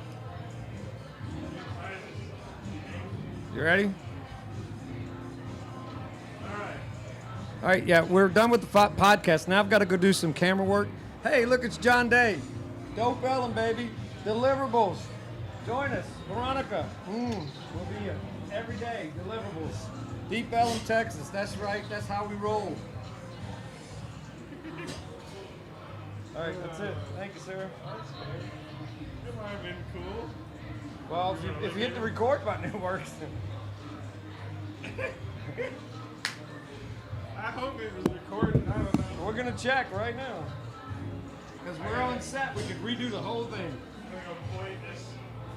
Speaker 12: You ready? All right, yeah, we're done with the podcast. Now I've got to go do some camera work. Hey, look, it's John Day. D.O.P.E.llum, baby. Deliverables. Join us. Veronica. We'll be here every day. Deliverables. Deep Ellum, Texas. That's right. That's how we roll. All right, that's it. Thank you, sir.
Speaker 1: That might have been cool.
Speaker 12: Well, if you hit the record button, it works.
Speaker 1: I hope it was recording. I don't know.
Speaker 12: We're going to check right now. Because we're on set. We could redo the whole thing.
Speaker 1: I'm going to play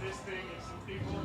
Speaker 1: this thing at some people.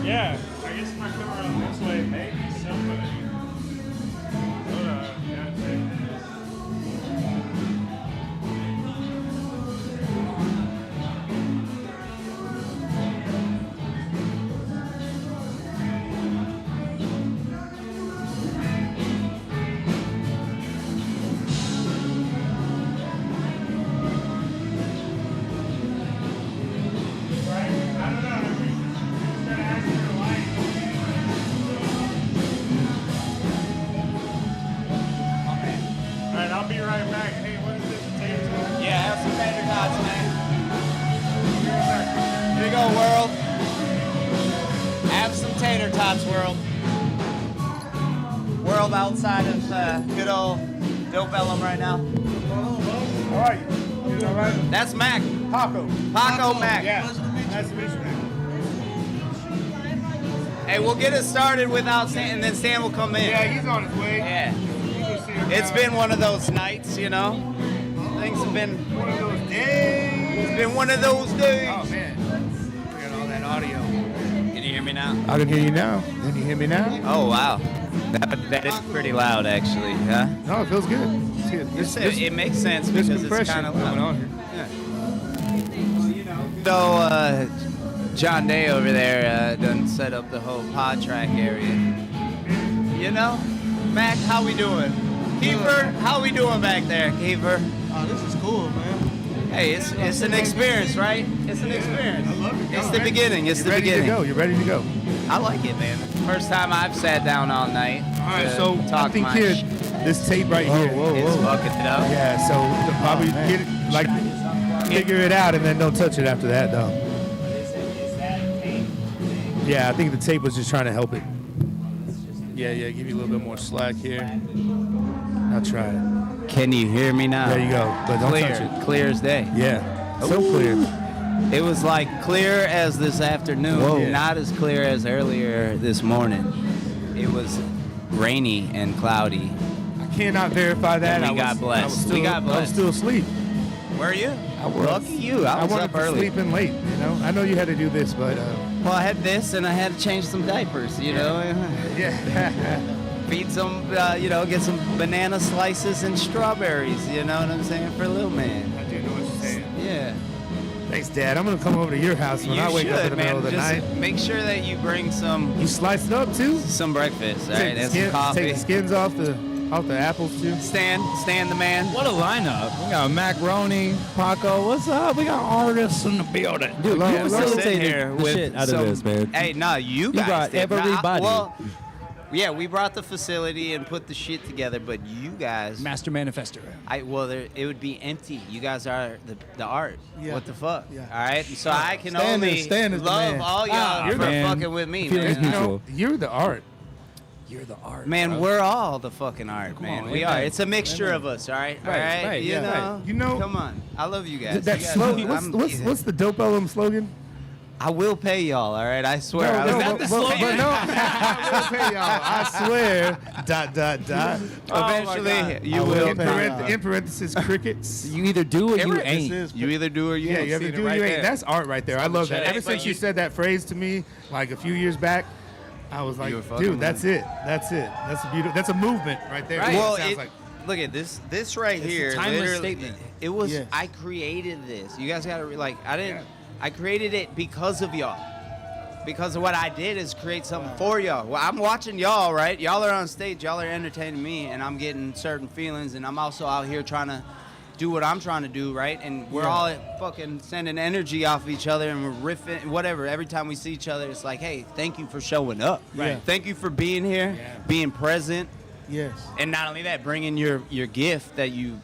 Speaker 1: Yeah, I guess if I come around this way, maybe somebody. Hold on, yeah, take this. I'll be right back. Hey, what is this? Potato?
Speaker 6: Yeah, have some tater tots, man. Here you go, world. Have some tater tots, world. World outside of good old D.O.P.E.llum right now.
Speaker 1: How are you? You all right?
Speaker 6: That's Mac.
Speaker 1: Paco.
Speaker 6: Paco Mac.
Speaker 1: Yeah. Nice to meet you, man.
Speaker 6: Hey, we'll get it started without Stan, and then Stan will come in.
Speaker 1: Yeah, he's on his way.
Speaker 6: Yeah. It's been one of those nights, you know. Things have been
Speaker 1: one of those days.
Speaker 6: It's been one of those days.
Speaker 1: Oh man, we got all that audio.
Speaker 6: Can you hear me now?
Speaker 1: I can hear you now. Can you hear me now?
Speaker 6: Oh wow, that is pretty loud actually, huh?
Speaker 1: No, it feels good.
Speaker 6: It makes sense because it's kind of loud.
Speaker 1: On here.
Speaker 6: Yeah. So John Day over there done set up the whole pod track area. You know, Mac, how we doing? Kiefer, how we doing back there, Kiefer?
Speaker 2: Oh, this is cool, man.
Speaker 6: Hey, it's an experience, right? It's an experience.
Speaker 1: I love it.
Speaker 6: It's the beginning. It's the beginning.
Speaker 1: You're ready to go.
Speaker 6: I like it, man. First time I've sat down all night.
Speaker 1: All right,
Speaker 6: to
Speaker 1: so
Speaker 6: talk
Speaker 1: I think
Speaker 6: my
Speaker 1: here,
Speaker 6: sh-
Speaker 1: this tape right here
Speaker 6: is fucking it up.
Speaker 1: Yeah, so probably get it, like figure it out and then don't touch it after that, though. Yeah, I think the tape was just trying to help it. Yeah, give you a little bit more slack here. I'll try it.
Speaker 14: Can you hear me now?
Speaker 15: There you go. But don't
Speaker 14: clear,
Speaker 15: touch it.
Speaker 14: clear as day.
Speaker 15: Yeah, so clear.
Speaker 14: It was like clear as this afternoon,
Speaker 15: Whoa.
Speaker 14: not as clear as earlier this morning. It was rainy and cloudy.
Speaker 15: I cannot verify that.
Speaker 14: And we got blessed.
Speaker 15: We got blessed. I was still asleep.
Speaker 14: Were you?
Speaker 15: I was.
Speaker 14: Lucky you. I was
Speaker 15: wanted
Speaker 14: up
Speaker 15: to
Speaker 14: early.
Speaker 15: sleep in late. You know, I know you had to do this, but
Speaker 14: well, I had this, and I had to change some diapers. You know.
Speaker 15: Yeah.
Speaker 14: Feed some, get some banana slices and strawberries. You know what I'm saying, for little man.
Speaker 15: I do know what you're saying.
Speaker 14: Yeah.
Speaker 15: Thanks, Dad. I'm gonna come over to your house when I wake up in the middle of the
Speaker 14: Just
Speaker 15: night.
Speaker 14: make sure that you bring some.
Speaker 15: You slice it up too.
Speaker 14: Some breakfast, all
Speaker 15: Take
Speaker 14: right,
Speaker 15: the
Speaker 14: and some coffee.
Speaker 15: Take the skins off the apples too.
Speaker 14: Stan the man.
Speaker 12: What a lineup. We got Macaroni, Paco. What's up? We got artists in the building. Dude,
Speaker 14: Hello,
Speaker 12: you
Speaker 14: we're
Speaker 12: facilitated
Speaker 14: sitting here
Speaker 12: the
Speaker 14: with
Speaker 12: shit out
Speaker 14: some-
Speaker 12: of this, man.
Speaker 14: Hey, no, you guys
Speaker 12: brought
Speaker 14: did.
Speaker 12: everybody.
Speaker 14: Well, yeah, we brought the facility and put the shit together, but you guys.
Speaker 10: Master manifester.
Speaker 14: It would be empty. You guys are the art.
Speaker 2: Yeah.
Speaker 14: What the fuck?
Speaker 2: Yeah.
Speaker 14: All right, so I can
Speaker 15: Stan
Speaker 14: only
Speaker 15: is the
Speaker 14: love
Speaker 15: man.
Speaker 14: all y'all for
Speaker 12: man.
Speaker 14: fucking with me,
Speaker 12: Feelings
Speaker 14: man.
Speaker 12: mutual.
Speaker 15: You're the art.
Speaker 10: You're the art.
Speaker 14: Man,
Speaker 10: bro.
Speaker 14: we're all the fucking art, man.
Speaker 12: on,
Speaker 14: We
Speaker 12: amen.
Speaker 14: are. It's a mixture of us, all right?
Speaker 12: Right,
Speaker 14: all right?
Speaker 12: right,
Speaker 14: You
Speaker 12: yeah,
Speaker 14: know?
Speaker 15: right. You know-
Speaker 14: Come on. I love you guys.
Speaker 15: That
Speaker 14: You guys
Speaker 15: slogan.
Speaker 14: know
Speaker 15: What's the D.O.P.E.llum slogan?
Speaker 14: I will pay y'all, all right? I swear. I was-
Speaker 15: but no. I will pay y'all. I swear. ...
Speaker 14: Eventually, you
Speaker 15: I
Speaker 14: will
Speaker 15: in,
Speaker 14: pay y'all.
Speaker 15: in parentheses, crickets.
Speaker 10: You either do or you ain't.
Speaker 14: You either do or you
Speaker 15: Yeah,
Speaker 14: ain't.
Speaker 15: you have to
Speaker 14: Seen it
Speaker 15: do
Speaker 14: right
Speaker 15: you ain't.
Speaker 14: there.
Speaker 15: That's art right there. I love that.
Speaker 14: Hey,
Speaker 15: Ever
Speaker 14: but
Speaker 15: since you said that phrase to me, like a few years back, I was like,
Speaker 14: You were fucking
Speaker 15: dude, that's it. That's it. That's a beautiful. That's a movement right there.
Speaker 14: Right.
Speaker 15: It
Speaker 14: Well,
Speaker 15: sounds like.
Speaker 14: look at this. This right
Speaker 10: It's a
Speaker 14: here.
Speaker 10: timeless
Speaker 14: literally,
Speaker 10: statement.
Speaker 14: It was.
Speaker 15: Yes.
Speaker 14: I created this. You guys gotta I didn't. I created it because of y'all. Because of what I did is create something for y'all. Well, I'm watching y'all, right? Y'all are on stage. Y'all are entertaining me, and I'm getting certain feelings, and I'm also out here trying to do what I'm trying to do, right? And we're all fucking sending energy off each other, and we're riffing, whatever. Every time we see each other, it's like, hey, thank you for showing up.
Speaker 15: Right.
Speaker 14: Thank you for being here, being present.
Speaker 15: Yes.
Speaker 14: And not only that, bringing your gift that you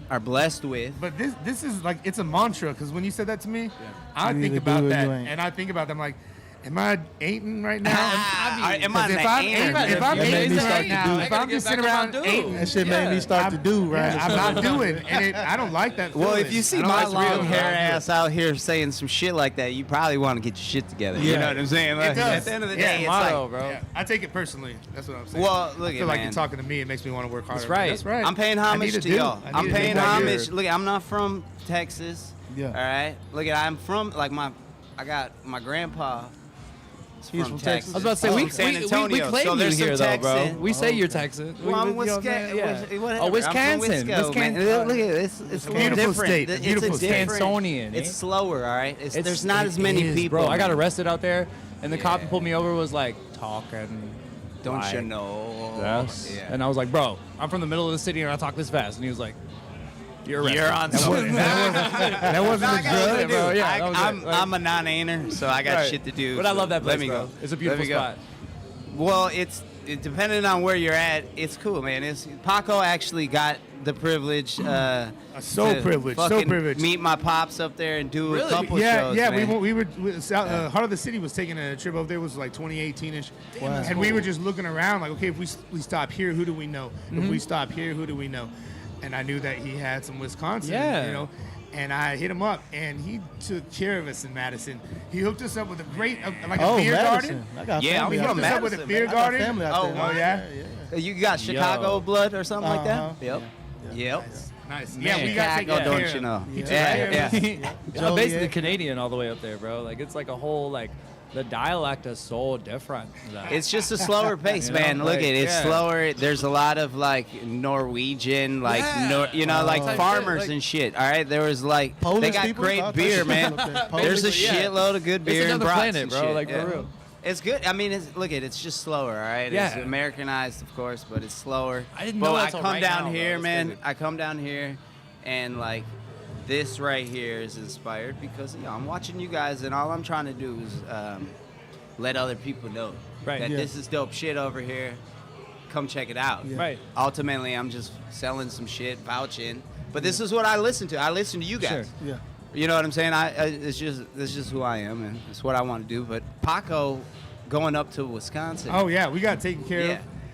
Speaker 14: are blessed with.
Speaker 15: But this is like, it's a mantra, because when you said that to me, I
Speaker 2: You
Speaker 15: think
Speaker 2: either
Speaker 15: about
Speaker 2: do or
Speaker 15: that,
Speaker 2: you ain't.
Speaker 15: and I think about them like, am I ain't right now?
Speaker 14: Am I
Speaker 15: Because
Speaker 14: an ain't?
Speaker 15: if I'm
Speaker 2: That made me
Speaker 15: ain't
Speaker 2: start
Speaker 15: right
Speaker 2: to
Speaker 15: now,
Speaker 2: do.
Speaker 15: if I'm just sitting around ain't,
Speaker 2: That shit made me start to do right.
Speaker 15: I'm not doing, and I don't like that.
Speaker 14: Well,
Speaker 15: feeling.
Speaker 14: if you see
Speaker 15: I don't
Speaker 14: my
Speaker 15: like the
Speaker 14: long
Speaker 15: feeling,
Speaker 14: hair
Speaker 15: but I'll do it.
Speaker 14: ass out here saying some shit like that, you probably want to get your shit together. You
Speaker 15: Yeah.
Speaker 14: know what I'm saying?
Speaker 15: It
Speaker 14: Like,
Speaker 15: does.
Speaker 14: at the end of the
Speaker 15: Yeah,
Speaker 14: day, it's
Speaker 12: motto,
Speaker 14: like,
Speaker 12: bro.
Speaker 15: Yeah, I take it personally. That's what I'm saying.
Speaker 14: Well, look
Speaker 15: I
Speaker 14: at
Speaker 15: feel like
Speaker 14: man.
Speaker 15: you're talking to me. It makes me want to work harder.
Speaker 12: That's right.
Speaker 15: That's right.
Speaker 14: I'm paying
Speaker 15: I
Speaker 14: homage
Speaker 15: need
Speaker 14: to
Speaker 15: do.
Speaker 14: y'all.
Speaker 15: I
Speaker 14: I'm
Speaker 15: need to
Speaker 14: paying
Speaker 15: do that here.
Speaker 14: homage. Look, I'm not from Texas.
Speaker 2: Yeah.
Speaker 14: All right. Look, I'm from I got my grandpa.
Speaker 2: He's from Texas.
Speaker 12: I was about to say,
Speaker 14: Oh,
Speaker 12: we
Speaker 14: from San
Speaker 12: claim
Speaker 14: Antonio.
Speaker 12: you
Speaker 14: So there's
Speaker 12: here,
Speaker 14: some
Speaker 12: though, bro.
Speaker 14: Texan.
Speaker 12: We say you're Texan.
Speaker 14: Well, I'm
Speaker 12: You know what
Speaker 14: Wisconsin.
Speaker 12: Yeah.
Speaker 14: Whatever.
Speaker 12: Oh, Wisconsin.
Speaker 14: I'm from Wisconsin, man.
Speaker 12: Wisconsin.
Speaker 14: Look at it. It's a little
Speaker 15: beautiful
Speaker 14: different.
Speaker 15: state.
Speaker 14: It's
Speaker 15: Beautiful
Speaker 14: a
Speaker 15: state.
Speaker 14: different.
Speaker 12: Wisconsinian,
Speaker 14: It's
Speaker 12: eh?
Speaker 14: slower, all right? There's
Speaker 12: It
Speaker 14: not as many
Speaker 12: is,
Speaker 14: people.
Speaker 12: bro. I got
Speaker 14: man.
Speaker 12: arrested out there, and the cop who pulled me over was like talking.
Speaker 14: Don't
Speaker 12: like
Speaker 14: you know?
Speaker 12: Yes.
Speaker 14: Yeah.
Speaker 12: And I was like, bro, I'm from the middle of the city and I talk this fast. And he was like, you're arrested.
Speaker 14: You're on something.
Speaker 15: That wasn't
Speaker 14: No, I
Speaker 15: a
Speaker 14: got shit to
Speaker 15: drug.
Speaker 14: do.
Speaker 12: bro. Yeah, that was
Speaker 14: I'm,
Speaker 12: it. Like-
Speaker 14: I'm a non-ainer, so I got
Speaker 12: Right.
Speaker 14: shit to do.
Speaker 12: But I
Speaker 14: so
Speaker 12: love that place,
Speaker 14: let me
Speaker 12: bro.
Speaker 14: go.
Speaker 12: It's a
Speaker 14: Let
Speaker 12: beautiful
Speaker 14: me go.
Speaker 12: spot.
Speaker 14: Well, depending on where you're at, it's cool, man. Paco actually got the privilege.
Speaker 15: So
Speaker 14: to
Speaker 15: privileged, so
Speaker 14: fucking
Speaker 15: privileged.
Speaker 14: Meet my pops up there and do a couple
Speaker 15: Yeah,
Speaker 14: shows.
Speaker 15: yeah.
Speaker 14: man.
Speaker 15: We were Heart of the City was taking a trip over there. It was like 2018ish,
Speaker 2: Wow.
Speaker 15: and we were just looking around like, okay, if we stop here, who do we know? If we stop here, who do we know? And I knew that he had some Wisconsin,
Speaker 12: Yeah.
Speaker 15: you know. And I hit him up, and he took care of us in Madison. He hooked us up with a great, like a beer garden.
Speaker 2: I got
Speaker 14: Yeah,
Speaker 2: family
Speaker 14: I'm
Speaker 2: out
Speaker 14: from
Speaker 15: He
Speaker 2: there.
Speaker 15: hooked us up with a
Speaker 14: Madison,
Speaker 15: beer
Speaker 2: I got
Speaker 15: garden.
Speaker 2: family out there.
Speaker 15: Oh yeah.
Speaker 14: You got Chicago blood or something like
Speaker 2: Uh-huh.
Speaker 14: that? Yep. Yep.
Speaker 15: Nice.
Speaker 12: Man,
Speaker 15: Yeah, we got taken
Speaker 14: Chicago,
Speaker 15: care
Speaker 14: don't
Speaker 15: of.
Speaker 14: you know?
Speaker 15: He took
Speaker 14: Yeah,
Speaker 15: care of
Speaker 14: yeah.
Speaker 15: us.
Speaker 12: I'm basically
Speaker 2: Joliet.
Speaker 12: Canadian all the way up there, bro. Like, it's like a whole, like, the dialect is so different.
Speaker 14: It's just a slower pace,
Speaker 12: You know,
Speaker 14: man. Look
Speaker 12: like,
Speaker 14: at it. It's
Speaker 12: yeah.
Speaker 14: slower. There's a lot of like Norwegian, like like
Speaker 12: Type
Speaker 14: farmers
Speaker 12: shit, like-
Speaker 14: and shit. All right, there was like
Speaker 2: Polish
Speaker 14: they got
Speaker 2: people?
Speaker 14: great
Speaker 2: I'll
Speaker 14: beer,
Speaker 2: touch
Speaker 14: man.
Speaker 2: it up there.
Speaker 14: There's a
Speaker 12: Polish, yeah.
Speaker 14: shitload of good
Speaker 12: It's
Speaker 14: beer and
Speaker 12: another
Speaker 14: brats
Speaker 12: planet,
Speaker 14: and
Speaker 12: bro,
Speaker 14: shit.
Speaker 12: like, for
Speaker 14: yeah.
Speaker 12: real.
Speaker 14: It's good. I mean, look at it's just slower, all right? It's
Speaker 12: Yeah.
Speaker 14: Americanized, of course, but it's slower.
Speaker 12: I didn't
Speaker 14: but
Speaker 12: know
Speaker 14: I
Speaker 12: that till
Speaker 14: come
Speaker 12: right
Speaker 14: down
Speaker 12: now, bro.
Speaker 14: here,
Speaker 12: That's
Speaker 14: man.
Speaker 12: crazy.
Speaker 14: I come down here, and like this right here is inspired because I'm watching you guys, and all I'm trying to do is let other people know
Speaker 12: Right.
Speaker 14: that
Speaker 2: Yeah.
Speaker 14: this is dope shit over here. Come check it out.
Speaker 2: Yeah.
Speaker 12: Right.
Speaker 14: Ultimately, I'm just selling some shit, vouching. But this is what I listen to. I listen to you guys.
Speaker 12: Sure.
Speaker 2: Yeah.
Speaker 14: You know what I'm saying? It's just who I am, and it's what I want to do. But Paco going up to Wisconsin.
Speaker 15: Oh yeah, we got taken care
Speaker 14: Yeah.
Speaker 15: of.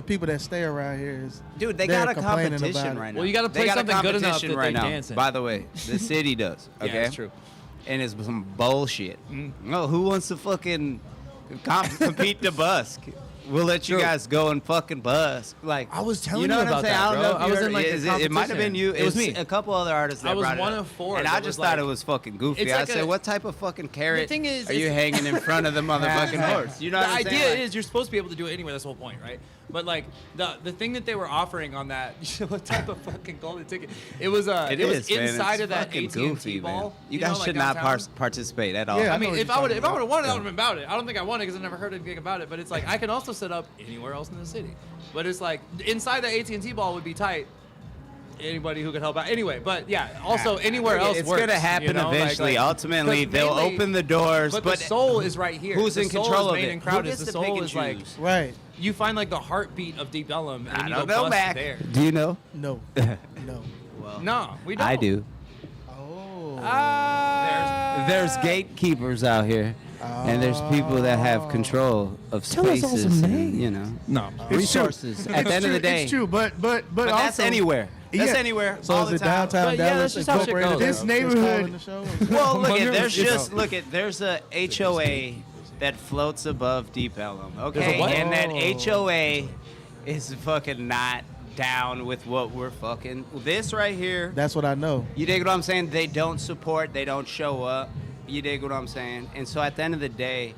Speaker 16: the people that stay around here is.
Speaker 14: Dude, they
Speaker 16: they're
Speaker 14: got a
Speaker 16: complaining
Speaker 14: competition
Speaker 16: about it.
Speaker 14: right now.
Speaker 10: Well, you gotta
Speaker 14: They
Speaker 10: play
Speaker 14: got a
Speaker 10: something good enough
Speaker 14: competition
Speaker 10: that
Speaker 14: right
Speaker 10: they
Speaker 14: now.
Speaker 10: dance in.
Speaker 14: By the way, the city does. Okay,
Speaker 10: Yeah, that's true.
Speaker 14: And it's some bullshit. No, who wants to fucking compete to busk? we'll let you
Speaker 10: True.
Speaker 14: guys go and fucking buzz. Like
Speaker 10: I was telling
Speaker 14: you know
Speaker 10: you
Speaker 14: what I'm
Speaker 10: about
Speaker 14: saying?
Speaker 10: that,
Speaker 14: I don't
Speaker 10: bro.
Speaker 14: know if
Speaker 10: I
Speaker 14: you
Speaker 10: was
Speaker 14: heard
Speaker 10: in, like, the
Speaker 14: it might have been you.
Speaker 10: competition. It was me.
Speaker 14: A couple other artists that
Speaker 10: I was
Speaker 14: brought it
Speaker 10: one
Speaker 14: up.
Speaker 10: of four
Speaker 14: and
Speaker 10: that
Speaker 14: I
Speaker 10: was
Speaker 14: just
Speaker 10: like-
Speaker 14: thought it was fucking goofy.
Speaker 10: It's
Speaker 14: I
Speaker 10: like
Speaker 14: said,
Speaker 10: a-
Speaker 14: what type of fucking carrot
Speaker 10: thing is,
Speaker 14: are you
Speaker 10: it's-
Speaker 14: hanging in front of the motherfucking horse? You know
Speaker 10: the
Speaker 14: what I'm saying?
Speaker 10: idea
Speaker 14: Like-
Speaker 10: is you're supposed to be able to do it anyway. That's the whole point, right? But like the thing that they were offering on that, what type of fucking golden ticket? It was
Speaker 14: It
Speaker 10: was
Speaker 14: is, man.
Speaker 10: inside
Speaker 14: It's
Speaker 10: of that
Speaker 14: fucking
Speaker 10: AT&T
Speaker 14: goofy,
Speaker 10: ball.
Speaker 14: man. You
Speaker 10: know,
Speaker 14: guys
Speaker 10: like
Speaker 14: should not
Speaker 10: downtown.
Speaker 14: participate at all.
Speaker 10: I mean, if I would have won it, I
Speaker 14: Yeah.
Speaker 10: would have been about it. I don't think I won it because I never heard anything about it. But it's like I can also set up anywhere else in the city. But it's like inside the AT&T ball would be tight. Anybody who could help out. Anyway, but yeah, also anywhere else
Speaker 14: it's
Speaker 10: works.
Speaker 14: gonna happen
Speaker 10: you know?
Speaker 14: eventually. Ultimately,
Speaker 10: 'cause
Speaker 14: they'll
Speaker 10: mainly-
Speaker 14: open the doors,
Speaker 10: But
Speaker 14: but
Speaker 10: the soul is right here.
Speaker 14: who's
Speaker 10: The
Speaker 14: in
Speaker 10: soul
Speaker 14: control
Speaker 10: is
Speaker 14: of
Speaker 10: main
Speaker 14: it?
Speaker 10: and
Speaker 14: Who
Speaker 10: crowded.
Speaker 14: gets
Speaker 10: The
Speaker 14: to
Speaker 10: soul
Speaker 14: pick and
Speaker 10: is like
Speaker 14: choose?
Speaker 16: Right.
Speaker 10: you find like the heartbeat of D.O.P.E.llum and
Speaker 14: I
Speaker 10: you
Speaker 14: don't
Speaker 10: go
Speaker 14: know,
Speaker 10: bust
Speaker 14: Mac.
Speaker 10: there.
Speaker 14: Do you know?
Speaker 16: No. No.
Speaker 14: Well,
Speaker 10: No, we don't.
Speaker 14: I do. There's gatekeepers out here, and there's people that have control of
Speaker 15: Tell us all
Speaker 14: spaces,
Speaker 15: some
Speaker 14: and, you know,
Speaker 15: It's true.
Speaker 14: resources. At the
Speaker 15: It's
Speaker 14: end of the
Speaker 15: true,
Speaker 14: day,
Speaker 15: it's true. But
Speaker 14: that's
Speaker 15: also
Speaker 14: anywhere. That's anywhere.
Speaker 16: So
Speaker 14: all
Speaker 16: is
Speaker 14: the
Speaker 16: it
Speaker 14: time.
Speaker 16: downtown
Speaker 10: But yeah,
Speaker 16: Dallas
Speaker 10: that's just how shit
Speaker 16: incorporated?
Speaker 10: goes.
Speaker 15: This
Speaker 16: that's
Speaker 15: neighborhood-
Speaker 16: calling the show?
Speaker 14: Well, look at there's
Speaker 10: You know.
Speaker 14: just look at there's a HOA that floats above D.O.P.E.llum.
Speaker 10: There's
Speaker 14: Okay,
Speaker 10: a what?
Speaker 14: and that
Speaker 16: Oh.
Speaker 14: HOA is fucking not down with what we're fucking. This right here.
Speaker 16: That's what I know.
Speaker 14: You dig what I'm saying? They don't support. They don't show up. You dig what I'm saying? And so at the end of the day,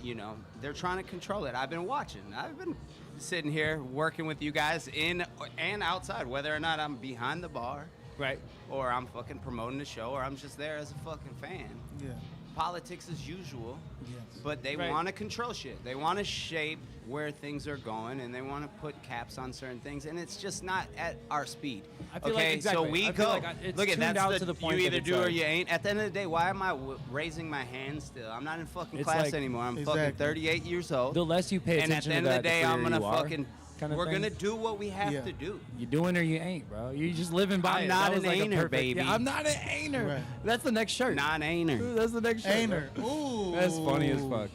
Speaker 14: you know, they're trying to control it. I've been watching. I've been sitting here working with you guys in and outside, whether or not I'm behind the bar,
Speaker 10: Right.
Speaker 14: or I'm fucking promoting the show, or I'm just there as a fucking fan.
Speaker 16: Yeah.
Speaker 14: Politics as usual,
Speaker 16: Yes.
Speaker 14: but they
Speaker 10: Right.
Speaker 14: want to control shit. They want to shape where things are going, and they want to put caps on certain things, and it's just not at our speed.
Speaker 10: I feel like
Speaker 14: okay,
Speaker 10: exactly.
Speaker 14: so we
Speaker 10: I feel
Speaker 14: go.
Speaker 10: like it's
Speaker 14: Look at
Speaker 10: tuned
Speaker 14: that's
Speaker 10: out
Speaker 14: the
Speaker 10: to the point
Speaker 14: you
Speaker 10: that
Speaker 14: either
Speaker 10: it's
Speaker 14: do or
Speaker 10: like-
Speaker 14: you ain't. At the end of the day, why am I raising my hand still? I'm not in fucking
Speaker 10: It's
Speaker 14: class
Speaker 10: like-
Speaker 14: anymore. I'm
Speaker 16: Exactly.
Speaker 14: fucking 38 years old.
Speaker 10: The less you pay
Speaker 14: and at
Speaker 10: attention
Speaker 14: the end
Speaker 10: to
Speaker 14: of
Speaker 10: that,
Speaker 14: the day,
Speaker 10: the
Speaker 14: I'm
Speaker 10: freer
Speaker 14: gonna
Speaker 10: you are,
Speaker 14: fucking.
Speaker 10: kind of
Speaker 14: We're
Speaker 10: thing.
Speaker 14: gonna do what we have
Speaker 16: Yeah.
Speaker 14: to do.
Speaker 10: You doing or you ain't, bro. You just living by
Speaker 14: I'm
Speaker 10: it.
Speaker 14: not
Speaker 10: That was
Speaker 14: an
Speaker 10: like a
Speaker 14: ainer,
Speaker 10: perfect-
Speaker 14: baby.
Speaker 10: Yeah, I'm not an ainer.
Speaker 16: Right.
Speaker 10: That's the next shirt.
Speaker 14: Non-ainer.
Speaker 10: Ooh, that's the next shirt.
Speaker 16: Ainer.
Speaker 10: bro.
Speaker 16: Ooh.
Speaker 10: That's funny as fuck.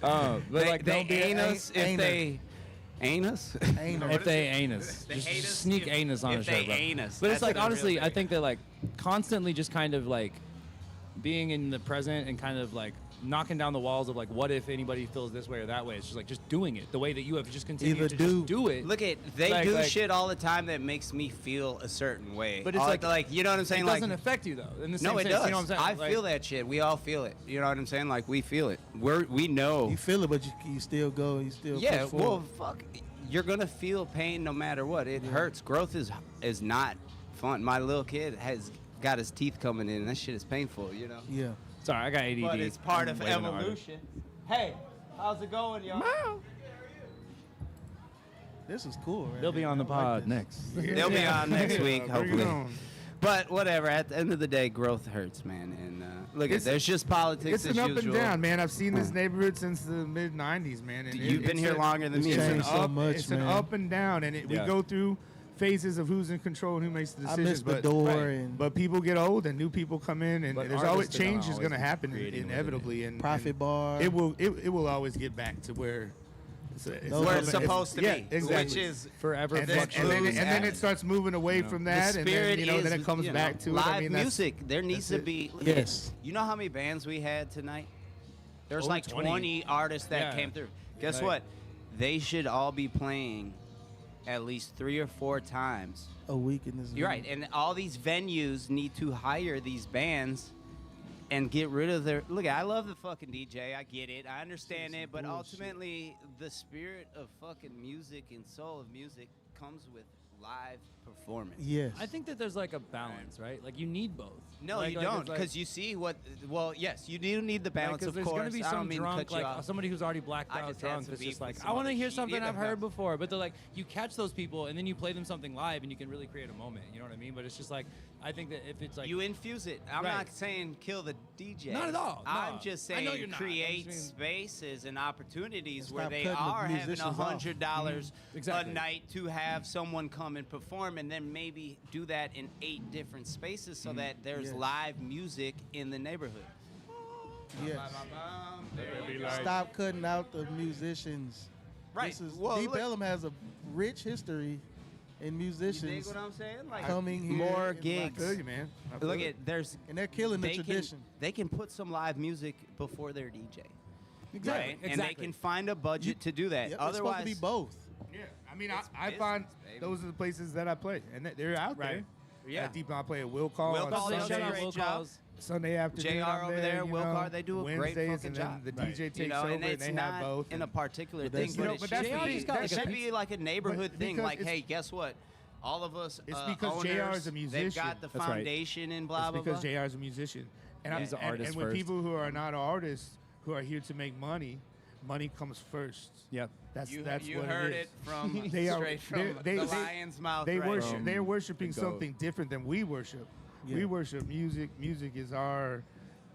Speaker 10: But
Speaker 14: They,
Speaker 10: like,
Speaker 14: they
Speaker 10: don't be
Speaker 14: ain't
Speaker 10: an
Speaker 14: us if they ain't us.
Speaker 16: Ainer.
Speaker 10: if they ain't us.
Speaker 14: They
Speaker 10: Just
Speaker 14: hate us
Speaker 10: sneak
Speaker 14: if-
Speaker 10: anus on
Speaker 14: if
Speaker 10: a
Speaker 14: they
Speaker 10: shirt, bro.
Speaker 14: ain't us.
Speaker 10: But it's
Speaker 14: That's
Speaker 10: like
Speaker 14: the real
Speaker 10: honestly,
Speaker 14: thing.
Speaker 10: I think that like constantly just kind of like being in the present and kind of like knocking down the walls of like what if anybody feels this way or that way. It's just like just doing it the way that you have just continued
Speaker 16: Either
Speaker 10: to
Speaker 16: do.
Speaker 10: just do it.
Speaker 14: Look at they
Speaker 10: Like-
Speaker 14: do
Speaker 10: like-
Speaker 14: shit all the time that makes me feel a certain way.
Speaker 10: But it's
Speaker 14: All-
Speaker 10: like
Speaker 14: you know what I'm saying?
Speaker 10: It
Speaker 14: Like
Speaker 10: doesn't affect you though. In the same
Speaker 14: no, it
Speaker 10: sense,
Speaker 14: does.
Speaker 10: You know what I'm saying?
Speaker 14: I
Speaker 10: Like-
Speaker 14: feel that shit. We all feel it. You know what I'm saying? Like we feel it. We know.
Speaker 16: You feel it, but you still go. You still
Speaker 14: Yeah.
Speaker 16: push
Speaker 14: Well,
Speaker 16: forward.
Speaker 14: fuck. You're gonna feel pain no matter what. It hurts. Growth is not fun. My little kid has got his teeth coming in, and that shit is painful. You know.
Speaker 16: Yeah.
Speaker 10: Sorry, I got ADD.
Speaker 14: But it's part
Speaker 10: I'm
Speaker 14: of
Speaker 10: way of an artist.
Speaker 14: evolution. Hey, how's it going, y'all?
Speaker 16: This is cool. Right
Speaker 10: They'll be
Speaker 16: here.
Speaker 10: on the
Speaker 16: I like
Speaker 10: pod
Speaker 16: this.
Speaker 10: next.
Speaker 14: They'll be on next week,
Speaker 15: Bring it
Speaker 14: hopefully.
Speaker 15: on.
Speaker 14: But whatever. At the end of the day, growth hurts, man. And look,
Speaker 15: It's-
Speaker 14: there's just politics
Speaker 15: It's
Speaker 14: as
Speaker 15: an up
Speaker 14: usual.
Speaker 15: and down, man. I've seen this neighborhood since the mid '90s, man. And
Speaker 14: You've been
Speaker 15: it's
Speaker 14: here
Speaker 15: a-
Speaker 14: longer than
Speaker 16: it's
Speaker 14: me.
Speaker 16: changed
Speaker 15: It's an
Speaker 16: so
Speaker 15: up,
Speaker 16: much,
Speaker 15: it's
Speaker 16: man.
Speaker 15: an up and down, and we
Speaker 10: Yeah.
Speaker 15: go through phases of who's in control and who makes the
Speaker 16: I
Speaker 15: decisions.
Speaker 16: miss the
Speaker 15: but,
Speaker 16: door and
Speaker 15: but people get old and new people come in, and
Speaker 10: But
Speaker 15: there's always
Speaker 10: artists are gonna
Speaker 15: change is
Speaker 10: always
Speaker 15: going to
Speaker 10: be
Speaker 15: happen
Speaker 10: creating what it
Speaker 15: inevitably. And
Speaker 16: Profit bar.
Speaker 15: It will always get back to where it's
Speaker 16: Where
Speaker 14: it's supposed to
Speaker 15: yeah,
Speaker 14: be,
Speaker 15: exactly.
Speaker 14: which is
Speaker 10: forever
Speaker 15: and then,
Speaker 10: fluctuating.
Speaker 15: and then it starts moving away from that,
Speaker 14: the
Speaker 15: and
Speaker 14: spirit
Speaker 15: then,
Speaker 14: is,
Speaker 15: then it comes back to
Speaker 14: live
Speaker 15: it. I mean, that's-
Speaker 14: music. There needs
Speaker 15: that's
Speaker 14: to
Speaker 15: it.
Speaker 14: be.
Speaker 16: Yes.
Speaker 14: You know how many bands we had tonight? There's
Speaker 10: Over
Speaker 14: like 20 artists that
Speaker 10: Yeah.
Speaker 14: came through. Guess
Speaker 10: Right.
Speaker 14: what? They should all be playing at least 3 or 4 times.
Speaker 16: A week in this.
Speaker 14: You're right, and all these venues need to hire these bands and get rid of their. Look, I love the fucking DJ. I get it. I understand it, but ultimately, the spirit of fucking music and soul of music comes with live performance.
Speaker 16: Yes.
Speaker 10: I think that there's like a balance, right? Like you need both.
Speaker 14: No,
Speaker 10: Like-
Speaker 14: you
Speaker 10: like,
Speaker 14: don't,
Speaker 10: it's like-
Speaker 14: because you see what. Well, yes, you do need the balance,
Speaker 10: Because
Speaker 14: of
Speaker 10: there's
Speaker 14: course.
Speaker 10: gonna be
Speaker 14: I don't
Speaker 10: some
Speaker 14: mean to
Speaker 10: drunk,
Speaker 14: cut you
Speaker 10: like
Speaker 14: off.
Speaker 10: somebody who's already blacked
Speaker 14: I
Speaker 10: out
Speaker 14: just had
Speaker 10: drunk
Speaker 14: some
Speaker 10: that's
Speaker 14: beef
Speaker 10: just
Speaker 14: with
Speaker 10: like,
Speaker 14: some
Speaker 10: I want to
Speaker 14: other
Speaker 10: hear
Speaker 14: shit.
Speaker 10: something
Speaker 14: Yeah,
Speaker 10: I've
Speaker 14: no.
Speaker 10: heard before. But they're like, you catch those people and then you play them something live and you can really create a moment. You know what I mean? But it's just like, I think that if it's like
Speaker 14: You infuse it. I'm
Speaker 10: Right.
Speaker 14: not saying kill the DJ.
Speaker 10: Not at all.
Speaker 14: I'm
Speaker 10: No.
Speaker 14: just
Speaker 10: I know
Speaker 14: saying
Speaker 10: you're not. I'm
Speaker 14: create
Speaker 10: just
Speaker 14: spaces and opportunities
Speaker 16: And
Speaker 14: where
Speaker 16: stop
Speaker 14: they
Speaker 16: cutting the
Speaker 14: are having
Speaker 16: musicians off.
Speaker 14: $100
Speaker 10: Exactly.
Speaker 14: a night to have someone come and perform, and then maybe do that in 8 different spaces so that there's
Speaker 16: Yes.
Speaker 14: live music in the neighborhood.
Speaker 16: Yes. Stop cutting out the musicians.
Speaker 14: Right.
Speaker 16: This is,
Speaker 14: Well, look-
Speaker 16: D.O.P.E.llum has a rich history in
Speaker 14: You
Speaker 16: musicians
Speaker 14: dig what I'm saying? Like
Speaker 16: coming here.
Speaker 14: more
Speaker 16: and
Speaker 14: gigs.
Speaker 15: I feel you, man. I feel
Speaker 14: Look
Speaker 15: it.
Speaker 14: at there's
Speaker 16: And they're killing the
Speaker 14: they
Speaker 16: tradition.
Speaker 14: They can put some live music before their DJ.
Speaker 2: Exactly.
Speaker 14: Right? And they can find a budget to do that.
Speaker 16: Yep,
Speaker 14: Otherwise,
Speaker 16: it's supposed to be both.
Speaker 15: Yeah, I mean,
Speaker 14: It's
Speaker 15: I
Speaker 14: business,
Speaker 15: find
Speaker 14: baby.
Speaker 15: those are the places that I play, and they're out
Speaker 14: Right.
Speaker 15: there.
Speaker 14: Yeah.
Speaker 15: At D.O.P.E.llum, I play at Will Call
Speaker 14: Will
Speaker 15: on
Speaker 14: Call does a
Speaker 15: Sundays.
Speaker 14: great job.
Speaker 15: Sunday afternoon,
Speaker 14: JR
Speaker 15: I'm
Speaker 14: over
Speaker 15: there,
Speaker 14: there,
Speaker 15: you
Speaker 14: Will
Speaker 15: know,
Speaker 14: Call, they do a great
Speaker 15: Wednesdays,
Speaker 14: fucking
Speaker 15: and
Speaker 14: job.
Speaker 15: then the DJ takes
Speaker 14: You know,
Speaker 15: over,
Speaker 14: and
Speaker 15: and
Speaker 14: it's
Speaker 15: they
Speaker 14: not
Speaker 15: have both.
Speaker 14: in a particular
Speaker 15: But
Speaker 14: thing,
Speaker 15: that's-
Speaker 14: but
Speaker 15: you know,
Speaker 14: it
Speaker 15: but
Speaker 14: should
Speaker 15: that's the
Speaker 14: be.
Speaker 15: thing. That
Speaker 14: It
Speaker 15: should
Speaker 14: should
Speaker 15: be-
Speaker 14: be like a neighborhood thing.
Speaker 15: because
Speaker 14: Like,
Speaker 15: it's-
Speaker 14: hey, guess what? All of us,
Speaker 15: It's because
Speaker 14: owners,
Speaker 15: JR is a musician.
Speaker 14: they've got the
Speaker 15: That's right.
Speaker 14: foundation and blah,
Speaker 15: It's
Speaker 14: blah,
Speaker 15: because
Speaker 14: blah.
Speaker 15: JR is a musician. And,
Speaker 14: He's an artist
Speaker 15: and when
Speaker 14: first.
Speaker 15: people who are not artists, who are here to make money, money comes first.
Speaker 17: Yep.
Speaker 15: That's
Speaker 14: You
Speaker 15: what
Speaker 14: heard
Speaker 15: it is.
Speaker 14: it from
Speaker 15: They are-
Speaker 14: straight from
Speaker 15: they-
Speaker 14: the
Speaker 15: they-
Speaker 14: lion's mouth.
Speaker 15: They
Speaker 14: right?
Speaker 15: worship. They're worshiping
Speaker 17: the goat.
Speaker 15: something different than we worship.
Speaker 16: Yeah.
Speaker 15: We worship music. Music is our,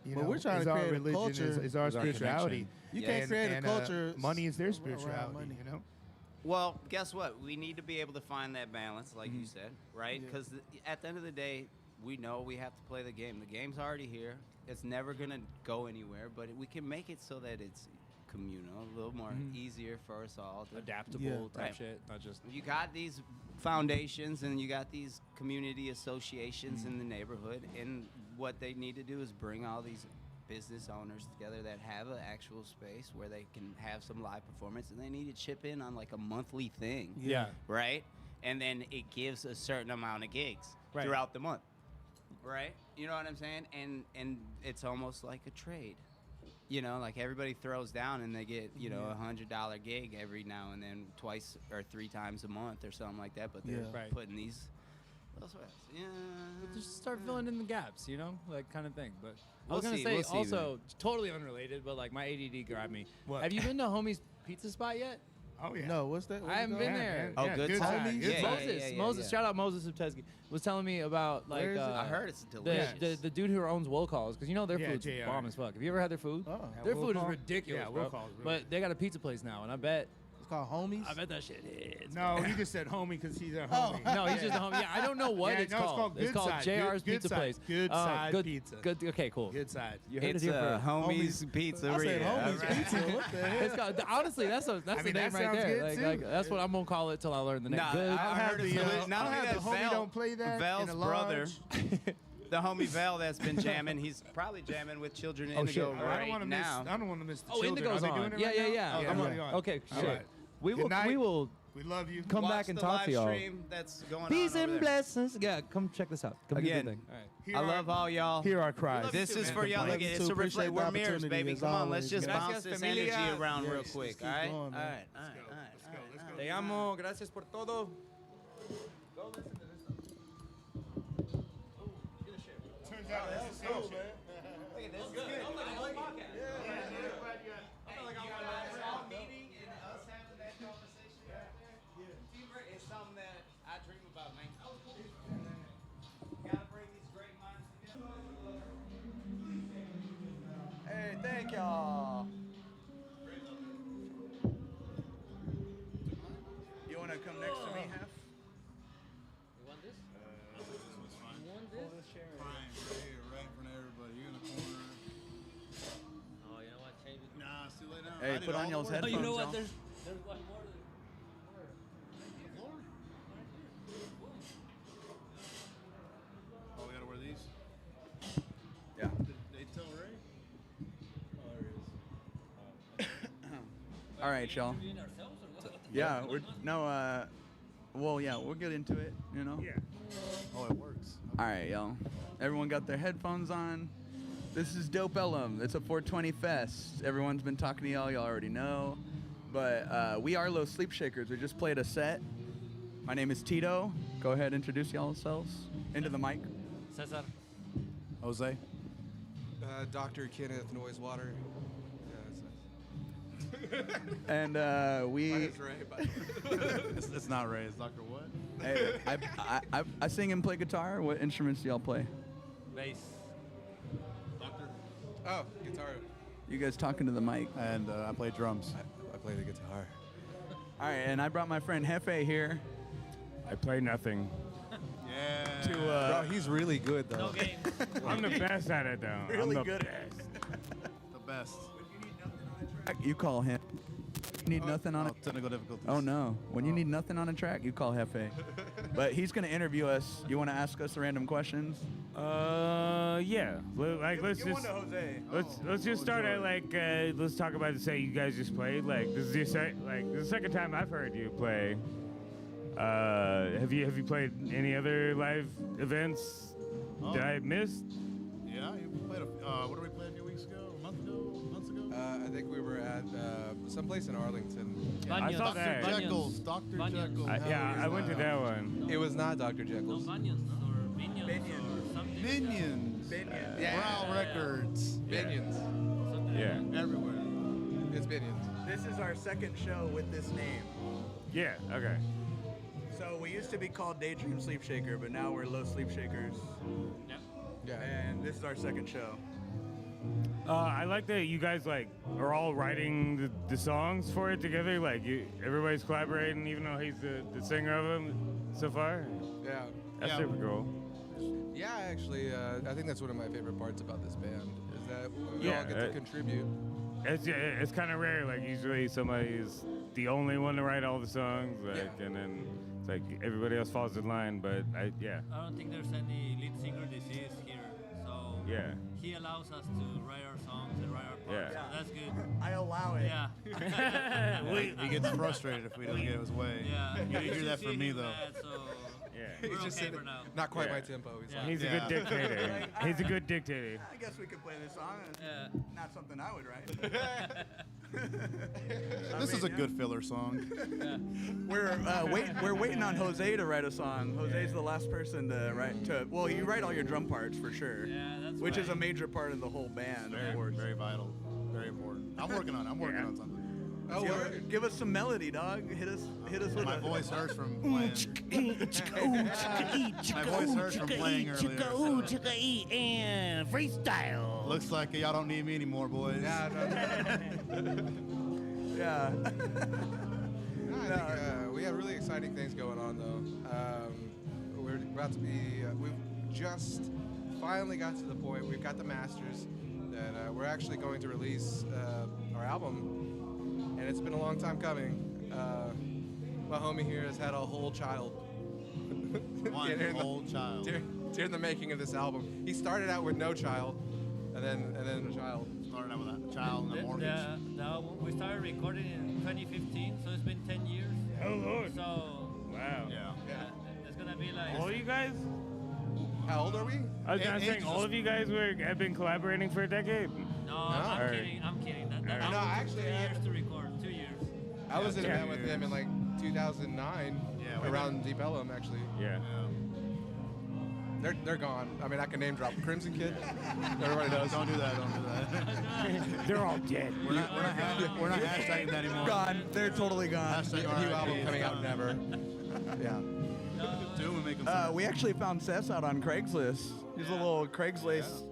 Speaker 16: But we're trying
Speaker 15: is
Speaker 16: to
Speaker 15: our
Speaker 16: create a
Speaker 15: religion,
Speaker 16: culture.
Speaker 15: is our
Speaker 17: Is our
Speaker 15: spirituality.
Speaker 16: You can't create a culture
Speaker 15: money is their
Speaker 16: around
Speaker 15: spirituality.
Speaker 16: money.
Speaker 15: You know.
Speaker 14: Well, guess what? We need to be able to find that balance, like
Speaker 15: Mm-hmm.
Speaker 14: you said, right? Because at the end of the day, we know we have to play the game. The game's already here. It's never going to go anywhere, but we can make it so that it's communal, a little more easier for us all. To,
Speaker 17: Adaptable type
Speaker 14: Right.
Speaker 17: shit, not just.
Speaker 14: You got these foundations and you got these community associations in the neighborhood, and what they need to do is bring all these business owners together that have an actual space where they can have some live performance, and they need to chip in on like a monthly thing.
Speaker 17: Yeah.
Speaker 14: Right? And then it gives a certain amount of gigs
Speaker 17: Right.
Speaker 14: throughout the month. Right? You know what I'm saying? And it's almost like a trade. You know, like everybody throws down and they get, you know, $100 gig every now and then, twice or 3 times a month or something like that. But they're
Speaker 16: Yeah.
Speaker 17: Right.
Speaker 14: putting these. Yeah.
Speaker 17: Just start filling in the gaps, you know, like kind of thing. But I
Speaker 14: We'll
Speaker 17: was gonna
Speaker 14: see,
Speaker 17: say
Speaker 14: we'll see,
Speaker 17: also totally unrelated, but like my ADD grabbed me.
Speaker 15: What?
Speaker 17: Have you been to Homie's Pizza Spot yet?
Speaker 15: Oh yeah.
Speaker 16: No, what's that?
Speaker 17: I haven't been there.
Speaker 14: Oh, good time.
Speaker 16: homies?
Speaker 14: Yeah,
Speaker 17: Moses,
Speaker 14: yeah,
Speaker 17: Moses,
Speaker 14: yeah.
Speaker 17: shout out Moses Subtesky was telling me about like
Speaker 16: Where is it?
Speaker 14: I heard it's delicious.
Speaker 17: the dude who owns Will Calls, because you know their
Speaker 15: Yeah,
Speaker 17: food's
Speaker 15: JR.
Speaker 17: bomb as fuck. Have you ever had their food?
Speaker 16: Oh.
Speaker 17: Their
Speaker 15: Will
Speaker 17: food is
Speaker 15: Call?
Speaker 17: ridiculous,
Speaker 15: Yeah,
Speaker 17: bro.
Speaker 15: Will Call's really
Speaker 17: But they got a pizza place now, and I bet
Speaker 16: It's called Homies.
Speaker 17: I bet that shit hits.
Speaker 15: No, he just said homie because he's a homie.
Speaker 17: No, he's just a homie. Yeah, I don't know what
Speaker 15: Yeah,
Speaker 17: it's
Speaker 15: no,
Speaker 17: called.
Speaker 15: Good Side.
Speaker 17: JR's
Speaker 15: Good
Speaker 17: Pizza
Speaker 15: Side.
Speaker 17: Place.
Speaker 15: Good Side
Speaker 17: good,
Speaker 15: Pizza.
Speaker 17: Good. Okay, cool.
Speaker 15: Good Side.
Speaker 17: You heard
Speaker 14: It's
Speaker 17: it here first.
Speaker 14: Homie's Pizzeria.
Speaker 16: I said Homies
Speaker 14: Right.
Speaker 16: Pizza. What the hell?
Speaker 17: It's called, honestly, that's the
Speaker 15: mean,
Speaker 17: name
Speaker 15: that
Speaker 17: right
Speaker 15: sounds
Speaker 17: there.
Speaker 15: good,
Speaker 17: Like,
Speaker 15: too.
Speaker 17: that's what I'm gonna call it till I learn the name.
Speaker 14: Nah,
Speaker 17: Good.
Speaker 14: I heard it's delicious. Not
Speaker 15: I'll
Speaker 14: only
Speaker 15: have
Speaker 14: that,
Speaker 15: the homie
Speaker 14: Vel,
Speaker 15: don't play that
Speaker 14: Vel's
Speaker 15: in a
Speaker 14: brother,
Speaker 15: large.
Speaker 14: the homie Vel that's been jamming. He's probably jamming with Children
Speaker 17: Oh, shit.
Speaker 14: Indigo
Speaker 17: I
Speaker 14: right
Speaker 15: I don't want to
Speaker 14: now.
Speaker 15: miss. I don't want to miss the
Speaker 17: Oh,
Speaker 15: children.
Speaker 17: Indigo's
Speaker 15: Are they
Speaker 17: on.
Speaker 15: doing it
Speaker 17: Yeah,
Speaker 15: right
Speaker 17: yeah,
Speaker 15: now?
Speaker 17: yeah.
Speaker 15: Oh,
Speaker 17: I'm
Speaker 15: they're
Speaker 17: on.
Speaker 15: already on.
Speaker 17: Okay,
Speaker 15: All
Speaker 17: shit.
Speaker 15: right.
Speaker 17: We will.
Speaker 15: Good night.
Speaker 17: We will
Speaker 15: We love you.
Speaker 17: come
Speaker 14: Watch
Speaker 17: back and
Speaker 14: the
Speaker 17: talk
Speaker 14: live
Speaker 17: to y'all.
Speaker 14: stream that's going
Speaker 17: Peace
Speaker 14: on over
Speaker 17: and
Speaker 14: there.
Speaker 17: blessings. Yeah, come check this out. Come
Speaker 14: Again,
Speaker 17: do your thing. All right.
Speaker 15: Hear
Speaker 14: I
Speaker 15: our-
Speaker 14: love all y'all.
Speaker 15: Hear our cries.
Speaker 14: This is for y'all.
Speaker 16: Love
Speaker 14: Look,
Speaker 16: you
Speaker 14: it's
Speaker 16: too.
Speaker 14: a
Speaker 16: Appreciate
Speaker 14: reflect.
Speaker 16: the
Speaker 14: We're mirrors,
Speaker 16: opportunity
Speaker 14: baby.
Speaker 16: as
Speaker 14: Come on,
Speaker 16: always.
Speaker 14: let's just
Speaker 17: Gracias,
Speaker 14: bounce this
Speaker 17: familia.
Speaker 14: energy around
Speaker 16: Yes,
Speaker 14: real
Speaker 16: let's
Speaker 14: quick.
Speaker 16: keep
Speaker 14: All right, all
Speaker 16: going, man.
Speaker 14: right, all right, all right.
Speaker 15: Let's go. Let's go.
Speaker 17: Te amo. Gracias por todo.
Speaker 15: Turns out that's the same shit.
Speaker 14: Meeting and us having that conversation right there. Teamwork is something that I dream about, man. Gotta bring these great minds together. Hey, thank y'all.
Speaker 13: You want to come next to me, Hef?
Speaker 4: You want this?
Speaker 13: Fine.
Speaker 4: You want this?
Speaker 13: Fine, right here, right in front of everybody. You're in the corner.
Speaker 4: Oh, you know what? Change it.
Speaker 13: Nah, it's too late now. Hey, I did put on all y'all's the work.
Speaker 4: Oh, you know what?
Speaker 13: y'all.
Speaker 4: There's one more.
Speaker 13: Oh, we gotta wear these?
Speaker 6: Yeah.
Speaker 13: Did they tell Ray? Oh, there he is.
Speaker 6: All right, y'all. Yeah, we're no. Well, yeah, we'll get into it. You know.
Speaker 15: Yeah.
Speaker 13: Oh, it works.
Speaker 6: All right, y'all. Everyone got their headphones on. This is D.O.P.E.llum. It's a 420 fest. Everyone's been talking to y'all. Y'all already know. But we are Low Sleep Shakers. We just played a set. My name is Tito. Go ahead, introduce yourselves into the mic.
Speaker 4: Cesar.
Speaker 13: Jose?
Speaker 18: Dr. Kenneth Noisewater. Yeah, that's nice.
Speaker 6: And we.
Speaker 18: Mine is Ray, but
Speaker 13: It's not Ray. It's Dr. What?
Speaker 6: Hey, I sing and play guitar. What instruments do y'all play?
Speaker 4: Bass.
Speaker 13: Doctor?
Speaker 18: oh, guitar.
Speaker 6: You guys talking to the mic.
Speaker 13: And I play drums.
Speaker 18: I play the guitar.
Speaker 6: All right, and I brought my friend Jefe here.
Speaker 19: I play nothing.
Speaker 13: Yeah.
Speaker 6: To
Speaker 18: Bro, he's really good though.
Speaker 4: No games.
Speaker 19: I'm the best at it, though.
Speaker 6: Really
Speaker 19: I'm the
Speaker 6: good.
Speaker 19: best.
Speaker 13: The best.
Speaker 6: You call him. You need nothing on it.
Speaker 13: Technical difficulties.
Speaker 6: Oh no! When you need nothing on a track, you call Jefe. But he's gonna interview us. You want to ask us random questions?
Speaker 19: Yeah. Like let's
Speaker 20: give one
Speaker 19: just
Speaker 20: to Jose.
Speaker 19: let's just start at like let's talk about the set you guys just played. Like this is this is the second time I've heard you play. Have you played any other live events that I missed?
Speaker 20: Yeah, you played what did we play a few weeks ago? A month ago? Months ago?
Speaker 18: I think we were at someplace in Arlington.
Speaker 19: I saw that.
Speaker 20: Dr. Jekyll's. Dr. Jekyll.
Speaker 19: I went to that one.
Speaker 18: It was not Dr. Jekyll's.
Speaker 21: Bunions or Minions or something.
Speaker 20: Minions. Brow Records.
Speaker 18: Binions.
Speaker 19: Yeah.
Speaker 20: Everywhere.
Speaker 18: It's Binions.
Speaker 22: This is our second show with this name.
Speaker 19: Yeah. Okay.
Speaker 22: So we used to be called Daydream Sleep Shaker, but now we're Low Sleep Shakers.
Speaker 21: Yep.
Speaker 18: Yeah.
Speaker 22: And this is our second show.
Speaker 19: I like that you guys like are all writing the songs for it together. Like everybody's collaborating, even though he's the singer of them so far.
Speaker 18: Yeah.
Speaker 19: That's super cool.
Speaker 18: Yeah, actually, I think that's one of my favorite parts about this band is that we all get to contribute.
Speaker 19: It's kind of rare. Like usually somebody's the only one to write all the songs, like, and then it's like everybody else falls in line. But
Speaker 21: I don't think there's any lead singer disease here, so he allows us to write our songs and write our parts. So that's good.
Speaker 22: I allow it.
Speaker 21: Yeah.
Speaker 20: He gets frustrated if we don't get his way.
Speaker 21: Yeah.
Speaker 20: You didn't hear that from me though.
Speaker 21: We're
Speaker 18: He's just
Speaker 21: okay
Speaker 18: sitting,
Speaker 21: for now.
Speaker 18: not quite my tempo.
Speaker 19: He's a good dictator. He's a good dictator.
Speaker 22: I guess we could play this song. It's not something I would write.
Speaker 20: This is a good filler song.
Speaker 22: We're waiting on Jose to write a song. Jose's the last person to write. Well, you write all your drum parts for sure.
Speaker 21: Yeah, that's
Speaker 22: which is
Speaker 21: right.
Speaker 22: a major part of the whole band.
Speaker 20: Very vital. Very important. I'm working on something.
Speaker 22: Give us some melody, dog. Hit us with
Speaker 20: My
Speaker 22: a
Speaker 20: voice hurts from playing. My voice hurts from playing earlier.
Speaker 3: And freestyle.
Speaker 20: Looks like y'all don't need me anymore, boys.
Speaker 22: Yeah.
Speaker 18: I think we have really exciting things going on, though. We're about to be. We've just finally got to the point. We've got the masters that we're actually going to release our album, and it's been a long time coming. My homie here has had a whole child.
Speaker 20: One whole child.
Speaker 18: During the making of this album, he started out with no child, and then a child.
Speaker 20: Started out with a child and a mortgage.
Speaker 21: Now we started recording in 2015, so it's been 10 years.
Speaker 19: Oh Lord!
Speaker 21: So
Speaker 19: wow.
Speaker 21: Yeah. It's gonna be like.
Speaker 19: All you guys?
Speaker 18: How old are we?
Speaker 19: I was saying all of you guys have been collaborating for a decade.
Speaker 21: No, I'm kidding. I'm kidding. That
Speaker 18: No,
Speaker 21: album
Speaker 18: actually,
Speaker 21: took 2 years to record. 2 years.
Speaker 18: I was in a band with him in like 2009. Yeah, around D.O.P.E.llum actually.
Speaker 19: Yeah.
Speaker 18: They're gone. I mean, I can name drop Crimson Kid. Everybody knows.
Speaker 20: Don't do that.
Speaker 19: They're all dead.
Speaker 20: We're not hashtagging that anymore.
Speaker 22: Gone. They're totally gone.
Speaker 20: Hashtag
Speaker 18: New album coming out never. Yeah.
Speaker 20: Doom and making sense.
Speaker 22: We actually found Seth out on Craigslist. He's a little Craigslist.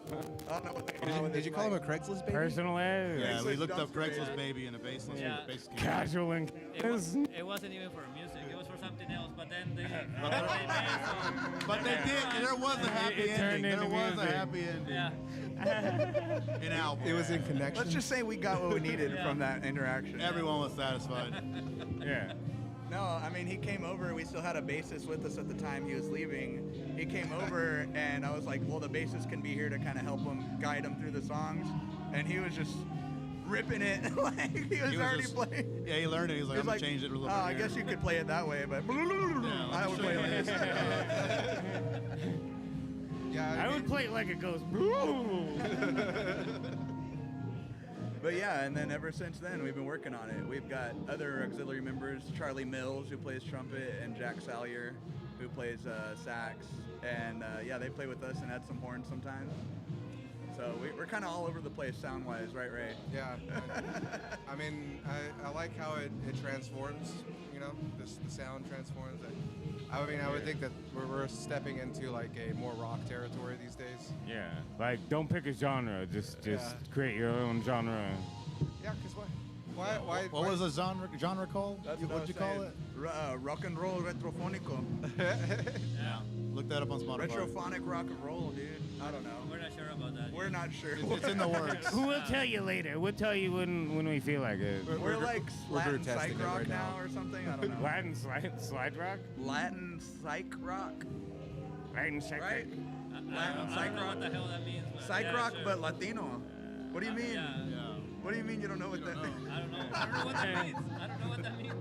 Speaker 22: I don't know what they call it.
Speaker 18: Did you call him a Craigslist baby?
Speaker 19: Personal ad.
Speaker 20: Yeah, we looked up Craigslist baby in a basis.
Speaker 21: Yeah.
Speaker 19: Casual and.
Speaker 21: It wasn't even for music. It was for something else. But then they.
Speaker 20: But they did. There was a happy ending. There was a happy ending.
Speaker 21: Yeah.
Speaker 20: In album.
Speaker 18: It was in connection.
Speaker 22: Let's just say we got what we needed from that interaction.
Speaker 20: Everyone was satisfied.
Speaker 19: Yeah.
Speaker 22: No, I mean, he came over. We still had a bassist with us at the time he was leaving. He came over, and I was like, well, the bassist can be here to kind of help him, guide him through the songs. And he was just ripping it. Like, he was already playing.
Speaker 20: Yeah, he learned it. He was like, I'm going to change it a little bit.
Speaker 22: I guess you could play it that way, but I would play like this.
Speaker 19: I would play it like it goes.
Speaker 22: But yeah, and then ever since then, we've been working on it. We've got other auxiliary members, Charlie Mills, who plays trumpet, and Jack Salyer, who plays sax. And yeah, they play with us and add some horns sometimes. So we're kind of all over the place sound-wise, right, Ray?
Speaker 18: Yeah. I mean, I like how it transforms, you know, the sound transforms. I mean, I would think that we're stepping into like a more rock territory these days.
Speaker 19: Yeah, like don't pick a genre, just create your own genre.
Speaker 18: Yeah, because why?
Speaker 20: What was the genre called? What'd you call it?
Speaker 22: Rock and roll retrofonico.
Speaker 20: Yeah. Look that up on Spotify.
Speaker 22: Retrophonic rock and roll, dude. I don't know.
Speaker 21: We're not sure about that.
Speaker 22: We're not sure.
Speaker 20: It's in the works.
Speaker 19: We'll tell you later. We'll tell you when we feel like it.
Speaker 22: We're like Latin
Speaker 18: testing
Speaker 22: psych
Speaker 18: it
Speaker 22: rock
Speaker 18: right
Speaker 22: now
Speaker 18: now.
Speaker 22: or something. I don't know.
Speaker 19: Latin slide rock?
Speaker 22: Latin psych rock.
Speaker 19: Latin psych
Speaker 22: Right?
Speaker 21: I don't know what the hell that means. But
Speaker 22: Psych
Speaker 21: yeah,
Speaker 22: rock,
Speaker 21: sure.
Speaker 22: but Latino. What do you mean?
Speaker 21: Yeah.
Speaker 22: What do you mean you don't know what that means?
Speaker 21: I don't know. I don't know what that means. I don't know what that means.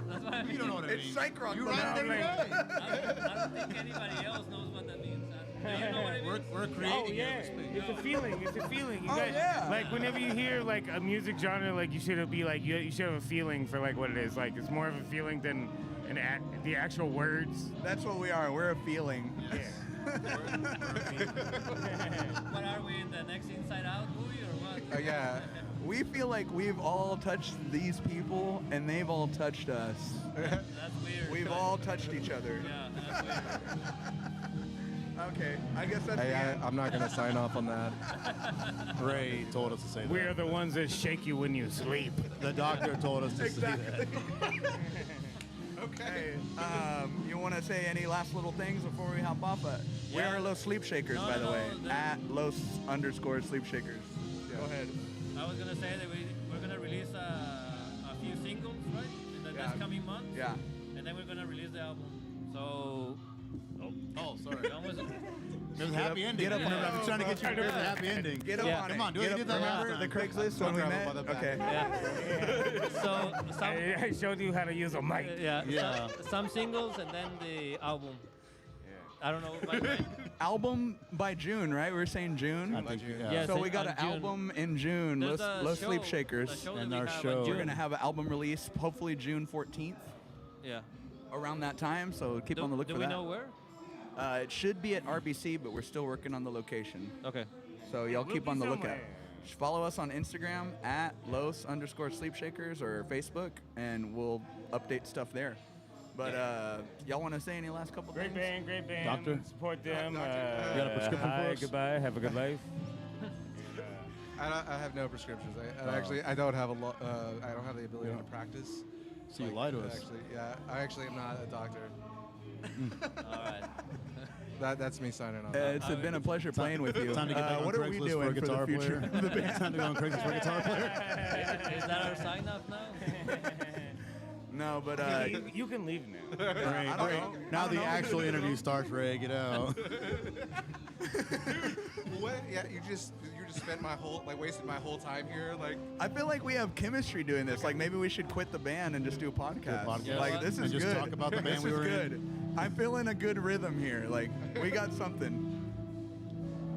Speaker 21: That's what I mean.
Speaker 22: You don't know what it means. It's psych rock.
Speaker 21: You're
Speaker 22: but
Speaker 21: right there,
Speaker 22: Latino.
Speaker 21: I don't think anybody else knows what that means. Do you know what it means?
Speaker 20: We're creating
Speaker 19: Oh yeah, it's a feeling. It's a feeling. You guys, like whenever you hear like a music genre, like you should be like you should have a feeling for like what it is. Like it's more of a feeling than the actual words.
Speaker 22: That's what we are. We're a feeling.
Speaker 19: Yeah.
Speaker 21: What are we in the next Inside Out movie or what?
Speaker 22: Yeah. We feel like we've all touched these people and they've all touched us.
Speaker 21: That's weird.
Speaker 22: We've all touched each other.
Speaker 21: Yeah, that's weird.
Speaker 22: Okay, I guess that's the end.
Speaker 18: I'm not gonna sign off on that.
Speaker 20: Ray told us to say that.
Speaker 19: We are the ones that shake you when you sleep.
Speaker 20: The doctor told us to say that.
Speaker 22: Okay. You want to say any last little things before we hop off? We are Los Sleep Shakers, by the way. At Los_Sleep Shakers. Go ahead.
Speaker 21: I was gonna say that we're gonna release a few singles, right, in the next coming months.
Speaker 22: Yeah.
Speaker 21: And then we're gonna release the album. So.
Speaker 20: Oh, sorry.
Speaker 21: That was
Speaker 20: There's a happy ending.
Speaker 22: Get up on it.
Speaker 20: I'm trying to get you to do the happy ending.
Speaker 22: Get up on it.
Speaker 20: Come on, do
Speaker 22: Get
Speaker 20: it. You
Speaker 22: up
Speaker 20: did that
Speaker 22: on
Speaker 20: last
Speaker 22: the
Speaker 20: time.
Speaker 22: Craigslist when we met. Okay.
Speaker 21: Yeah. So
Speaker 19: I showed you how to use a mic.
Speaker 21: Yeah. Some singles and then the album. I don't know.
Speaker 22: Album by June, right? We were saying June.
Speaker 20: I think, yeah.
Speaker 22: So we got
Speaker 21: on
Speaker 22: an
Speaker 21: June.
Speaker 22: album in June.
Speaker 21: There's
Speaker 22: Los
Speaker 21: a
Speaker 22: Sleep
Speaker 21: show-
Speaker 22: Shakers.
Speaker 21: a show that
Speaker 20: And
Speaker 21: we
Speaker 20: our
Speaker 21: have
Speaker 20: show.
Speaker 21: on
Speaker 22: We're
Speaker 21: June.
Speaker 22: gonna have an album release, hopefully June 14th,
Speaker 21: Yeah.
Speaker 22: around that time. So keep on the look
Speaker 21: Do
Speaker 22: for
Speaker 21: we
Speaker 22: that.
Speaker 21: know where?
Speaker 22: It should be at RBC, but we're still working on the location.
Speaker 21: Okay.
Speaker 22: So y'all
Speaker 19: We'll
Speaker 22: keep
Speaker 19: be
Speaker 22: on the lookout.
Speaker 19: somewhere.
Speaker 22: Just follow us on Instagram at Los_Sleep Shakers or Facebook, and we'll update stuff there. But y'all want to say any last couple
Speaker 19: Great
Speaker 22: things?
Speaker 19: band, great band.
Speaker 20: Doctor?
Speaker 19: Support them.
Speaker 20: You got a prescription
Speaker 19: hi,
Speaker 20: for us?
Speaker 19: goodbye. Have a good life.
Speaker 18: I have no prescriptions. I don't have I don't have the ability to practice.
Speaker 20: So you lie to us.
Speaker 18: Actually, yeah. I actually am not a doctor.
Speaker 21: All right.
Speaker 18: That's me signing off.
Speaker 22: It's been a pleasure playing with you.
Speaker 20: Time to get back on
Speaker 22: what are we
Speaker 20: Craigslist
Speaker 22: doing
Speaker 20: for a guitar
Speaker 22: the future?
Speaker 20: player.
Speaker 22: of the band?
Speaker 20: Time to go on Craigslist for a guitar player.
Speaker 21: Is that our sign up now?
Speaker 22: No, but
Speaker 19: You can leave now.
Speaker 20: Ray,
Speaker 22: I don't know.
Speaker 20: now
Speaker 22: I don't
Speaker 20: the
Speaker 22: know.
Speaker 20: actual interview starts. Ray, get out.
Speaker 18: What? Yeah, you just spent wasted my whole time here. Like,
Speaker 22: I feel like we have chemistry doing this. Like maybe we should quit the band and just do a podcast.
Speaker 20: podcast.
Speaker 22: Like this
Speaker 20: And
Speaker 22: is
Speaker 20: just
Speaker 22: good.
Speaker 20: talk about the band
Speaker 22: this
Speaker 20: we
Speaker 22: is
Speaker 20: were
Speaker 22: good.
Speaker 20: in.
Speaker 22: I'm feeling a good rhythm here. Like we got something.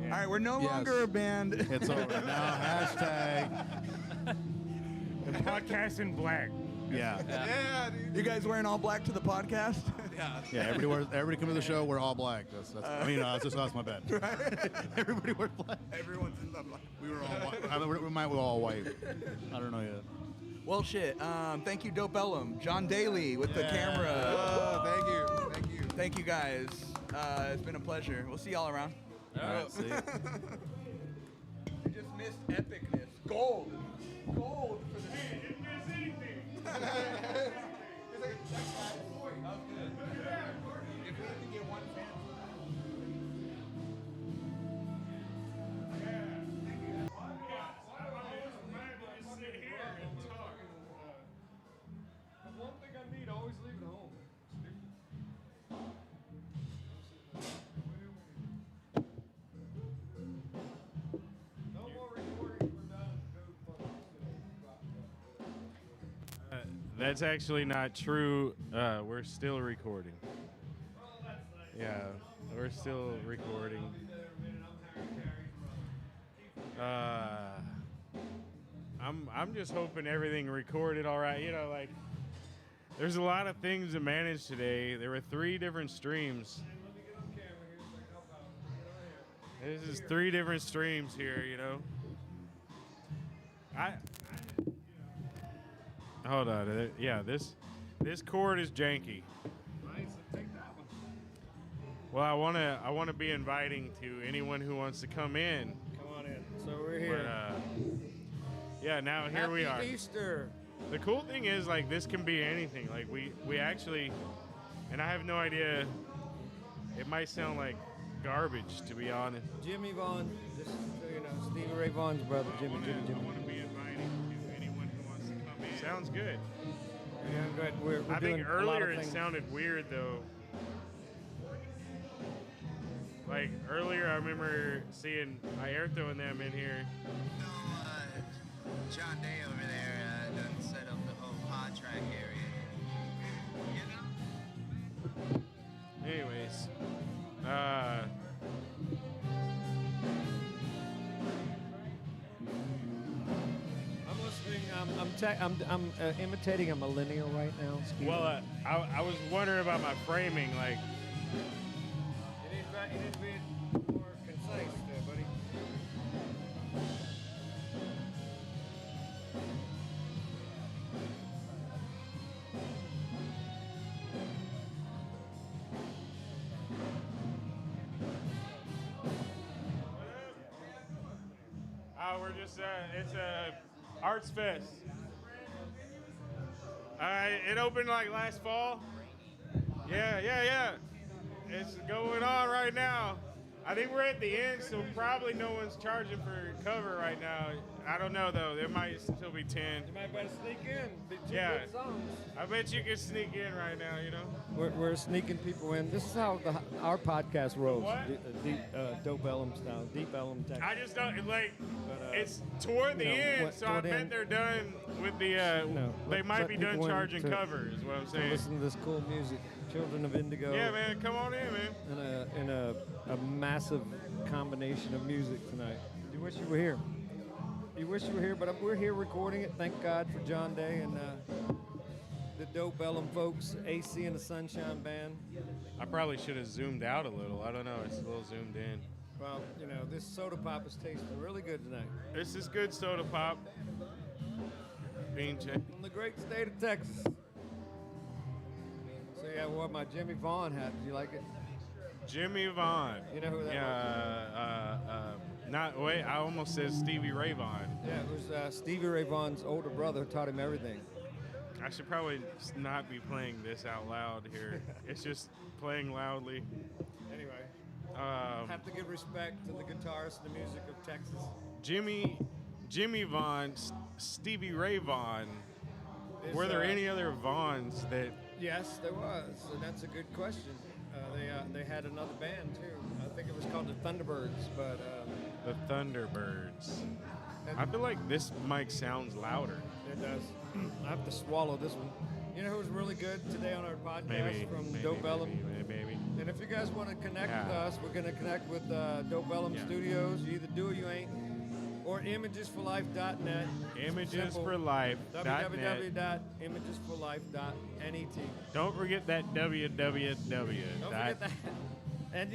Speaker 22: All right, we're no
Speaker 18: Yes.
Speaker 22: longer a band.
Speaker 20: It's over now. Hashtag.
Speaker 19: The podcast in black.
Speaker 20: Yeah.
Speaker 18: yeah, dude.
Speaker 22: You guys wearing all black to the podcast?
Speaker 18: Yeah.
Speaker 20: Yeah. Everybody come to the show. We're all black. I mean, it's just us. My bad. Everybody wears black.
Speaker 22: Everyone's in the black.
Speaker 20: We were all white. I mean, we might be all white. I don't know yet.
Speaker 12: Well, shit. Thank you, D.O.P.E.llum. John Daly with the camera.
Speaker 18: Thank you. Thank you.
Speaker 12: Thank you, guys. It's been a pleasure. We'll see y'all around.
Speaker 20: All right, see ya.
Speaker 12: You just missed epicness. Gold. Gold for the
Speaker 5: One thing I need, always leave it home. No more recording for
Speaker 1: That's actually not true. We're still recording. Yeah, we're still recording. I'm just hoping everything recorded all right. You know, like there's a lot of things to manage today. There were 3 different streams. This is 3 different streams here. You know. Hold on. Yeah, this cord is janky.
Speaker 5: Nice, take that one.
Speaker 1: Well, I wanna be inviting to anyone who wants to come in.
Speaker 5: Come on in. So we're here.
Speaker 1: But, yeah, now here we are.
Speaker 5: Happy Easter.
Speaker 1: The cool thing is, like, this can be anything. Like, we actually, and I have no idea. It might sound like garbage, to be honest.
Speaker 5: Jimmy Vaughn, this is, Stevie Ray Vaughan's brother, Jimmy.
Speaker 1: I want to be inviting to anyone who wants to come in. Sounds good.
Speaker 5: Yeah, I'm glad we're
Speaker 1: I
Speaker 5: doing
Speaker 1: think
Speaker 5: a lot of
Speaker 1: earlier it
Speaker 5: things.
Speaker 1: sounded weird though. Like earlier, I remember seeing Aerto and them in here.
Speaker 14: John Day over there done set up the whole pod track area.
Speaker 1: Anyways,
Speaker 12: I'm listening. I'm imitating a millennial right now. Excuse
Speaker 1: well,
Speaker 12: me.
Speaker 1: I was wondering about my framing. Like,
Speaker 12: You need to be more concise there, buddy.
Speaker 1: we're just it's a arts fest. It opened like last fall. Yeah. It's going on right now. I think we're at the end, so probably no one's charging for cover right now. I don't know though. There might still be 10.
Speaker 12: You might better sneak in. Be two
Speaker 1: Yeah.
Speaker 12: good songs.
Speaker 1: I bet you can sneak in right now. You know.
Speaker 12: We're sneaking people in. This is how our podcast rolls.
Speaker 1: What?
Speaker 12: D.O.P.E.llum style. D.O.P.E.llum tech.
Speaker 1: I just don't like. It's toward the end, so I bet they're done with the. They might be done charging cover, is what I'm saying.
Speaker 12: Listen to this cool music. Children of Indigo.
Speaker 1: Yeah, man, come on in, man.
Speaker 12: In a massive combination of music tonight. You wish you were here. You wish you were here, but we're here recording it. Thank God for John Day and the D.O.P.E.llum folks, AC and the Sunshine Band.
Speaker 1: I probably should have zoomed out a little. I don't know. It's a little zoomed in.
Speaker 12: Well, this soda pop is tasting really good tonight.
Speaker 1: This is good soda pop. Bean check.
Speaker 12: From the great state of Texas. So yeah, I wore my Jimmy Vaughn hat. Did you like it?
Speaker 1: Jimmy Vaughn.
Speaker 12: You know who that
Speaker 1: was? I almost said Stevie Ray Vaughan.
Speaker 12: Yeah, it was Stevie Ray Vaughan's older brother taught him everything.
Speaker 1: I should probably not be playing this out loud here. It's just playing loudly.
Speaker 12: Anyway, have to give respect to the guitarist and the music of Texas.
Speaker 1: Jimmy Vaughn, Stevie Ray Vaughan. Were there any other Vaughns that?
Speaker 12: Yes, there was, and that's a good question. They had another band too. I think it was called the Thunderbirds, but
Speaker 1: the Thunderbirds. I feel like this mic sounds louder.
Speaker 12: It does. I have to swallow this one. You know who's really good today on our podcast from D.O.P.E.llum?
Speaker 1: Maybe.
Speaker 12: And if you guys want to connect with us, we're going to connect with D.O.P.E.llum Studios. You either do or you ain't. Or imagesforlife.net.
Speaker 1: Imagesforlife.net.
Speaker 12: www.imagesforlife.net.
Speaker 1: Don't forget that www.
Speaker 12: Don't forget that. And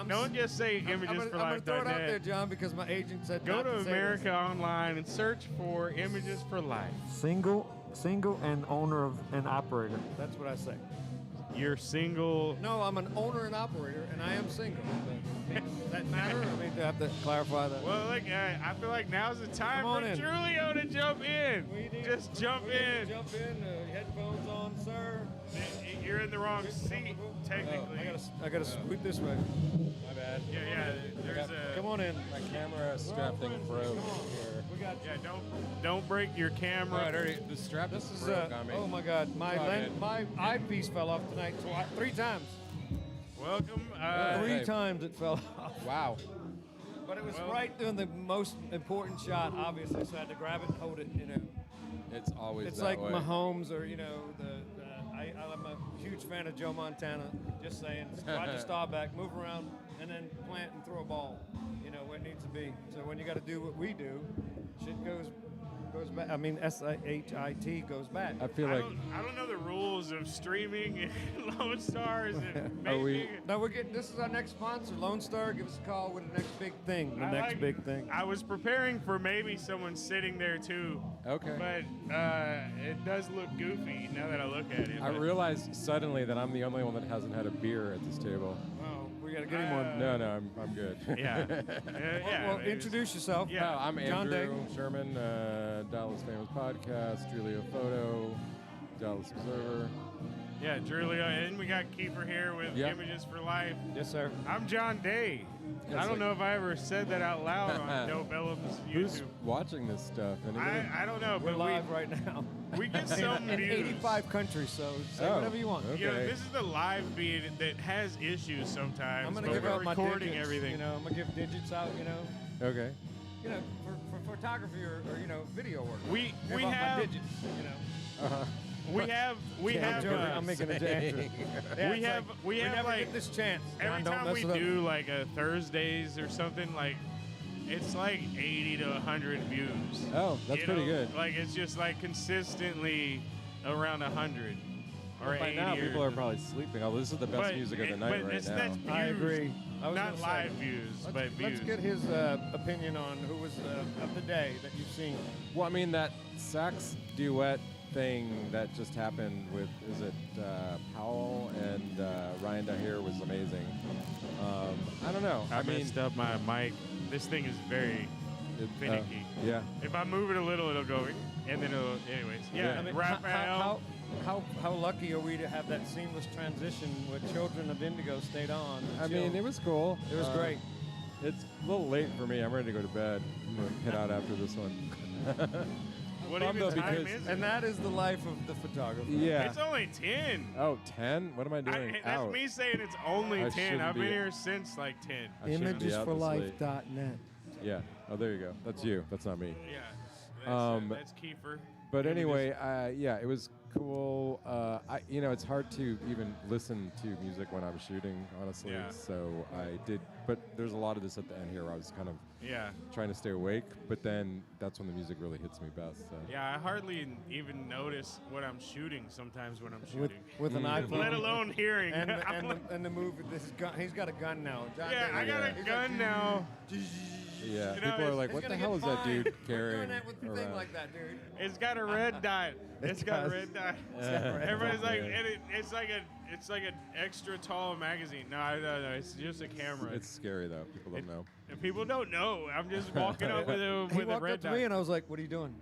Speaker 1: don't just say imagesforlife.net.
Speaker 12: I'm going to throw it out there, John, because my agent said
Speaker 1: go
Speaker 12: not
Speaker 1: to
Speaker 12: to say
Speaker 1: America
Speaker 12: this.
Speaker 1: Online and search for Images for Life.
Speaker 12: Single and owner of an operator. That's what I say.
Speaker 1: You're single.
Speaker 12: No, I'm an owner and operator, and I am single. Does that matter? I mean, do I have to clarify that?
Speaker 1: Well, look, I feel like now's the time for Julio to jump in. Just jump in.
Speaker 12: Jump in. Headphones on, sir.
Speaker 1: You're in the wrong seat, technically.
Speaker 12: I gotta scoot this way.
Speaker 7: My bad.
Speaker 1: Yeah. There's a.
Speaker 12: Come on in.
Speaker 7: My camera strap thing broke here.
Speaker 12: We got.
Speaker 1: Yeah, don't break your camera.
Speaker 7: The strap
Speaker 12: This is
Speaker 7: broke on me.
Speaker 12: oh my God, my eyepiece fell off tonight 3 times.
Speaker 1: Welcome.
Speaker 12: 3 times it fell off.
Speaker 7: Wow.
Speaker 12: But it was right during the most important shot, obviously, so I had to grab it and hold it.
Speaker 7: It's always.
Speaker 12: It's
Speaker 7: that
Speaker 12: like
Speaker 7: way.
Speaker 12: Mahomes, or I'm a huge fan of Joe Montana. Just saying, Roger Staubach, move around and then plant and throw a ball, where it needs to be. So when you got to do what we do, shit goes back. I mean, SHIT goes back.
Speaker 7: I feel
Speaker 1: I
Speaker 7: like.
Speaker 1: don't know the rules of streaming and Lone Stars and
Speaker 7: Are we?
Speaker 12: No, this is our next sponsor, Lone Star. Give us a call with the next big thing. Big thing.
Speaker 1: I was preparing for maybe someone sitting there too.
Speaker 7: Okay.
Speaker 1: But it does look goofy now that I look at it.
Speaker 7: I realized suddenly that I'm the only one that hasn't had a beer at this table.
Speaker 12: Oh, we gotta get him one.
Speaker 7: No, I'm good.
Speaker 1: Yeah.
Speaker 12: Well, introduce yourself.
Speaker 7: Yeah, I'm
Speaker 12: John
Speaker 7: Andrew
Speaker 12: Day.
Speaker 7: Sherman, Dallas Famous Podcast, Julio Photo, Dallas Observer.
Speaker 1: Yeah, Drulio, and we got Kiefer here with
Speaker 7: Yep.
Speaker 1: Images for Life.
Speaker 12: Yes, sir.
Speaker 1: I'm John Day. I don't know if I ever said that out loud on D.O.P.E.llum's
Speaker 7: Who's
Speaker 1: YouTube.
Speaker 7: watching this stuff?
Speaker 1: I don't know,
Speaker 12: We're
Speaker 1: but
Speaker 12: live right now.
Speaker 1: we get some
Speaker 12: in
Speaker 1: views.
Speaker 12: 85 countries, so say
Speaker 7: Oh,
Speaker 12: whatever you want.
Speaker 7: okay.
Speaker 1: You know, this is the live feed that has issues sometimes.
Speaker 12: I'm gonna
Speaker 1: but
Speaker 12: give
Speaker 1: we're
Speaker 12: out my
Speaker 1: recording
Speaker 12: digits,
Speaker 1: everything.
Speaker 12: You know, I'm gonna give digits out. You know,
Speaker 7: Okay.
Speaker 12: for photography or video work.
Speaker 1: We
Speaker 12: Give out
Speaker 1: have
Speaker 12: my digits. You know.
Speaker 7: Uh-huh.
Speaker 1: we have
Speaker 12: I'm joking. I'm making a joke.
Speaker 1: we have
Speaker 12: never
Speaker 1: like
Speaker 12: get this chance.
Speaker 1: every
Speaker 12: John, don't
Speaker 1: time we
Speaker 12: mess it up.
Speaker 1: do like a Thursdays or something, like it's like 80 to 100 views.
Speaker 7: Oh, that's
Speaker 1: You
Speaker 7: pretty
Speaker 1: know?
Speaker 7: good.
Speaker 1: Like it's just like consistently around 100 or
Speaker 7: By
Speaker 1: 80.
Speaker 7: now,
Speaker 1: or,
Speaker 7: people are probably sleeping. Oh, this is the best
Speaker 1: but
Speaker 7: music of the
Speaker 1: it-
Speaker 7: night
Speaker 1: but
Speaker 7: right
Speaker 1: it's-
Speaker 7: now.
Speaker 1: that's views,
Speaker 12: I agree. I was
Speaker 1: not
Speaker 12: gonna
Speaker 1: live
Speaker 12: say,
Speaker 1: views, but
Speaker 12: let's
Speaker 1: views.
Speaker 12: get his opinion on who was of the day that you've seen.
Speaker 7: Well, I mean, that sax duet thing that just happened with, is it Powell and Ryan Dahir was amazing. I don't know.
Speaker 1: I messed up my mic. This thing is very finicky.
Speaker 7: Yeah.
Speaker 1: If I move it a little, it'll go, and then it'll. Anyways, yeah.
Speaker 12: I mean,
Speaker 1: Raphael.
Speaker 12: how lucky are we to have that seamless transition where Children of Indigo stayed on?
Speaker 7: I mean, it was cool.
Speaker 12: It was great.
Speaker 7: It's a little late for me. I'm ready to go to bed. I'm going to head out after this one.
Speaker 1: What
Speaker 7: Bummed
Speaker 1: even
Speaker 7: though
Speaker 1: time
Speaker 7: because-
Speaker 1: is it?
Speaker 12: And that is the life of the photographer.
Speaker 7: Yeah.
Speaker 1: It's only 10.
Speaker 7: Oh, 10? What am I doing?
Speaker 1: That's
Speaker 7: out?
Speaker 1: me saying it's only
Speaker 7: I
Speaker 1: 10.
Speaker 7: shouldn't
Speaker 1: I've
Speaker 7: be-
Speaker 1: been here since like 10.
Speaker 7: I shouldn't be out this late.
Speaker 12: Imagesforlife.net.
Speaker 7: Yeah. Oh, there you go. That's you. That's not me.
Speaker 1: Yeah. That's Kiefer.
Speaker 7: But anyway, yeah, it was cool. It's hard to even listen to music when I'm shooting, honestly.
Speaker 1: Yeah.
Speaker 7: So I did, but there's a lot of this at the end here where I was kind of
Speaker 1: Yeah.
Speaker 7: trying to stay awake. But then that's when the music really hits me best. So.
Speaker 1: Yeah, I hardly even notice what I'm shooting sometimes when I'm shooting.
Speaker 12: With an iPhone.
Speaker 1: Let alone hearing.
Speaker 12: And the movie, this gun, he's got a gun now. John
Speaker 1: Yeah,
Speaker 12: Davis.
Speaker 1: I got a
Speaker 12: He's
Speaker 1: gun
Speaker 12: like,
Speaker 1: now.
Speaker 7: Yeah,
Speaker 1: You know,
Speaker 7: people are like,
Speaker 12: It's
Speaker 7: "What the
Speaker 12: gonna
Speaker 7: hell
Speaker 12: get
Speaker 7: is that
Speaker 12: fined
Speaker 7: dude
Speaker 12: for
Speaker 7: carrying?"
Speaker 12: doing that with the thing
Speaker 7: around?
Speaker 12: like that, dude.
Speaker 1: It's got a red dot. It's got a
Speaker 12: does.
Speaker 1: red dot.
Speaker 12: It's got a red
Speaker 1: Everybody's
Speaker 12: dot.
Speaker 1: like, and it's like an extra tall magazine. No, it's just a camera.
Speaker 7: It's scary though. People don't know.
Speaker 1: And people don't know. I'm just walking up with a
Speaker 12: He
Speaker 1: with a
Speaker 12: walked
Speaker 1: red
Speaker 12: up to
Speaker 1: dot.
Speaker 12: me and I was like, "What are you doing?"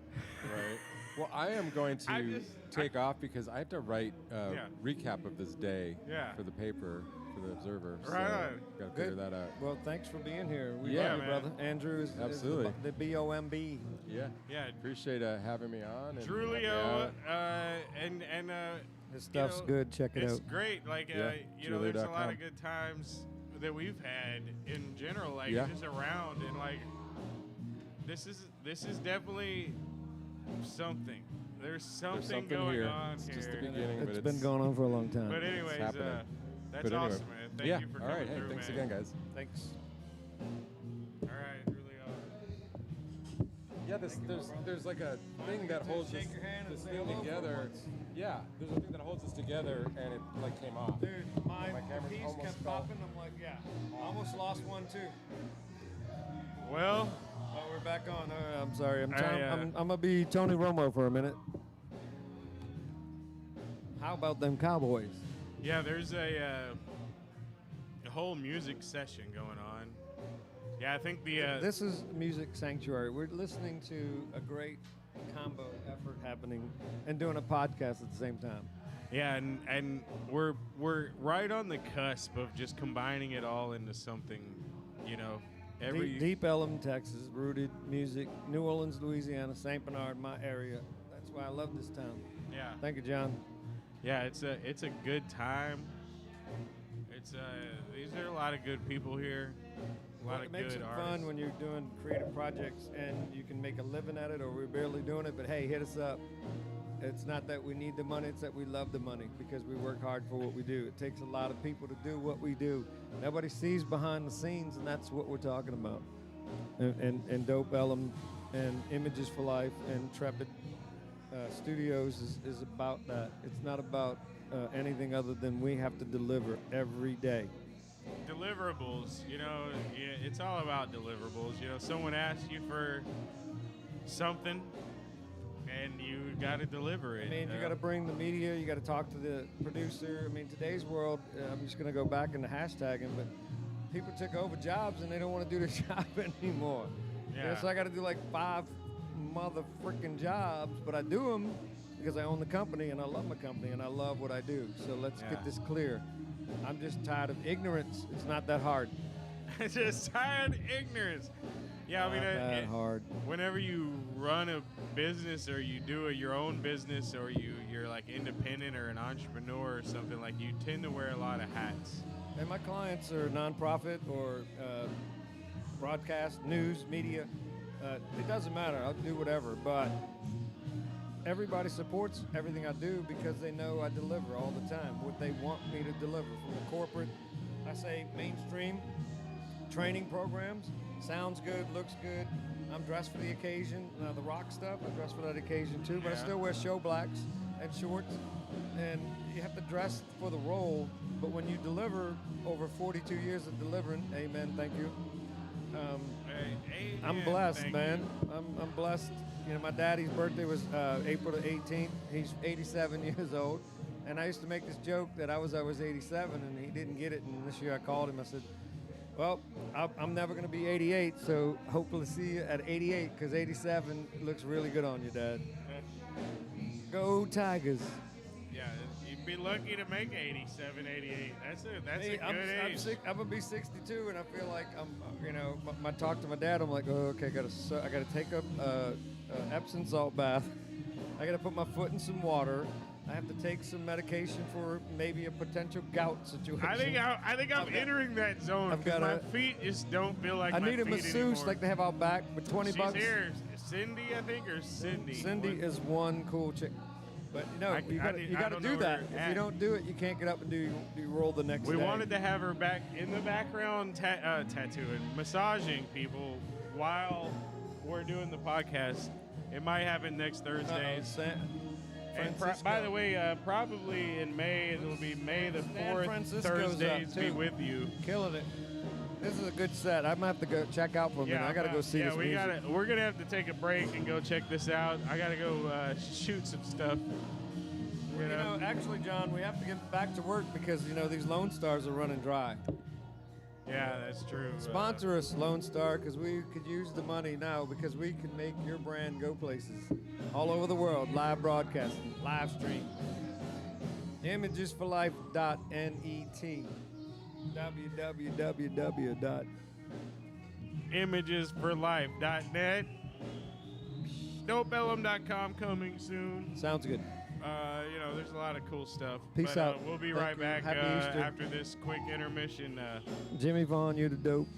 Speaker 7: Right. Well, I am going to take off because I have to write a
Speaker 1: Yeah.
Speaker 7: recap of this day
Speaker 1: Yeah.
Speaker 7: for the paper, for the Observer. So
Speaker 1: Right on.
Speaker 7: got to figure
Speaker 12: Good.
Speaker 7: that out.
Speaker 12: Well, thanks for being here. We
Speaker 7: Yeah,
Speaker 12: love you,
Speaker 1: man.
Speaker 12: brother. Andrew is
Speaker 7: Absolutely.
Speaker 12: the B.O.M.B.
Speaker 7: Yeah.
Speaker 1: Yeah.
Speaker 7: Appreciate having me on. And
Speaker 1: Drulio,
Speaker 7: helping me out.
Speaker 1: and
Speaker 12: His stuff's
Speaker 1: know,
Speaker 12: good. Check it
Speaker 1: it's
Speaker 12: out.
Speaker 1: great. Like
Speaker 7: Yeah,
Speaker 1: there's a lot
Speaker 7: Drulio.com.
Speaker 1: of good times that we've had in general, like
Speaker 7: Yeah.
Speaker 1: just around, and like this is definitely something. There's something going
Speaker 7: here.
Speaker 1: on
Speaker 7: It's
Speaker 1: here.
Speaker 7: just the beginning.
Speaker 12: It's
Speaker 7: but
Speaker 12: been going on for a long time.
Speaker 1: But anyways,
Speaker 7: happening.
Speaker 1: that's
Speaker 7: But anyway.
Speaker 1: awesome, man. Thank
Speaker 7: Yeah.
Speaker 1: you for
Speaker 7: All
Speaker 1: coming
Speaker 7: right. Hey,
Speaker 1: through,
Speaker 7: thanks
Speaker 1: man.
Speaker 7: again, guys.
Speaker 12: Thanks.
Speaker 1: All right, Drulio.
Speaker 7: Yeah, there's like a thing that holds this thing together. Yeah, there's a thing that holds us together, and it like came off.
Speaker 12: Dude, my
Speaker 7: camera's
Speaker 12: piece
Speaker 7: almost
Speaker 12: kept
Speaker 7: fell.
Speaker 12: popping. I'm like, yeah. Almost lost one too.
Speaker 1: Well,
Speaker 12: Oh, we're back on. I'm sorry. I'm
Speaker 1: I,
Speaker 12: gonna be Tony Romo for a minute. How about them Cowboys?
Speaker 1: yeah, there's a whole music session going on. Yeah, I think the
Speaker 12: This is Music Sanctuary. We're listening to a great combo effort happening and doing a podcast at the same time.
Speaker 1: yeah, and we're right on the cusp of just combining it all into something, you know.
Speaker 12: Deep Ellum, Texas, rooted music. New Orleans, Louisiana, St. Bernard, my area. That's why I love this town.
Speaker 1: Yeah.
Speaker 12: Thank you, John.
Speaker 1: Yeah, it's a good time. It's these are a lot of good people here. A lot
Speaker 12: It
Speaker 1: of
Speaker 12: makes
Speaker 1: good
Speaker 12: it
Speaker 1: artists.
Speaker 12: fun when you're doing creative projects and you can make a living at it, or we're barely doing it, but hey, hit us up. It's not that we need the money, it's that we love the money because we work hard for what we do. It takes a lot of people to do what we do. Nobody sees behind the scenes, and that's what we're talking about. And D.O.P.E.llum and Images for Life and Trepid Studios is about that. It's not about anything other than we have to deliver every day.
Speaker 1: Deliverables, you know, yeah, it's all about deliverables. You know, someone asks you for something, and you got to deliver it.
Speaker 12: I mean, you got to bring the media. You got to talk to the producer. I mean, today's world. I'm just going to go back into hashtagging, but people took over jobs and they don't want to do their job anymore.
Speaker 1: Yeah.
Speaker 12: So I got to do like 5 mother freaking jobs, but I do them because I own the company and I love my company and I love what I do. So let's
Speaker 1: Yeah.
Speaker 12: get this clear. I'm just tired of ignorance. It's not that hard.
Speaker 1: Just tired of ignorance. Yeah, I mean,
Speaker 12: Not that hard.
Speaker 1: Whenever you run a business or you do your own business or you're like independent or an entrepreneur or something, like you tend to wear a lot of hats.
Speaker 12: And my clients are nonprofit or broadcast, news, media. It doesn't matter. I'll do whatever. But everybody supports everything I do because they know I deliver all the time what they want me to deliver. From the corporate, I say mainstream training programs. Sounds good, looks good. I'm dressed for the occasion. The rock stuff, I dress for that occasion too. But I still wear show blacks and shorts. And you have to dress for the role. But when you deliver over 42 years of delivering, amen, thank you. I'm blessed, man. I'm blessed. You know, my daddy's birthday was April the 18th. He's 87 years old. And I used to make this joke that I was 87 and he didn't get it. And this year I called him. I said, well, I'm never going to be 88, so hopefully see you at 88 because 87 looks really good on you, Dad. Go Tigers.
Speaker 1: Yeah, you'd be lucky to make 87, 88. That's a good age.
Speaker 12: I'm gonna be 62, and I feel like I talk to my dad. I'm like, oh, okay, I gotta take a Epsom salt bath. I gotta put my foot in some water. I have to take some medication for maybe a potential gout situation.
Speaker 1: I think I'm entering that zone because my feet just don't feel like
Speaker 12: I
Speaker 1: my
Speaker 12: need a
Speaker 1: feet
Speaker 12: masseuse
Speaker 1: anymore.
Speaker 12: like they have out back for 20 bucks.
Speaker 1: She's here. Cindy, I think, or Cindy?
Speaker 12: Cindy is one cool chick. But you gotta do that. If you don't do it, you can't get up and do roll the next day.
Speaker 1: We wanted to have her back in the background tattooing, massaging people while we're doing the podcast. It might happen next Thursday. By the way, probably in May, it'll be May the 4th, Thursdays be with you.
Speaker 12: Killing it. This is a good set. I'm gonna have to go check out for a minute. I gotta go see this music.
Speaker 1: We're gonna have to take a break and go check this out. I gotta go shoot some stuff.
Speaker 12: You know, actually, John, we have to get back to work because these Lone Stars are running dry.
Speaker 1: Yeah, that's true.
Speaker 12: Sponsor us, Lone Star, because we could use the money now because we can make your brand go places all over the world. Live broadcasting, live stream. Imagesforlife.net.
Speaker 1: www.imagesforlife.net. D.O.P.E.llum.com coming soon.
Speaker 12: Sounds good.
Speaker 1: There's a lot of cool stuff.
Speaker 12: Peace out.
Speaker 1: We'll be
Speaker 12: Thank
Speaker 1: right
Speaker 12: you.
Speaker 1: back
Speaker 12: Happy Easter.
Speaker 1: after this quick intermission.
Speaker 12: Jimmy Vaughn, you're the dope.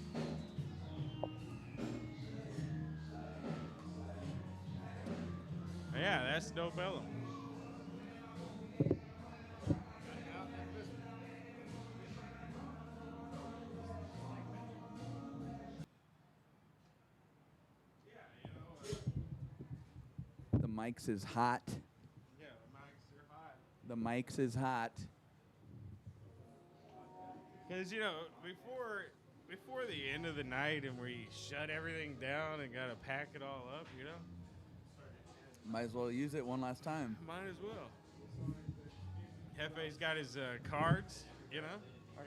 Speaker 1: Yeah, that's D.O.P.E.llum.
Speaker 13: The mics is hot.
Speaker 1: Yeah, the mics are hot.
Speaker 13: The mics is hot.
Speaker 1: Because, before the end of the night and we shut everything down and got to pack it all up,
Speaker 13: Might as well use it one last time.
Speaker 1: Might as well. Hefe's got his cards, I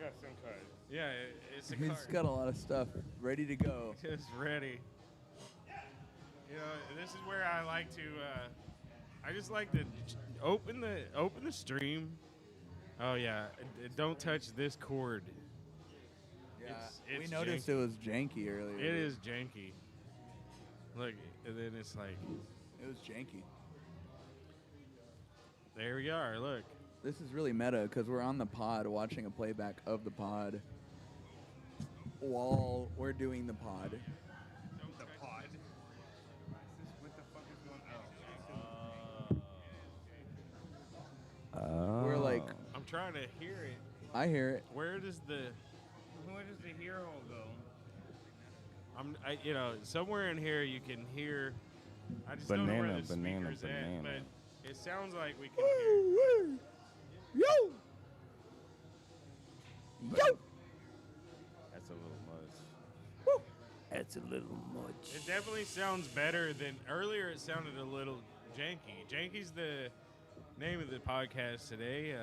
Speaker 1: got some cards. Yeah, it's a
Speaker 13: He's
Speaker 1: card.
Speaker 13: got a lot of stuff ready to go.
Speaker 1: Just ready. This is where I like to. I just like to open the stream. Oh yeah, don't touch this cord.
Speaker 13: Yeah,
Speaker 1: It's
Speaker 13: we noticed
Speaker 1: janky.
Speaker 13: it was janky earlier.
Speaker 1: It is janky. Look, and then it's like.
Speaker 13: It was janky.
Speaker 1: There we are. Look.
Speaker 13: This is really meta because we're on the pod watching a playback of the pod while we're doing the pod.
Speaker 1: The pod. What the fuck is going on?
Speaker 13: We're like.
Speaker 1: I'm trying to hear it.
Speaker 13: I hear it.
Speaker 1: Where does the hero go? Somewhere in here you can hear. I just don't know where the speaker's at, but it sounds like we can hear.
Speaker 13: Yo! Yo!
Speaker 1: That's a little much.
Speaker 13: Woo! That's a little much.
Speaker 1: It definitely sounds better than earlier. It sounded a little janky. Janky's the name of the podcast today.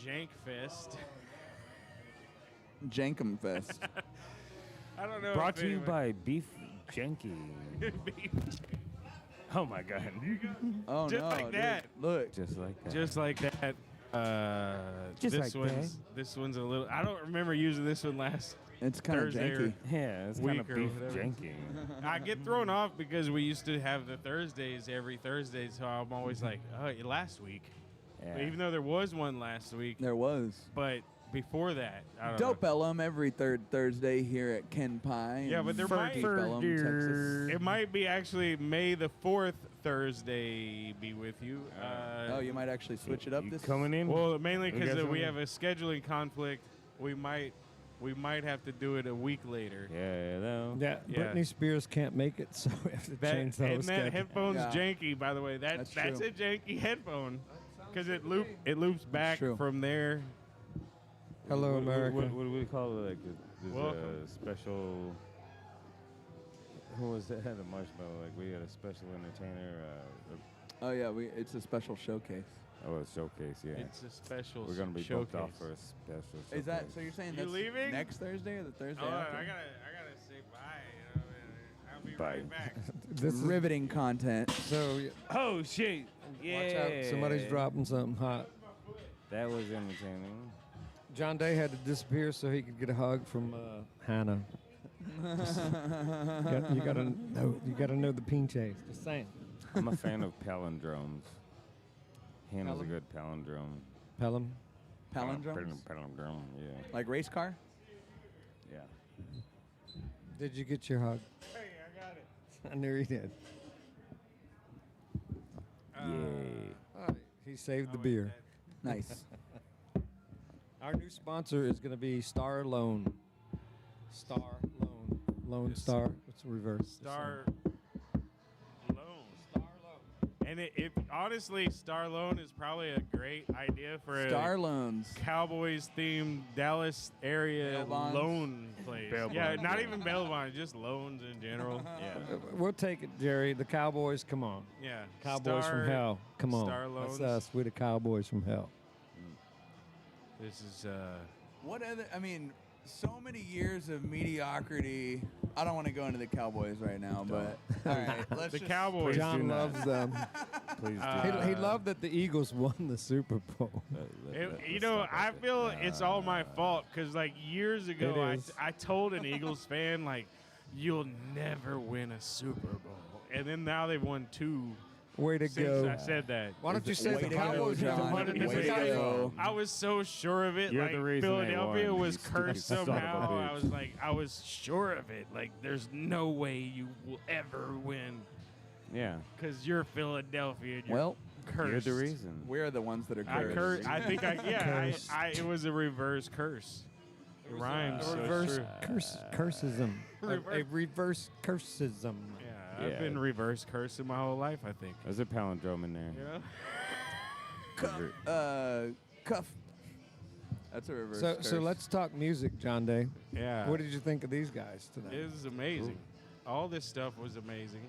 Speaker 1: Jank Fest.
Speaker 13: Jankum Fest.
Speaker 1: I don't know.
Speaker 19: Brought to you by Beef Janky.
Speaker 1: Beef.
Speaker 19: Oh my God.
Speaker 22: Oh
Speaker 1: Just
Speaker 22: no!
Speaker 1: like
Speaker 22: dude.
Speaker 1: that.
Speaker 22: Look.
Speaker 19: Just like that.
Speaker 1: Just like that.
Speaker 19: Just
Speaker 1: this
Speaker 19: like
Speaker 1: one's a little. I don't remember using this one last.
Speaker 22: It's kind of
Speaker 1: Thursday or
Speaker 22: janky.
Speaker 19: Yeah, it's kind of
Speaker 1: week or
Speaker 19: beef
Speaker 1: whatever.
Speaker 19: janky.
Speaker 1: I get thrown off because we used to have the Thursdays every Thursday, so I'm always like, oh, last week.
Speaker 19: Yeah.
Speaker 1: Even though there was one last week.
Speaker 22: There was.
Speaker 1: But before that, I don't know.
Speaker 22: D.O.P.E.llum every third Thursday here at Kanpai.
Speaker 1: Yeah, but there might
Speaker 22: D.O.P.E.llum, Texas.
Speaker 1: It might be actually May the 4th Thursday be with you.
Speaker 22: Oh, you might actually switch it up this
Speaker 19: coming in?
Speaker 1: Well, mainly
Speaker 19: We
Speaker 1: because
Speaker 19: got
Speaker 1: we
Speaker 19: something?
Speaker 1: have a scheduling conflict. We might have to do it a week later.
Speaker 19: Yeah, no.
Speaker 12: Yeah, Britney Spears can't make it, so we have to change
Speaker 1: And
Speaker 12: those.
Speaker 1: that headphone's
Speaker 22: Yeah.
Speaker 1: janky, by the way. That's
Speaker 22: That's
Speaker 1: a janky headphone because it loops back
Speaker 22: true.
Speaker 1: from there.
Speaker 12: Hello, America.
Speaker 19: What do we call it? Like, there's a
Speaker 1: Welcome.
Speaker 19: special. Who was that? The marshmallow. Like, we had a special entertainer.
Speaker 22: Oh yeah, it's a special showcase.
Speaker 19: Oh, a showcase, yeah.
Speaker 1: It's a special
Speaker 19: We're gonna be booked off
Speaker 1: showcase.
Speaker 19: for a special showcase.
Speaker 22: Is that so? You're saying
Speaker 1: You
Speaker 22: that's
Speaker 1: leaving?
Speaker 22: next Thursday or the Thursday
Speaker 1: Oh,
Speaker 22: after?
Speaker 1: I gotta say bye. You know, I'll be
Speaker 19: Bye.
Speaker 1: right back.
Speaker 12: This is
Speaker 22: riveting content.
Speaker 12: so.
Speaker 19: Oh, shit. Yeah.
Speaker 12: Watch out! Somebody's dropping something hot.
Speaker 19: That was entertaining.
Speaker 12: John Day had to disappear so he could get a hug from Hannah. You gotta know the pinches. Just saying.
Speaker 19: I'm a fan of palindromes. Hannah's a
Speaker 12: Pelham?
Speaker 19: good palindrome.
Speaker 12: Pelham.
Speaker 22: Palindromes?
Speaker 19: Palindrome, yeah.
Speaker 22: Like race car?
Speaker 19: Yeah.
Speaker 12: Did you get your hug?
Speaker 1: Hey, I got it.
Speaker 12: I knew he did.
Speaker 19: Yay.
Speaker 12: He saved the beer.
Speaker 22: Nice.
Speaker 12: Our new sponsor is going to be Star Loan. Star Loan. Lone Star. What's the reverse?
Speaker 1: Star Loan. And it honestly, Star Loan is probably a great idea for
Speaker 22: Star
Speaker 1: a
Speaker 22: Loans.
Speaker 1: Cowboys themed Dallas area
Speaker 22: Bail bonds.
Speaker 1: loan place.
Speaker 19: Bail
Speaker 1: Yeah,
Speaker 19: bonds,
Speaker 1: not
Speaker 19: yeah.
Speaker 1: even bail bonds, just loans in general. Yeah.
Speaker 12: We'll take it, Jerry. The Cowboys, come on.
Speaker 1: Yeah.
Speaker 12: Cowboys
Speaker 1: Star-
Speaker 12: from hell. Come on.
Speaker 1: Star Loans.
Speaker 12: That's us. We're the Cowboys from hell.
Speaker 1: This is
Speaker 22: What other? I mean, so many years of mediocrity. I don't want to go into the Cowboys right now, but all right, let's
Speaker 1: the
Speaker 22: just,
Speaker 1: Cowboys.
Speaker 12: John loves them.
Speaker 19: Please do.
Speaker 12: He loved that the Eagles won the Super Bowl.
Speaker 1: You know, I feel it's all my fault because, like, years ago,
Speaker 12: It is.
Speaker 1: I told an Eagles fan, like, you'll never win a Super Bowl. And then now they've won 2
Speaker 12: Way to
Speaker 1: since
Speaker 12: go.
Speaker 1: I said that.
Speaker 12: Why don't you say
Speaker 22: Way
Speaker 12: the
Speaker 22: to
Speaker 12: Cowboys
Speaker 22: go,
Speaker 12: have
Speaker 22: John.
Speaker 12: won it?
Speaker 22: Way to go.
Speaker 1: I was so sure of it.
Speaker 19: You're
Speaker 1: like,
Speaker 19: the reason they
Speaker 1: Philadelphia
Speaker 19: won,
Speaker 1: was
Speaker 19: you
Speaker 1: cursed
Speaker 19: stupid son of a
Speaker 1: somehow.
Speaker 19: bitch.
Speaker 1: I was sure of it. Like, there's no way you will ever win
Speaker 19: Yeah.
Speaker 1: because you're Philadelphia. And you're
Speaker 22: Well,
Speaker 1: cursed.
Speaker 19: You're the reason.
Speaker 22: we're the ones that are
Speaker 1: I
Speaker 22: cursed.
Speaker 1: I think
Speaker 12: Cursed.
Speaker 1: it was a reverse curse. It rhymes.
Speaker 12: A
Speaker 1: so
Speaker 12: reverse
Speaker 1: true.
Speaker 12: cursism. A reverse cursism.
Speaker 1: Yeah,
Speaker 19: Yeah.
Speaker 1: I've been reverse cursing my whole life, I think.
Speaker 19: There's a palindrome in there.
Speaker 1: You know?
Speaker 22: Cuff. That's a reverse.
Speaker 12: So
Speaker 22: curse.
Speaker 12: let's talk music, John Day.
Speaker 1: Yeah.
Speaker 12: What did you think of these guys today?
Speaker 1: It was amazing. All this stuff was amazing.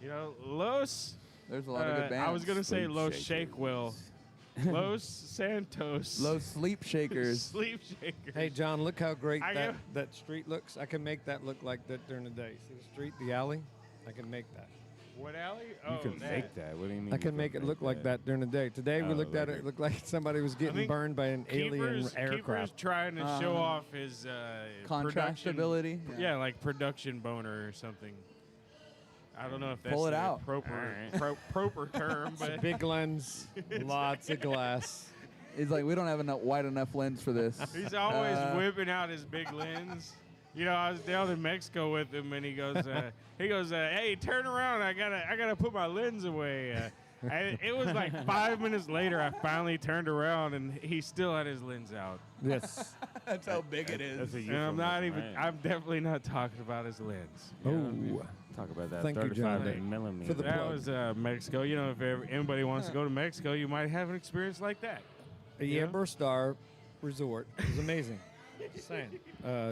Speaker 1: You know, Los.
Speaker 22: There's a lot of good bands.
Speaker 1: I was gonna say
Speaker 19: Sleep
Speaker 1: Los
Speaker 19: Shakers.
Speaker 1: Shakewell. Los Santos.
Speaker 22: Low sleep shakers.
Speaker 1: Sleep Shakers.
Speaker 12: Hey, John, look how great
Speaker 1: I
Speaker 12: that,
Speaker 1: am-
Speaker 12: that street looks. I can make that look like that during the day. See the street, the alley? I can make that.
Speaker 1: What alley?
Speaker 19: You
Speaker 1: Oh,
Speaker 19: can
Speaker 1: that.
Speaker 19: make that. What do you mean?
Speaker 12: I
Speaker 19: you
Speaker 12: can make it look like that during the day. Today we
Speaker 19: Oh,
Speaker 12: looked at
Speaker 19: like
Speaker 12: it. It looked like somebody was getting
Speaker 1: think
Speaker 12: burned by an alien
Speaker 1: Keeper's
Speaker 12: aircraft.
Speaker 1: trying to show off his
Speaker 22: Contrast
Speaker 1: production-
Speaker 22: ability?
Speaker 1: Yeah. like production boner or something. I don't know if that's
Speaker 22: Pull it
Speaker 1: the
Speaker 22: out.
Speaker 1: proper proper term, but
Speaker 12: Big lens, lots of glass.
Speaker 22: He's like, we don't have enough wide enough lens for this.
Speaker 1: he's always whipping out his big lens. You know, I was down in Mexico with him, and he goes, "Hey, turn around! I gotta put my lens away." And it was like 5 minutes later, I finally turned around, and he still had his lens out.
Speaker 12: Yes.
Speaker 22: That's how big it is.
Speaker 19: That's a
Speaker 1: And I'm not
Speaker 19: euphemism,
Speaker 1: even.
Speaker 19: right?
Speaker 1: I'm definitely not talking about his lens. You know what I mean?
Speaker 12: Oh.
Speaker 19: Talk about that.
Speaker 12: Thank you, John
Speaker 19: 35
Speaker 12: Day.
Speaker 19: millimeter.
Speaker 12: For the
Speaker 1: That
Speaker 12: plug.
Speaker 1: was Mexico. You know, if anybody wants to go to Mexico, you might have an experience like that.
Speaker 12: The Amber Star Resort is amazing. Just saying.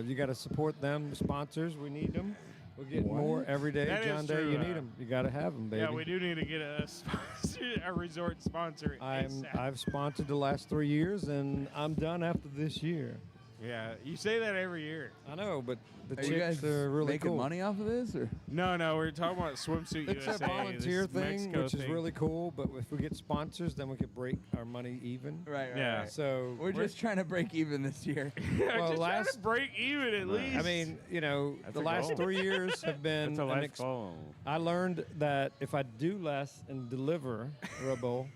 Speaker 12: You got to support them. Sponsors, we need them. We're getting more every day.
Speaker 1: That is
Speaker 12: John Day,
Speaker 1: true,
Speaker 12: you need them. You got to have them, baby.
Speaker 1: Yeah, we do need to get a sponsor, a resort sponsor. ASAP.
Speaker 12: I've sponsored the last 3 years, and I'm done after this year.
Speaker 1: Yeah, you say that every year.
Speaker 12: I know, but the
Speaker 8: Are you guys
Speaker 12: chicks are really
Speaker 8: making
Speaker 12: cool.
Speaker 8: money off of this, or?
Speaker 1: No, we're talking about swimsuit
Speaker 12: It's
Speaker 1: USA.
Speaker 12: a volunteer
Speaker 1: this
Speaker 12: thing,
Speaker 1: Mexico
Speaker 12: which is
Speaker 1: thing.
Speaker 12: really cool. But if we get sponsors, then we could break our money even.
Speaker 8: Right.
Speaker 1: Yeah.
Speaker 12: So
Speaker 8: We're just trying to break even this year.
Speaker 12: well,
Speaker 1: just
Speaker 12: last
Speaker 1: trying to break even at least.
Speaker 12: I mean,
Speaker 19: That's
Speaker 12: the
Speaker 19: a
Speaker 12: last
Speaker 19: goal.
Speaker 12: 3 years have been.
Speaker 19: That's a life goal.
Speaker 12: I learned that if I do less and deliver Rebel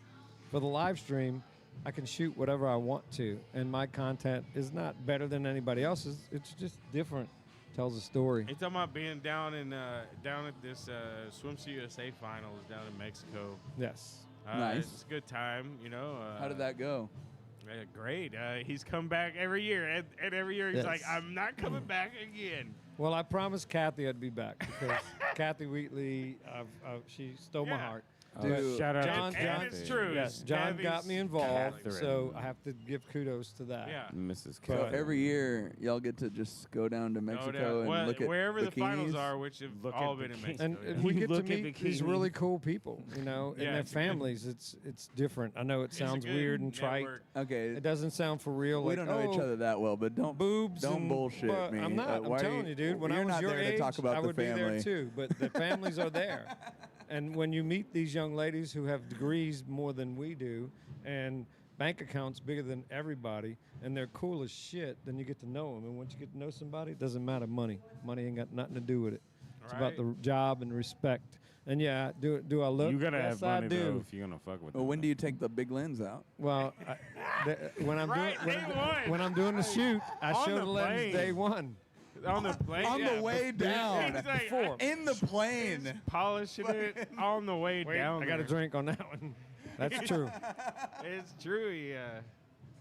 Speaker 12: for the live stream, I can shoot whatever I want to, and my content is not better than anybody else's. It's just different. Tells a story.
Speaker 1: You talking about being down at this swimsuit USA finals down in Mexico?
Speaker 12: Yes.
Speaker 8: Nice.
Speaker 1: It's a good time,
Speaker 8: How did that go?
Speaker 1: Great. He's come back every year, and every year he's
Speaker 12: Yes.
Speaker 1: like, "I'm not coming back again."
Speaker 12: Well, I promised Kathy I'd be back because Kathy Wheatley, she stole my heart.
Speaker 8: Dude,
Speaker 19: shout out
Speaker 12: John,
Speaker 19: to
Speaker 12: John,
Speaker 19: Kathy.
Speaker 1: It's true.
Speaker 12: Yes, John
Speaker 1: Kathy's
Speaker 12: got me involved,
Speaker 19: Catherine.
Speaker 12: so I have to give kudos to that.
Speaker 1: Yeah.
Speaker 19: Mrs.
Speaker 8: So
Speaker 19: Kelly.
Speaker 8: every year, y'all get to just go down to Mexico and look at
Speaker 1: wherever the finals
Speaker 8: bikinis?
Speaker 1: are, which have
Speaker 19: Look
Speaker 1: all
Speaker 19: at
Speaker 1: been in
Speaker 19: bikinis.
Speaker 1: Mexico.
Speaker 12: And
Speaker 1: yeah.
Speaker 12: we get to
Speaker 19: Look at
Speaker 12: meet these
Speaker 19: bikinis.
Speaker 12: really cool people, and
Speaker 1: Yeah,
Speaker 12: their
Speaker 1: it's a good-
Speaker 12: families. It's different. I know it
Speaker 1: It's a
Speaker 12: sounds
Speaker 1: good
Speaker 12: weird and trite.
Speaker 1: network.
Speaker 8: Okay,
Speaker 12: It doesn't sound for real.
Speaker 8: we
Speaker 12: like,
Speaker 8: don't know each
Speaker 12: oh,
Speaker 8: other that well, but don't
Speaker 12: boobs.
Speaker 8: don't
Speaker 12: and-
Speaker 8: bullshit
Speaker 12: but
Speaker 8: me.
Speaker 12: I'm not.
Speaker 8: Why
Speaker 12: I'm
Speaker 8: are
Speaker 12: telling you, dude. When I
Speaker 8: you're
Speaker 12: was
Speaker 8: not
Speaker 12: your
Speaker 8: there
Speaker 12: age,
Speaker 8: to talk about
Speaker 12: I
Speaker 8: the
Speaker 12: would be there
Speaker 8: family.
Speaker 12: too. But the families are there, and when you meet these young ladies who have degrees more than we do, and bank accounts bigger than everybody, and they're cool as shit, then you get to know them. And once you get to know somebody, it doesn't matter money. Money ain't got nothing to do with it. It's about the job and respect. And yeah, do I look?
Speaker 19: You gotta
Speaker 12: Yes,
Speaker 19: have money
Speaker 12: I do.
Speaker 19: though if you're gonna fuck with
Speaker 8: Well,
Speaker 19: them.
Speaker 8: when do you take the big lens out?
Speaker 12: Well, when I'm
Speaker 1: Right,
Speaker 12: doing
Speaker 1: day one.
Speaker 12: when I'm doing the shoot, I
Speaker 1: On
Speaker 12: show
Speaker 1: the
Speaker 12: the lens
Speaker 1: plane.
Speaker 12: day one.
Speaker 1: On the plane,
Speaker 8: On
Speaker 1: yeah,
Speaker 8: the way down.
Speaker 1: He's like,
Speaker 12: Before.
Speaker 8: In the plane.
Speaker 1: polishing it on the way
Speaker 12: Wait,
Speaker 1: down.
Speaker 12: I got a
Speaker 1: there.
Speaker 12: drink on that one. That's true.
Speaker 1: It's true.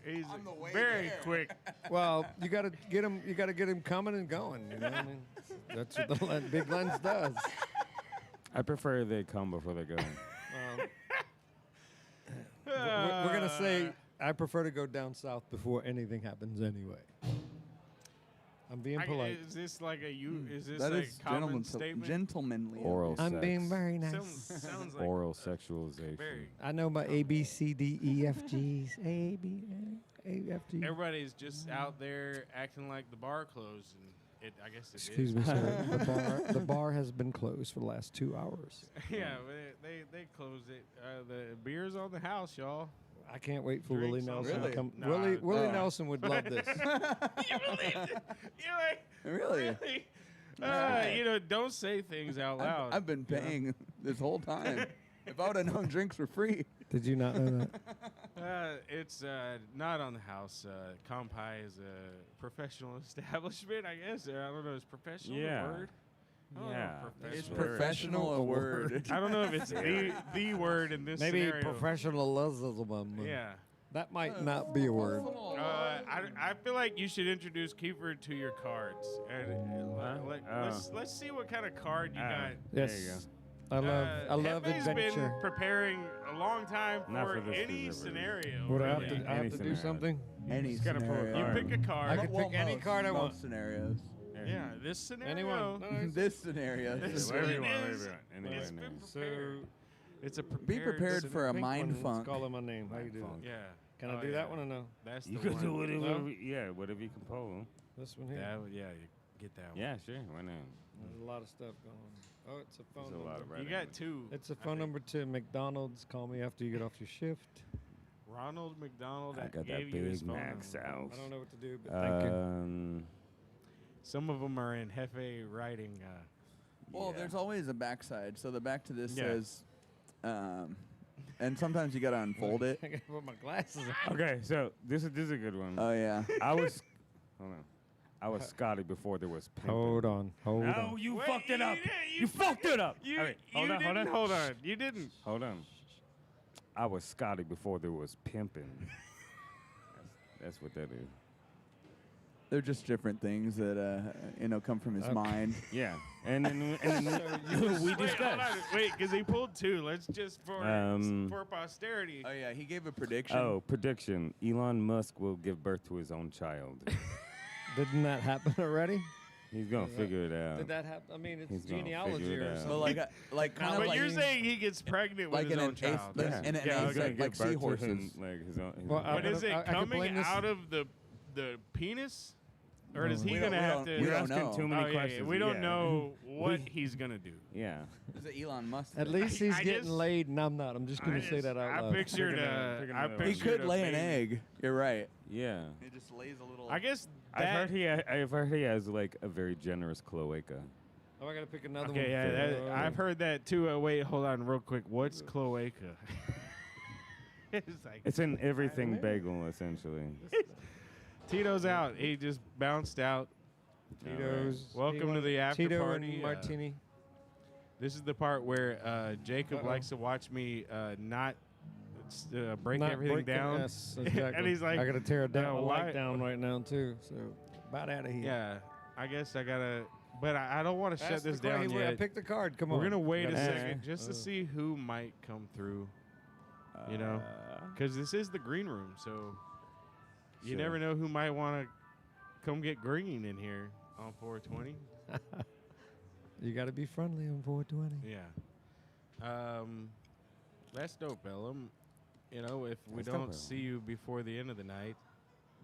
Speaker 1: He's
Speaker 8: On the way
Speaker 1: very
Speaker 8: there.
Speaker 1: quick.
Speaker 12: Well, you got to get him. You got to get him coming and going. You know what I mean? That's what the big lens does.
Speaker 19: I prefer they come before they go.
Speaker 12: We're gonna say I prefer to go down south before anything happens anyway. I'm being polite.
Speaker 1: Is this like a you? Is this
Speaker 8: That
Speaker 1: like
Speaker 8: is
Speaker 1: common statement?
Speaker 8: gentlemanly.
Speaker 19: Oral
Speaker 12: I'm
Speaker 19: sex.
Speaker 12: being very nice.
Speaker 1: Sounds like
Speaker 19: Oral sexualization.
Speaker 1: very.
Speaker 12: I know my A B C D E F G's. A B A F G.
Speaker 1: Everybody's just out there acting like the bar closed, and I guess it
Speaker 12: Excuse
Speaker 1: is.
Speaker 12: me, sir. The bar has been closed for the last 2 hours.
Speaker 1: Yeah, but they closed it. The beer's on the house, y'all.
Speaker 12: I can't wait for Willie
Speaker 1: Drinks on
Speaker 12: Nelson
Speaker 8: Really?
Speaker 12: to come.
Speaker 1: Nah.
Speaker 12: Willie Nelson would love this.
Speaker 1: You believed it? You like
Speaker 8: Really?
Speaker 1: really? Don't say things out loud.
Speaker 8: I've been paying this whole time. If I would have known drinks were free.
Speaker 12: Did you not know that?
Speaker 1: It's not on the house. Kanpai is a professional establishment, I guess. I don't know. Is professional
Speaker 19: Yeah.
Speaker 1: a word? I don't know
Speaker 19: Yeah.
Speaker 1: if
Speaker 8: Is
Speaker 1: professional-
Speaker 8: professional a word?
Speaker 1: I don't know if it's the word in this
Speaker 12: Maybe
Speaker 1: scenario.
Speaker 12: professionalism.
Speaker 1: Yeah.
Speaker 12: That might not be a word.
Speaker 1: I feel like you should introduce Kiefer to your cards, and let's see what kind of card you got.
Speaker 12: Yes.
Speaker 19: There you go.
Speaker 12: I love
Speaker 1: Hefe's
Speaker 12: adventure.
Speaker 1: been preparing a long time
Speaker 19: Not
Speaker 1: for
Speaker 19: for this
Speaker 1: any
Speaker 19: delivery.
Speaker 1: scenario.
Speaker 12: Would I have
Speaker 1: really.
Speaker 12: to, I have to do
Speaker 19: scenario.
Speaker 12: something?
Speaker 8: Any
Speaker 19: just gotta pull a
Speaker 8: scenario.
Speaker 19: card.
Speaker 1: You pick a card.
Speaker 12: I could pick any card I want.
Speaker 8: Most scenarios.
Speaker 1: Yeah, this scenario.
Speaker 12: Anyone.
Speaker 8: This scenario.
Speaker 1: This
Speaker 19: Whatever you
Speaker 1: one
Speaker 19: want,
Speaker 1: is-
Speaker 19: whatever you want.
Speaker 1: it's
Speaker 19: Anyway,
Speaker 1: been
Speaker 19: nice.
Speaker 1: prepared. It's a
Speaker 8: Be prepared for a
Speaker 12: Pink
Speaker 8: mind
Speaker 12: one,
Speaker 8: funk.
Speaker 12: Let's call it my name. How you doing?
Speaker 1: Yeah.
Speaker 12: Can I
Speaker 1: Oh,
Speaker 12: do
Speaker 1: yeah.
Speaker 12: that one or no?
Speaker 1: That's
Speaker 19: You
Speaker 1: the
Speaker 19: can do
Speaker 1: one.
Speaker 19: whatever,
Speaker 12: No?
Speaker 19: yeah, whatever you can pull.
Speaker 12: This one here.
Speaker 1: Yeah, you get that one.
Speaker 19: Yeah, sure, why not?
Speaker 12: There's a lot of stuff going on. Oh, it's a phone
Speaker 19: There's a
Speaker 12: number.
Speaker 19: lot of
Speaker 1: You
Speaker 19: writing.
Speaker 1: got two.
Speaker 12: It's a
Speaker 1: I
Speaker 12: phone
Speaker 1: think.
Speaker 12: number to McDonald's. Call me after you get off your shift.
Speaker 1: Ronald McDonald.
Speaker 19: I got
Speaker 1: gave
Speaker 19: that
Speaker 1: you his
Speaker 19: Big
Speaker 1: phone
Speaker 19: Mac
Speaker 1: number.
Speaker 19: sauce.
Speaker 12: I don't know what to do, but thank you.
Speaker 1: Some of them are in Hefe writing.
Speaker 8: Well, there's always a backside. So the back to this
Speaker 1: Yeah.
Speaker 8: says, and sometimes you gotta unfold it.
Speaker 12: I gotta put my glasses on.
Speaker 19: Okay, so this is a good one.
Speaker 8: Oh yeah.
Speaker 19: hold on. I was Scotty before there was pimping.
Speaker 12: Hold on.
Speaker 19: No, you fucked it up. You fucked it up.
Speaker 1: You,
Speaker 19: All right,
Speaker 1: you
Speaker 19: hold on, hold
Speaker 1: didn't.
Speaker 19: on.
Speaker 1: Hold on. You didn't.
Speaker 19: Hold on. I was Scotty before there was pimping. That's what that is.
Speaker 8: They're just different things that come from his mind.
Speaker 19: Yeah, and then we discussed.
Speaker 1: Wait, because he pulled two. Let's just for posterity.
Speaker 8: Oh yeah, he gave a prediction.
Speaker 19: Oh, prediction: Elon Musk will give birth to his own child.
Speaker 12: Didn't that happen already?
Speaker 19: He's gonna figure it out.
Speaker 12: Did that happen? I mean, it's
Speaker 19: He's gonna
Speaker 12: genealogy
Speaker 19: figure it
Speaker 12: or
Speaker 19: out.
Speaker 12: something.
Speaker 8: So like kind of
Speaker 1: But
Speaker 8: like
Speaker 1: you're saying he gets pregnant with
Speaker 8: like
Speaker 1: his
Speaker 8: in
Speaker 1: own
Speaker 8: an
Speaker 1: child.
Speaker 8: eighth, in an
Speaker 19: Yeah,
Speaker 8: eighth,
Speaker 19: gonna
Speaker 8: like
Speaker 19: give birth to
Speaker 8: seahorses.
Speaker 19: him, like his own.
Speaker 12: Well,
Speaker 1: But is
Speaker 12: I
Speaker 1: it
Speaker 12: can
Speaker 1: coming
Speaker 12: blame this-
Speaker 1: out of the penis? Or is he
Speaker 22: We
Speaker 1: going to
Speaker 22: don't-
Speaker 1: have
Speaker 22: we
Speaker 1: to?
Speaker 22: don't- You're asking too many
Speaker 1: Oh, yeah,
Speaker 22: questions.
Speaker 1: we don't
Speaker 22: Yeah.
Speaker 1: know what he's going to do.
Speaker 19: Yeah.
Speaker 22: It's an Elon Musk.
Speaker 12: At
Speaker 22: thing.
Speaker 12: least he's
Speaker 1: I
Speaker 12: getting
Speaker 1: just-
Speaker 12: laid, and I'm not. I'm just going to say that out
Speaker 1: I
Speaker 12: loud.
Speaker 1: pictured.
Speaker 22: He could lay an egg. You're right.
Speaker 19: Yeah.
Speaker 22: He just lays a little.
Speaker 1: I guess
Speaker 19: I've heard he has like a very generous cloaca.
Speaker 12: Oh, I got to pick another
Speaker 1: Okay,
Speaker 12: one.
Speaker 1: yeah, I've heard that too. Wait, hold on, real quick. What's cloaca? It's like
Speaker 19: It's an everything bagel, essentially.
Speaker 1: Tito's out. He just bounced out.
Speaker 12: Tito's.
Speaker 1: Welcome to the after
Speaker 12: Tito
Speaker 1: party.
Speaker 12: and Martini.
Speaker 1: This is the part where Jacob
Speaker 12: Uh-oh.
Speaker 1: likes to watch me not break
Speaker 12: Not
Speaker 1: everything
Speaker 12: breaking-
Speaker 1: down.
Speaker 12: Yes, exactly.
Speaker 1: And he's like,
Speaker 12: I got to tear down
Speaker 1: "No,
Speaker 12: the
Speaker 1: why?"
Speaker 12: light down right now too. So about out of here.
Speaker 1: Yeah, I guess I gotta, but I don't want to shut
Speaker 12: Ask
Speaker 1: this
Speaker 12: the
Speaker 1: down
Speaker 12: question.
Speaker 1: yet.
Speaker 12: I picked the card. Come
Speaker 1: We're
Speaker 12: on.
Speaker 1: gonna wait a
Speaker 12: Gotta ask.
Speaker 1: second just to see who might come through. You know, because this is the green room, so you
Speaker 19: Sure.
Speaker 1: never know who might want to come get green in here on 420.
Speaker 12: You got to be friendly on 420.
Speaker 1: Yeah. That's Ellum. You know, if we
Speaker 19: That's
Speaker 1: don't
Speaker 19: Ellum.
Speaker 1: see you before the end of the night,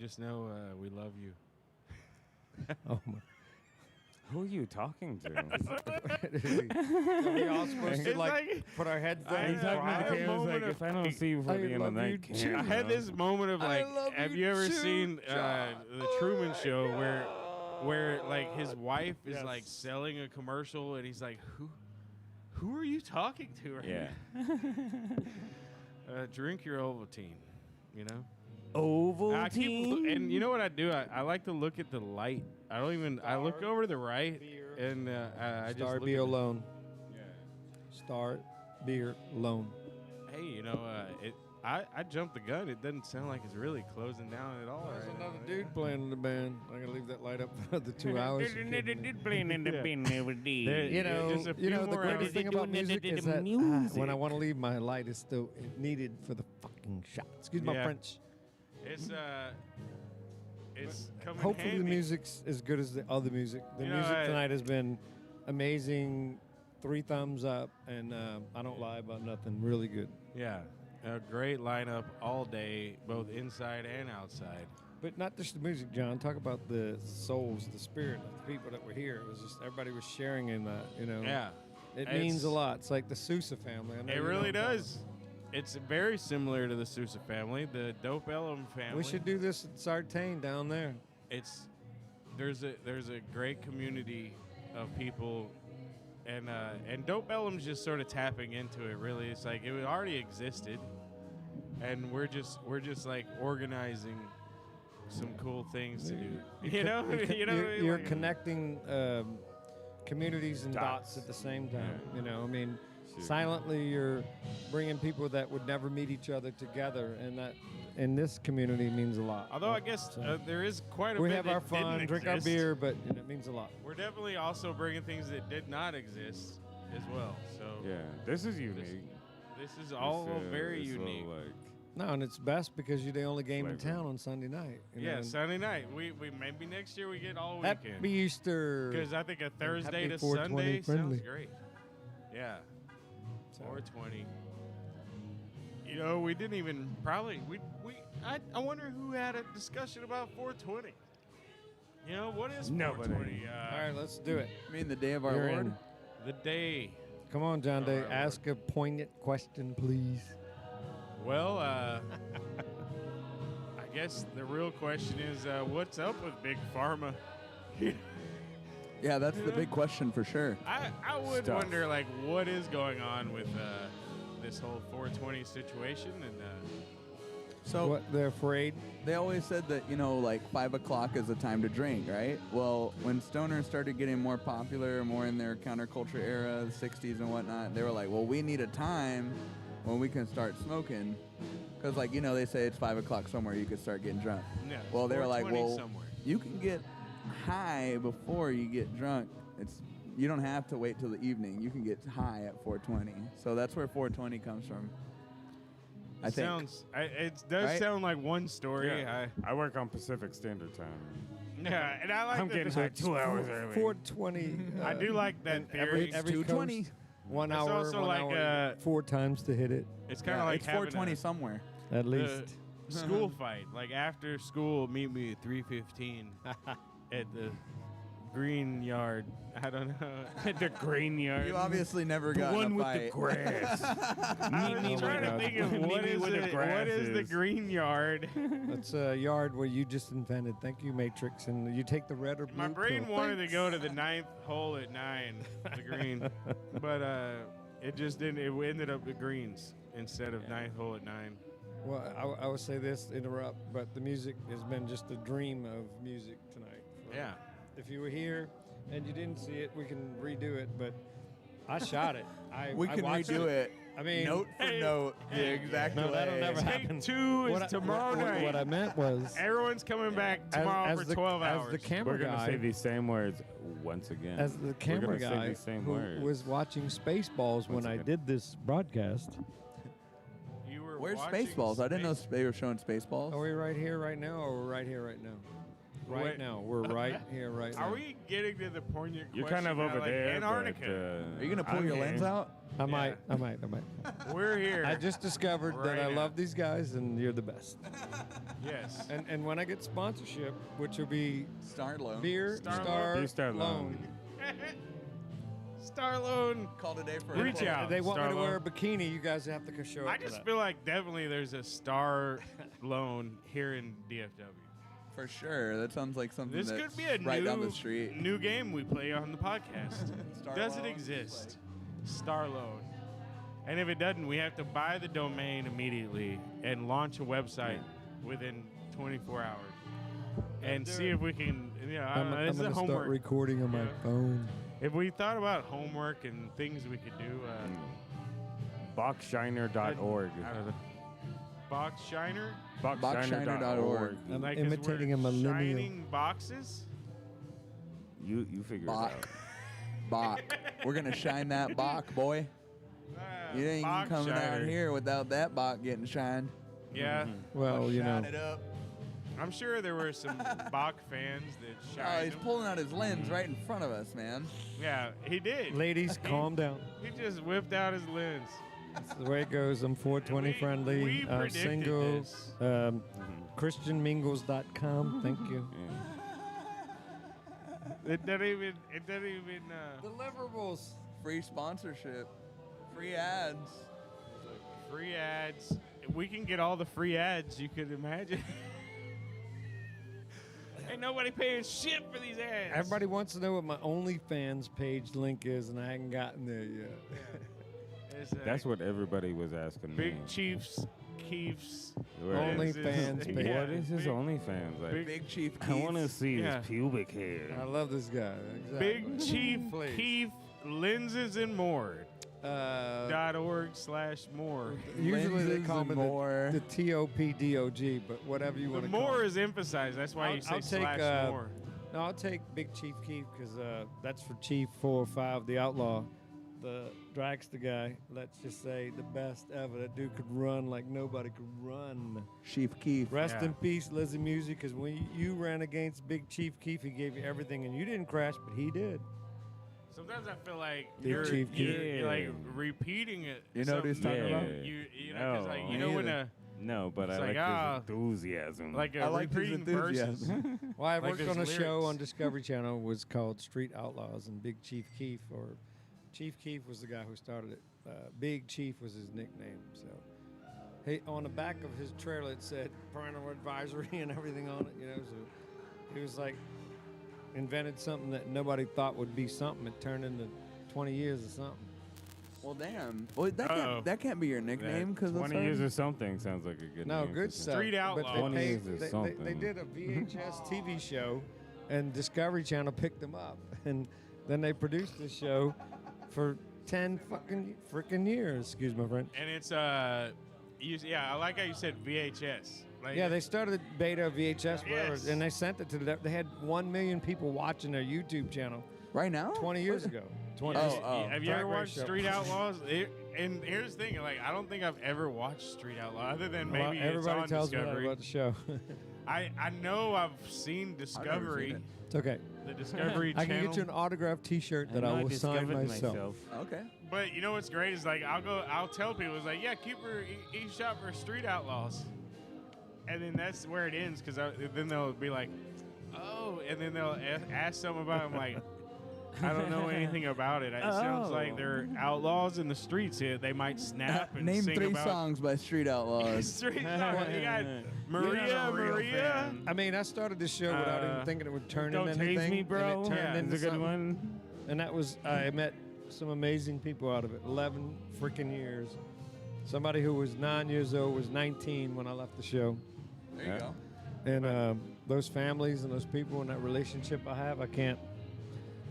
Speaker 1: just know we love you.
Speaker 12: Oh my.
Speaker 19: Who are you talking to?
Speaker 12: Are we all supposed to
Speaker 1: It's
Speaker 12: like put our heads down?
Speaker 19: He's talking to the camera, like, if I don't see you before
Speaker 12: I
Speaker 19: the end of
Speaker 12: love
Speaker 19: the
Speaker 12: you
Speaker 19: night,
Speaker 12: too.
Speaker 19: can't,
Speaker 1: I had this moment of
Speaker 12: I
Speaker 1: like,
Speaker 12: love
Speaker 1: have
Speaker 12: you
Speaker 1: you ever
Speaker 12: too,
Speaker 1: seen
Speaker 12: John.
Speaker 1: the Truman Show where like his wife is
Speaker 12: Yes.
Speaker 1: like selling a commercial and he's like, who are you talking to right
Speaker 19: Yeah.
Speaker 1: now? Drink your Ovaltine, you know.
Speaker 19: Ovaltine.
Speaker 1: And you know what I do? I like to look at the light. I don't even. I look over to the right, and I just
Speaker 12: Star
Speaker 1: look
Speaker 12: beer
Speaker 1: at the-
Speaker 12: alone. Star beer alone.
Speaker 1: Hey, you know, I jumped the gun. It doesn't sound like it's really closing down at all.
Speaker 12: There's
Speaker 1: right
Speaker 12: another
Speaker 1: now.
Speaker 12: dude playing in the band. I'm gonna leave that light up for another 2 hours.
Speaker 19: Playing in the bin every day.
Speaker 1: There-
Speaker 12: You know,
Speaker 1: just a few
Speaker 12: the
Speaker 1: more
Speaker 12: greatest
Speaker 1: hours.
Speaker 12: thing about music is that
Speaker 19: music.
Speaker 12: when I want to leave, my light is still needed for the fucking shot. Excuse my
Speaker 1: Yeah.
Speaker 12: French.
Speaker 1: It's coming.
Speaker 12: Hopefully the
Speaker 1: handy.
Speaker 12: music's as good as the other music. The
Speaker 1: You know,
Speaker 12: music
Speaker 1: I-
Speaker 12: tonight has been amazing. 3 thumbs up, and I don't lie about nothing. Really good.
Speaker 1: Yeah, a great lineup all day, both inside and outside.
Speaker 12: But not just the music, John. Talk about the souls, the spirit of the people that were here. It was just everybody was sharing in that. You know.
Speaker 1: Yeah,
Speaker 12: It means a lot. It's like the Sousa family. I know
Speaker 1: It
Speaker 12: you know
Speaker 1: really
Speaker 12: what I'm talking
Speaker 1: does. It's very similar to the Sousa family, the D.O.P.E.llum family.
Speaker 12: about. We should do this at Sartain down there.
Speaker 1: There's a great community of people, and D.O.P.E.llum's just sort of tapping into it. Really, it's like it already existed, and we're just like organizing some cool things to do. You know, you know. what I mean?
Speaker 12: You're
Speaker 1: Like-
Speaker 12: connecting communities and dots at the same time.
Speaker 1: Yeah.
Speaker 12: You know, I mean, silently you're bringing people that would never meet each other together, and that in this community means a lot.
Speaker 1: Although I guess there is quite a
Speaker 12: we
Speaker 1: bit
Speaker 12: have
Speaker 1: that
Speaker 12: our fun,
Speaker 1: didn't
Speaker 12: drink our
Speaker 1: exist.
Speaker 12: beer, but it means a lot.
Speaker 1: We're definitely also bringing things that did not exist as well. So
Speaker 19: Yeah, this is unique.
Speaker 1: This is all very
Speaker 19: it's all
Speaker 1: unique.
Speaker 19: like
Speaker 12: No, and it's best because you're the only game in
Speaker 19: Flavor.
Speaker 12: town on Sunday night. you know,
Speaker 1: Yeah,
Speaker 12: and
Speaker 1: Sunday night. We maybe next year we get all
Speaker 12: Happy
Speaker 1: weekend.
Speaker 12: Easter.
Speaker 1: Because I think a Thursday
Speaker 12: Happy
Speaker 1: to
Speaker 12: 420
Speaker 1: Sunday
Speaker 12: friendly.
Speaker 1: sounds great. Yeah. 420. You know, we didn't even probably I wonder who had a discussion about 420. You know, what is
Speaker 19: Nobody.
Speaker 1: 420?
Speaker 12: All right, let's do it.
Speaker 22: I mean, the day of our
Speaker 12: You're
Speaker 22: Lord.
Speaker 12: in.
Speaker 1: The day.
Speaker 12: Come on, John Day.
Speaker 1: All right,
Speaker 12: Ask a poignant question, please.
Speaker 1: Well, I guess the real question is, what's up with Big Pharma?
Speaker 22: Yeah, that's the big question for sure.
Speaker 1: I would
Speaker 22: Stuff.
Speaker 1: wonder, like, what is going on with this whole 420 situation, and
Speaker 22: So
Speaker 12: What, they're afraid?
Speaker 22: they always said that, like 5 o'clock is the time to drink, right? Well, when stoners started getting more popular, more in their counterculture era, the 60s and whatnot, they were like, well, we need a time when we can start smoking. Because, they say it's 5 o'clock somewhere, you can start getting drunk.
Speaker 1: Yeah,
Speaker 22: Well, they were like,
Speaker 1: 420
Speaker 22: well,
Speaker 1: somewhere.
Speaker 22: you can get high before you get drunk. You don't have to wait till the evening. You can get high at 420. So that's where 420 comes from. I think.
Speaker 1: It does
Speaker 22: Right?
Speaker 1: sound like one story.
Speaker 19: Yeah. I work on Pacific Standard Time.
Speaker 1: Yeah, and I like
Speaker 19: I'm
Speaker 1: that
Speaker 19: getting
Speaker 1: the-
Speaker 19: high 2 hours early.
Speaker 12: 420.
Speaker 1: I do like that theory.
Speaker 12: Every
Speaker 22: 220.
Speaker 12: coast, 1
Speaker 1: It's
Speaker 12: hour,
Speaker 1: also
Speaker 12: 1
Speaker 1: like,
Speaker 12: hour, 4 times to hit it.
Speaker 1: It's kind of like
Speaker 22: it's
Speaker 1: having
Speaker 22: 420
Speaker 1: a-
Speaker 22: somewhere.
Speaker 12: At
Speaker 1: the
Speaker 12: least.
Speaker 1: school fight. Like after school, meet me at 3:15, at the green yard. I don't know.
Speaker 19: At the green yard.
Speaker 8: You obviously never
Speaker 19: The
Speaker 8: got
Speaker 19: one
Speaker 8: in a
Speaker 19: with
Speaker 8: fight.
Speaker 19: the grass.
Speaker 1: I was trying to think of what is the green yard.
Speaker 12: It's a yard where you just invented. Thank you, Matrix. And you take the red or blue.
Speaker 1: My brain
Speaker 12: pill.
Speaker 1: wanted to go to the 9th hole at 9, the green, but it just didn't. It ended up the greens instead of 9th hole at 9.
Speaker 12: Well, I would say this, interrupt, but the music has been just a dream of music tonight.
Speaker 1: Yeah.
Speaker 12: If you were here and you didn't see it, we can redo it, but I shot it.
Speaker 8: We can
Speaker 12: watched
Speaker 8: redo it.
Speaker 12: I mean,
Speaker 8: note for note, the exact
Speaker 12: no,
Speaker 8: way.
Speaker 12: that'll never happen.
Speaker 1: Take 2 is tomorrow night.
Speaker 12: What I meant was,
Speaker 1: Everyone's coming back tomorrow for 12 hours.
Speaker 12: As the camera
Speaker 19: We're going to
Speaker 12: guy,
Speaker 19: say these same words once again.
Speaker 12: as the camera
Speaker 19: We're gonna say
Speaker 12: guy
Speaker 19: these same
Speaker 12: who
Speaker 19: words.
Speaker 12: was watching Spaceballs when I did this broadcast.
Speaker 1: You were
Speaker 8: Where's
Speaker 1: watching
Speaker 8: Spaceballs? I didn't know they were showing Spaceballs.
Speaker 12: Are we right here right now, or we're right here right now? Right
Speaker 1: Wait.
Speaker 12: now, we're right here right now.
Speaker 1: Are we getting to the poignant
Speaker 19: You're
Speaker 1: question
Speaker 19: kind of
Speaker 1: now,
Speaker 19: over
Speaker 1: like
Speaker 19: there.
Speaker 1: Antarctica.
Speaker 8: Are you gonna pull your lens out?
Speaker 12: I might.
Speaker 1: We're here.
Speaker 12: I just discovered
Speaker 1: Right
Speaker 12: that I
Speaker 1: now.
Speaker 12: love these guys, and you're the best.
Speaker 1: Yes.
Speaker 12: And when I get sponsorship, which will be
Speaker 8: Star Loan.
Speaker 12: Beer
Speaker 1: Star
Speaker 12: Star,
Speaker 19: Loan.
Speaker 12: Loan.
Speaker 1: Starloan.
Speaker 8: Call today for
Speaker 1: Reach
Speaker 8: a
Speaker 1: out.
Speaker 12: They want me to
Speaker 1: Star
Speaker 12: wear a
Speaker 1: Loan.
Speaker 12: bikini. You guys have to show up.
Speaker 1: I
Speaker 12: for
Speaker 1: just
Speaker 12: that.
Speaker 1: feel like definitely there's a Star Loan here in DFW.
Speaker 8: For sure. That sounds like something
Speaker 1: This
Speaker 8: that's
Speaker 1: could be a
Speaker 8: right
Speaker 1: new,
Speaker 8: down the street.
Speaker 1: new game we play on the podcast.
Speaker 8: Star
Speaker 1: Does it
Speaker 8: Loan?
Speaker 1: exist? Star Loan. And if it doesn't, we have to buy the domain immediately and launch a website within 24 hours. And see if we can,
Speaker 12: I'm
Speaker 1: this is
Speaker 12: gonna start
Speaker 1: homework.
Speaker 12: recording on my phone.
Speaker 1: If we thought about homework and things we could do,
Speaker 19: Boxshiner.org.
Speaker 1: box shiner,
Speaker 8: Boxshiner.org.
Speaker 12: I'm
Speaker 1: like 'cause
Speaker 12: imitating
Speaker 1: we're
Speaker 12: a millennial.
Speaker 1: shining boxes.
Speaker 19: You figure
Speaker 8: Bach.
Speaker 19: it out.
Speaker 8: Bach. We're gonna shine that Bach, boy. You ain't
Speaker 1: Box
Speaker 8: coming out
Speaker 1: shiner.
Speaker 8: here without that Bach getting shined.
Speaker 1: Yeah,
Speaker 12: Well, you
Speaker 8: Shine
Speaker 12: know,
Speaker 8: it up.
Speaker 1: I'm sure there were some Bach fans that
Speaker 8: Oh,
Speaker 1: shined.
Speaker 8: he's
Speaker 1: him.
Speaker 8: pulling out his lens right in front of us, man.
Speaker 1: Yeah, he did.
Speaker 12: ladies, calm down.
Speaker 1: He just whipped out his lens.
Speaker 12: That's the way it goes. I'm 420 friendly.
Speaker 1: we predicted
Speaker 12: Single.
Speaker 1: this.
Speaker 12: ChristianMingles.com. Thank you.
Speaker 1: It doesn't even.
Speaker 12: Deliverables.
Speaker 8: Free sponsorship. Free ads.
Speaker 1: Free ads. We can get all the free ads you could imagine. Ain't nobody paying shit for these ads.
Speaker 12: Everybody wants to know what my OnlyFans page link is, and I hadn't gotten there yet.
Speaker 1: It's,
Speaker 19: That's what everybody was asking
Speaker 1: Big
Speaker 19: me.
Speaker 1: Chiefs, Keefs.
Speaker 12: OnlyFans page.
Speaker 19: What is his OnlyFans? Like,
Speaker 8: Big Chief
Speaker 19: I want to
Speaker 8: Keith.
Speaker 19: see
Speaker 1: Yeah.
Speaker 19: his pubic hair.
Speaker 12: I love this guy. Exactly.
Speaker 1: Big Chief
Speaker 12: Please.
Speaker 1: Keith Lenses and More. .org/more.
Speaker 12: Usually they
Speaker 8: Lenses
Speaker 12: call
Speaker 8: and
Speaker 12: me
Speaker 8: more.
Speaker 12: the TOPDOG, but whatever you
Speaker 1: The
Speaker 12: want to call
Speaker 1: more
Speaker 12: it.
Speaker 1: is emphasized. That's why you say
Speaker 12: I'll take,
Speaker 1: slash more.
Speaker 12: No, I'll take Big Chief Keef because that's for Chief 405, the outlaw. The dragster guy, let's just say the best ever. That dude could run like nobody could run.
Speaker 8: Chief Keith.
Speaker 12: Rest
Speaker 1: Yeah.
Speaker 12: in peace, Lizzie Music, because when you ran against Big Chief Keef, he gave you everything, and you didn't crash, but he did.
Speaker 1: Sometimes I feel like
Speaker 12: Big
Speaker 1: you're,
Speaker 12: Chief
Speaker 1: you're like
Speaker 19: Keef.
Speaker 1: repeating it.
Speaker 8: You know what he's talking about?
Speaker 1: You know, 'cause like, you know when a
Speaker 19: No, but
Speaker 1: It's
Speaker 19: I
Speaker 1: like,
Speaker 19: like
Speaker 1: ah,
Speaker 19: his enthusiasm.
Speaker 1: like a
Speaker 8: I like his
Speaker 1: repeating verses.
Speaker 8: enthusiasm.
Speaker 12: Well, I
Speaker 1: Like
Speaker 12: worked
Speaker 1: his
Speaker 12: on a show
Speaker 1: lyrics.
Speaker 12: on Discovery Channel was called Street Outlaws, and Big Chief Keef, or Chief Keef was the guy who started it. Big Chief was his nickname. So, hey, on the back of his trailer it said parental advisory and everything on it. You know, so he was like invented something that nobody thought would be something. It turned into 20 years or something.
Speaker 8: Well, damn. Well, that can't be your nickname because
Speaker 19: 20 years or something sounds like a good
Speaker 12: No,
Speaker 19: name.
Speaker 12: good
Speaker 19: for
Speaker 12: stuff.
Speaker 1: Street
Speaker 12: But
Speaker 1: Outlaws.
Speaker 12: they
Speaker 19: 20
Speaker 12: paid-
Speaker 19: years or
Speaker 12: they
Speaker 19: something.
Speaker 12: did a VHS TV show, and Discovery Channel picked them up, and then they produced this show for 10 fucking freaking years. Excuse my French.
Speaker 1: And it's I like how you said VHS. Like,
Speaker 12: Yeah, they started beta VHS, whatever,
Speaker 1: Yes.
Speaker 12: and they sent it to They had 1 million people watching their YouTube channel
Speaker 8: Right now?
Speaker 12: 20 years ago. 20
Speaker 1: Have you
Speaker 12: Drag
Speaker 1: ever
Speaker 12: Race
Speaker 1: watched
Speaker 12: show.
Speaker 1: Street Outlaws? And here's the thing, like I don't think I've ever watched Street Outlaws other than maybe it's
Speaker 12: everybody
Speaker 1: on
Speaker 12: tells me that
Speaker 1: Discovery.
Speaker 12: about the show.
Speaker 1: I know I've seen Discovery.
Speaker 12: It's okay.
Speaker 1: The Discovery
Speaker 12: I can
Speaker 1: Channel.
Speaker 12: get you an autographed T-shirt that I will sign myself.
Speaker 8: Okay.
Speaker 1: But you know what's great is like I'll tell people it's like Cooper he shot for Street Outlaws, and then that's where it ends because then they'll be like, oh, and then they'll ask something about it. I'm like, I don't know anything about it. It sounds like they're outlaws in the streets here. They might snap and
Speaker 8: Name
Speaker 1: sing
Speaker 8: 3
Speaker 1: about
Speaker 8: songs by Street Outlaws.
Speaker 1: street songs. You got Maria.
Speaker 12: I mean, I started this show without even thinking it would turn
Speaker 19: Don't
Speaker 12: into
Speaker 19: Tase
Speaker 12: anything.
Speaker 19: Me, Bro.
Speaker 12: And it turned into
Speaker 19: It's a good
Speaker 12: something.
Speaker 19: one.
Speaker 12: And that was, I met some amazing people out of it. 11 freaking years. Somebody who was 9 years old was 19 when I left the show.
Speaker 8: There you go.
Speaker 12: And those families and those people and that relationship I have,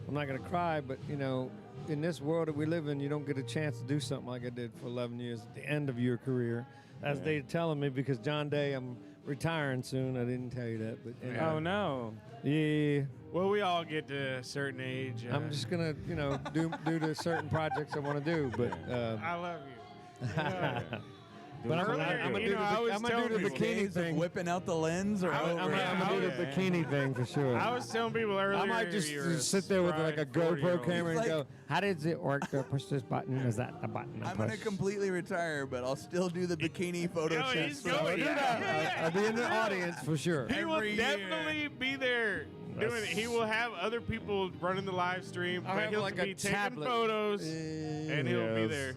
Speaker 12: I'm not going to cry, but, you know, in this world that we live in, you don't get a chance to do something like I did for 11 years at the end of your career. As they're telling me, because John Day, I'm retiring soon. I didn't tell you that. But anyway.
Speaker 19: Oh, no.
Speaker 12: Yeah.
Speaker 1: Well, we all get to a certain age.
Speaker 12: I'm just going to, you know, do the certain projects I want to do. But
Speaker 1: I love you.
Speaker 12: But I'm gonna do the bikini
Speaker 8: Days of
Speaker 12: thing.
Speaker 8: whipping out the lens or
Speaker 12: I'm gonna do the bikini thing for sure.
Speaker 1: I was telling people earlier.
Speaker 12: I might just
Speaker 1: you're a
Speaker 12: sit there with like a
Speaker 1: spry
Speaker 12: GoPro
Speaker 1: 40-year-old.
Speaker 12: camera and
Speaker 8: It's
Speaker 12: go,
Speaker 8: like-
Speaker 12: "How does it work to push this button? Is that the button?"
Speaker 8: I'm gonna completely retire, but I'll still do the bikini photo
Speaker 1: Yo,
Speaker 8: shoots.
Speaker 1: he's going.
Speaker 12: do that. I'll be in the audience for sure.
Speaker 1: He will
Speaker 8: Every year.
Speaker 1: definitely be there doing it. He will have other people running the live stream,
Speaker 12: I'll
Speaker 1: but
Speaker 12: have
Speaker 1: he'll
Speaker 12: like
Speaker 1: be
Speaker 12: a
Speaker 1: taking
Speaker 12: tablet.
Speaker 1: photos, and he'll be
Speaker 19: Yes.
Speaker 1: there.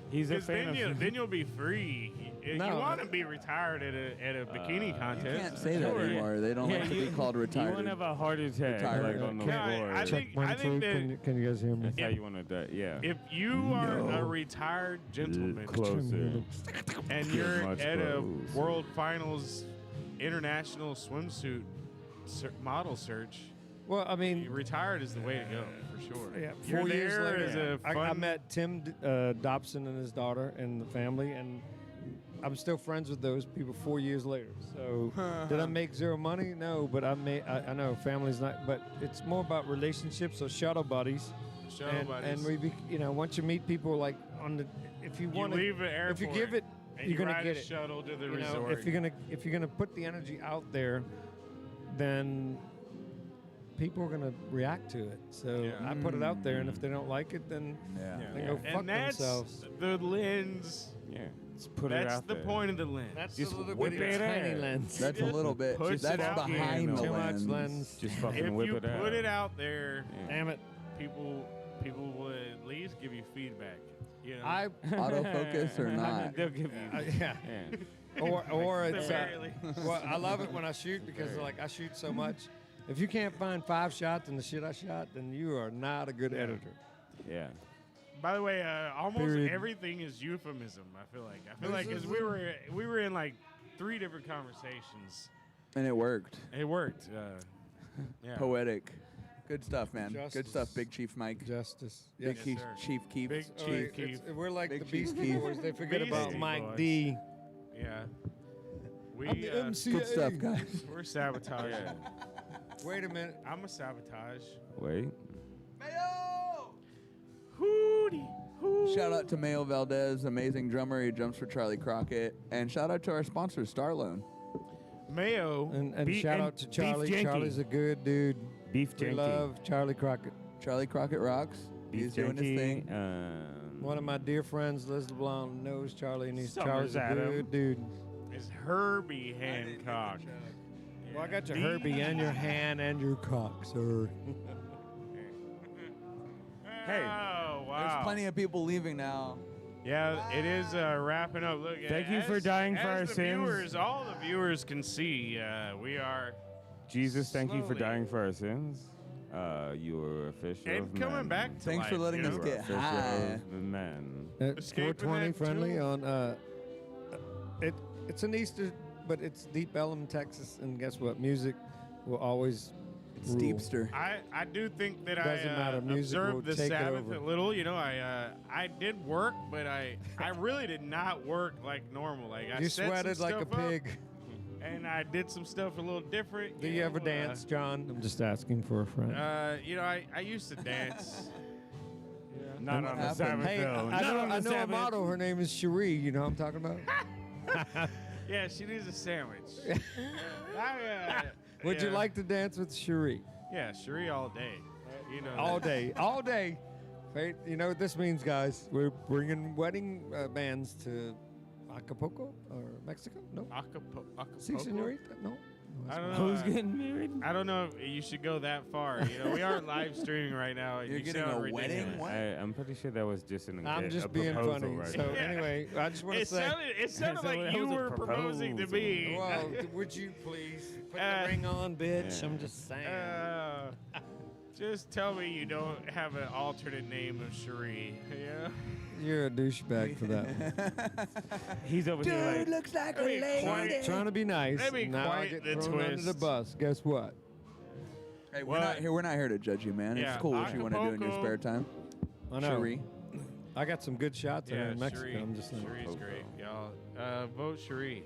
Speaker 19: He's a
Speaker 1: 'Cause
Speaker 19: fan
Speaker 1: then you'll be free. You
Speaker 12: No.
Speaker 1: want to be retired at a bikini
Speaker 8: You
Speaker 1: contest.
Speaker 8: can't say that
Speaker 1: Sure.
Speaker 8: anymore. They don't like to be called
Speaker 19: You
Speaker 8: retired.
Speaker 19: won't have a heart attack
Speaker 8: Retired.
Speaker 19: like on the
Speaker 1: No,
Speaker 19: floor.
Speaker 1: I think
Speaker 12: One, two.
Speaker 1: that
Speaker 12: Can you guys hear me?
Speaker 19: That's how you want to die. Yeah.
Speaker 1: if you are a retired gentleman
Speaker 19: Closer.
Speaker 1: and you're
Speaker 19: Much
Speaker 1: at a
Speaker 19: closer.
Speaker 1: World Finals international swimsuit model search,
Speaker 12: Well, I mean,
Speaker 1: retired is the way to go for sure.
Speaker 12: yeah,
Speaker 1: You're
Speaker 12: 4 years
Speaker 1: there
Speaker 12: later,
Speaker 1: as a
Speaker 12: I
Speaker 1: fun-
Speaker 12: met Tim Dobson and his daughter and the family, and I'm still friends with those people 4 years later. So did I make zero money? No, but I know family's not, but it's more about relationships or shuttle buddies.
Speaker 1: Shuttle buddies.
Speaker 12: And once you meet people like on the, if you
Speaker 1: You
Speaker 12: want to,
Speaker 1: leave the airport.
Speaker 12: if you give it,
Speaker 1: and
Speaker 12: you're
Speaker 1: you
Speaker 12: gonna
Speaker 1: ride
Speaker 12: get
Speaker 1: a
Speaker 12: it.
Speaker 1: shuttle to the
Speaker 12: You know,
Speaker 1: resort.
Speaker 12: if you're gonna put the energy out there, then people are gonna react to it. So
Speaker 1: Yeah.
Speaker 12: I put it out there, and if they don't like it, then they go fuck
Speaker 1: and that's
Speaker 12: themselves.
Speaker 1: the lens.
Speaker 19: Yeah. Let's put it
Speaker 1: That's
Speaker 19: out
Speaker 1: the
Speaker 19: there.
Speaker 1: point of the lens.
Speaker 12: That's
Speaker 19: Just
Speaker 12: a little
Speaker 19: whip
Speaker 12: bitty
Speaker 19: it
Speaker 12: tiny
Speaker 19: out.
Speaker 12: lens.
Speaker 8: That's a little bit.
Speaker 1: Push
Speaker 8: That's
Speaker 1: it out
Speaker 8: behind
Speaker 1: here.
Speaker 8: the
Speaker 12: Too much
Speaker 8: lens.
Speaker 12: lens.
Speaker 19: Just fucking
Speaker 1: if
Speaker 19: whip
Speaker 1: you
Speaker 19: it out.
Speaker 1: put it out there,
Speaker 12: Damn it.
Speaker 1: people will at least give you feedback. You know?
Speaker 8: Autofocus or not.
Speaker 19: They'll give you.
Speaker 12: Yeah.
Speaker 19: Yeah.
Speaker 12: Or
Speaker 1: At the
Speaker 12: it's
Speaker 1: very least.
Speaker 12: well, I love it when I shoot because like I shoot so much. If you can't find 5 shots in the shit I shot, then you are not a good editor.
Speaker 19: Yeah.
Speaker 1: By the way, almost
Speaker 12: Period.
Speaker 1: everything is euphemism. I feel like because we were in like 3 different conversations.
Speaker 8: And it worked.
Speaker 1: It worked. Yeah.
Speaker 8: Poetic. Good stuff, man.
Speaker 12: Justice.
Speaker 8: Good stuff, Big Chief Mike.
Speaker 12: Justice.
Speaker 8: Big
Speaker 12: Yes,
Speaker 8: Chief,
Speaker 1: sir.
Speaker 8: Chief Keith.
Speaker 1: Big
Speaker 12: Oh,
Speaker 1: Chief
Speaker 12: wait,
Speaker 1: Keith.
Speaker 12: we're like
Speaker 8: Big
Speaker 12: the
Speaker 8: Chief
Speaker 12: Beastie
Speaker 8: Keith.
Speaker 12: Boys. They forget
Speaker 1: Beastie
Speaker 12: about Mike
Speaker 1: Boys.
Speaker 12: D.
Speaker 1: Yeah. We
Speaker 12: I'm the MCA.
Speaker 8: Good stuff, guys.
Speaker 1: we're sabotaging.
Speaker 12: Wait a minute.
Speaker 1: I'm a sabotage.
Speaker 19: Wait.
Speaker 1: Hootie.
Speaker 8: Shout out to Mayo Valdez, amazing drummer. He jumps for Charlie Crockett. And shout out to our sponsor, Starloan.
Speaker 1: Mayo.
Speaker 12: And shout out to Charlie.
Speaker 19: Beef
Speaker 12: Charlie's a good dude.
Speaker 19: Beef
Speaker 12: We
Speaker 19: Janky.
Speaker 12: love Charlie Crockett.
Speaker 8: Charlie Crockett rocks. He's doing his thing.
Speaker 12: One of my dear friends, Liz LeBlanc, knows Charlie, and
Speaker 19: Summers
Speaker 12: Charlie's a
Speaker 19: Adam.
Speaker 12: good dude.
Speaker 1: Is Herbie Hancock.
Speaker 12: Well, I got your Herbie and your hand and your cock, sir.
Speaker 1: Hey. Oh, wow.
Speaker 8: There's plenty of people leaving now.
Speaker 1: Yeah, it is wrapping up. Look,
Speaker 19: Thank you for dying for our
Speaker 1: as the
Speaker 19: sins.
Speaker 1: Viewers, all the viewers can see we are.
Speaker 19: Jesus, thank you for
Speaker 1: Slowly.
Speaker 19: dying for our sins. You are official
Speaker 1: And
Speaker 19: of
Speaker 1: coming
Speaker 19: man.
Speaker 1: back to
Speaker 8: Thanks for
Speaker 1: life,
Speaker 8: letting
Speaker 1: you
Speaker 8: us
Speaker 1: know?
Speaker 8: get
Speaker 19: Official
Speaker 8: high.
Speaker 19: of man.
Speaker 12: At
Speaker 1: Escaping
Speaker 12: 420
Speaker 1: that
Speaker 12: friendly
Speaker 1: too.
Speaker 12: on it's an Easter, but it's D.O.P.E.llum, Texas, and guess what? Music will always
Speaker 8: It's
Speaker 12: rule.
Speaker 8: Deepster.
Speaker 1: I do think that
Speaker 12: Doesn't
Speaker 1: I
Speaker 12: matter. Music will
Speaker 1: observed the
Speaker 12: take it
Speaker 1: Sabbath
Speaker 12: over.
Speaker 1: a little. You know, I did work, but I really did not work like normal. Like I
Speaker 12: You
Speaker 1: set
Speaker 12: sweated
Speaker 1: some
Speaker 12: like a
Speaker 1: stuff up,
Speaker 12: pig.
Speaker 1: and I did some stuff a little different.
Speaker 12: Do you ever
Speaker 1: know,
Speaker 12: dance, John? I'm just asking for a friend.
Speaker 1: You know, I used to dance.
Speaker 19: Not on the
Speaker 8: happened?
Speaker 19: Sabbath,
Speaker 12: Hey,
Speaker 19: though.
Speaker 12: I
Speaker 19: Not
Speaker 12: know,
Speaker 19: on
Speaker 12: I
Speaker 19: the
Speaker 12: know a
Speaker 19: Sabbath.
Speaker 12: model. Her name is Cherie. You know what I'm talking about?
Speaker 1: Yeah, she needs a sandwich.
Speaker 12: Would you
Speaker 1: yeah.
Speaker 12: like to dance with Cherie?
Speaker 1: Yeah, Cherie all day. You know,
Speaker 12: All day. All day. Hey, you know what this means, guys? We're bringing wedding bands to Acapulco or Mexico? No.
Speaker 1: Acapulco.
Speaker 12: Si, senorita? No.
Speaker 1: I don't know.
Speaker 19: Who's getting married?
Speaker 1: I don't know if you should go that far. You know, we aren't live streaming right now.
Speaker 8: You're
Speaker 1: You
Speaker 8: getting
Speaker 1: sound
Speaker 8: a
Speaker 1: ridiculous.
Speaker 8: wedding? What?
Speaker 19: I'm pretty sure that was just an
Speaker 12: I'm just
Speaker 19: a
Speaker 12: being
Speaker 19: proposal
Speaker 12: funny.
Speaker 19: right
Speaker 12: So
Speaker 19: there.
Speaker 12: anyway, I just want to
Speaker 1: It
Speaker 12: say.
Speaker 1: sounded
Speaker 19: So
Speaker 1: like
Speaker 19: that
Speaker 1: you
Speaker 19: was a
Speaker 1: were proposing to
Speaker 19: proposal.
Speaker 1: me.
Speaker 12: Well, would you please put the ring on, bitch? I'm just saying.
Speaker 1: Just tell me you don't have an alternate name of Cherie. Yeah.
Speaker 12: You're a douchebag for that.
Speaker 19: He's over here like,
Speaker 8: looks like
Speaker 1: That'd be quite-
Speaker 12: Trying to be nice.
Speaker 1: That'd be
Speaker 12: now I
Speaker 1: quite
Speaker 12: get
Speaker 1: the
Speaker 12: thrown under the
Speaker 1: twist.
Speaker 12: bus. Guess what?
Speaker 8: Hey, we're
Speaker 1: What?
Speaker 8: not here. We're not here to judge you, man.
Speaker 1: Yeah,
Speaker 8: It's cool what you want to do in your
Speaker 1: Acapulco.
Speaker 8: spare time.
Speaker 12: I know.
Speaker 8: Cherie.
Speaker 12: I got some good shots there
Speaker 1: Yeah,
Speaker 12: in Mexico.
Speaker 1: Cherie.
Speaker 12: I'm just saying.
Speaker 1: Cherie's great, y'all. Vote Cherie.